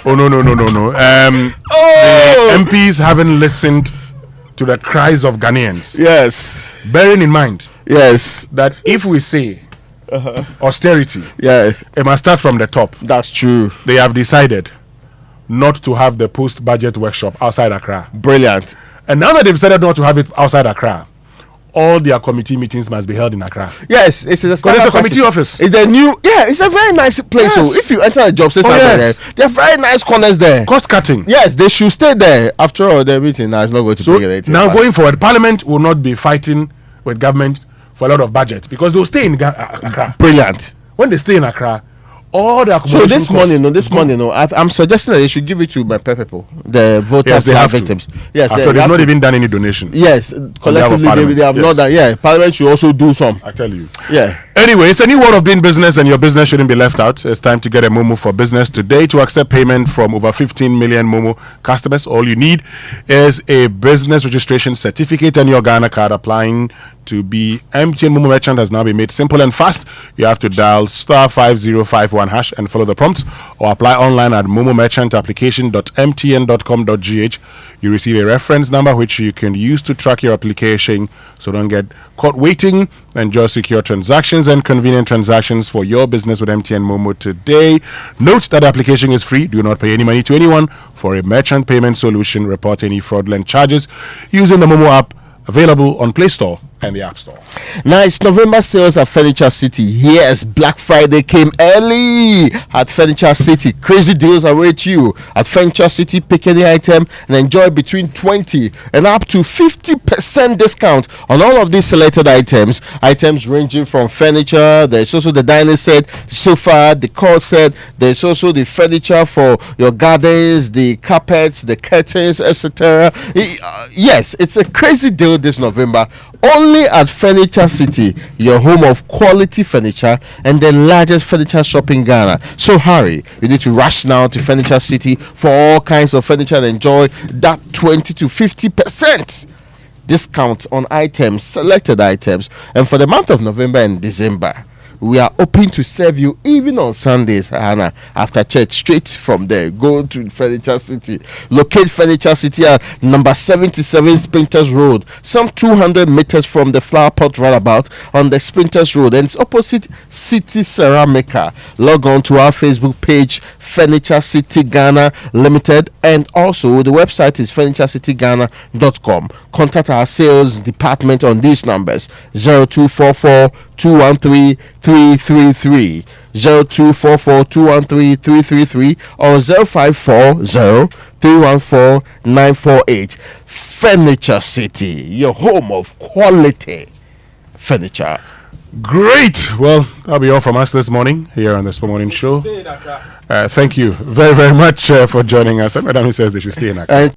[SPEAKER 22] Oh no. The MPs haven't listened to the cries of Ghanaians.
[SPEAKER 8] Yes.
[SPEAKER 22] Bearing in mind.
[SPEAKER 8] Yes.
[SPEAKER 22] That if we say austerity,
[SPEAKER 8] yes,
[SPEAKER 22] it must start from the top.
[SPEAKER 8] That's true.
[SPEAKER 22] They have decided not to have the post-budget workshop outside Accra.
[SPEAKER 8] Brilliant.
[SPEAKER 22] And now that they've decided not to have it outside Accra, all their committee meetings must be held in Accra.
[SPEAKER 8] Yes, it's a
[SPEAKER 22] committee office.
[SPEAKER 8] It's a new, it's a very nice place. Yes. So if you enter a job center there, there are very nice corners there.
[SPEAKER 22] Cost cutting.
[SPEAKER 8] Yes, they should stay there. After all, their meeting now is not going to be anything.
[SPEAKER 22] Now going forward, Parliament will not be fighting with government for a lot of budget because they'll stay in Accra.
[SPEAKER 8] Brilliant.
[SPEAKER 22] When they stay in Accra, all the accommodation.
[SPEAKER 8] So this money, I'm suggesting that they should give it to my people, the voters,
[SPEAKER 22] yes, they have
[SPEAKER 8] victims.
[SPEAKER 22] To.
[SPEAKER 8] Yes,
[SPEAKER 22] after they've not even done any donation.
[SPEAKER 8] Yes, collectively they have not done. Yeah, Parliament should also do some.
[SPEAKER 22] I tell you.
[SPEAKER 8] Yeah.
[SPEAKER 22] Anyway, it's a new world of doing business, and your business shouldn't be left out. It's time to get a Momo for business today. To accept payment from over 15 million Momo customers, all you need is a business registration certificate and your Ghana card. Applying to be MTN Momo merchant has now been made simple and fast. You have to dial *5051# and follow the prompts, or apply online at momomerchantapplication.mtn.com.gh. You receive a reference number which you can use to track your application, so don't get caught waiting. Enjoy secure transactions and convenient transactions for your business with MTN Momo today. Note that the application is free. Do not pay any money to anyone for a merchant payment solution. Report any fraudulent charges using the Momo app, available on Play Store and the App Store.
[SPEAKER 8] Nice. November sales at Furniture City. Yes, Black Friday came early at Furniture City. Crazy deals await you at Furniture City. Pick any item and enjoy between 20 and up to 50% discount on all of these selected items. Items ranging from furniture. There's also the dining set, sofa, the decor set. There's also the furniture for your gardens, the carpets, the curtains, etc. Yes, it's a crazy deal this November. Only at Furniture City, your home of quality furniture and the largest furniture shop in Ghana. So hurry, you need to rush now to Furniture City for all kinds of furniture and enjoy that 20 to 50% discount on items, selected items. And for the month of November and December, we are open to serve you even on Sundays, Hannah. After church, straight from there, go to Furniture City. Locate Furniture City at number 77 Sprinters Road, some 200 meters from the Flower Pot roundabout on the Sprinters Road, and it's opposite City Ceramica. Log on to our Facebook page, Furniture City Ghana Limited, and also the website is furniturecityghana.com. Contact our sales department on these numbers: 0244 213 333, 0244 213 333, or 0540 314 948. Furniture City, your home of quality furniture.
[SPEAKER 22] Great. Well, that'll be all from us this morning here on the Sport Morning Show. Thank you very, very much for joining us. Madam says they should stay in Accra.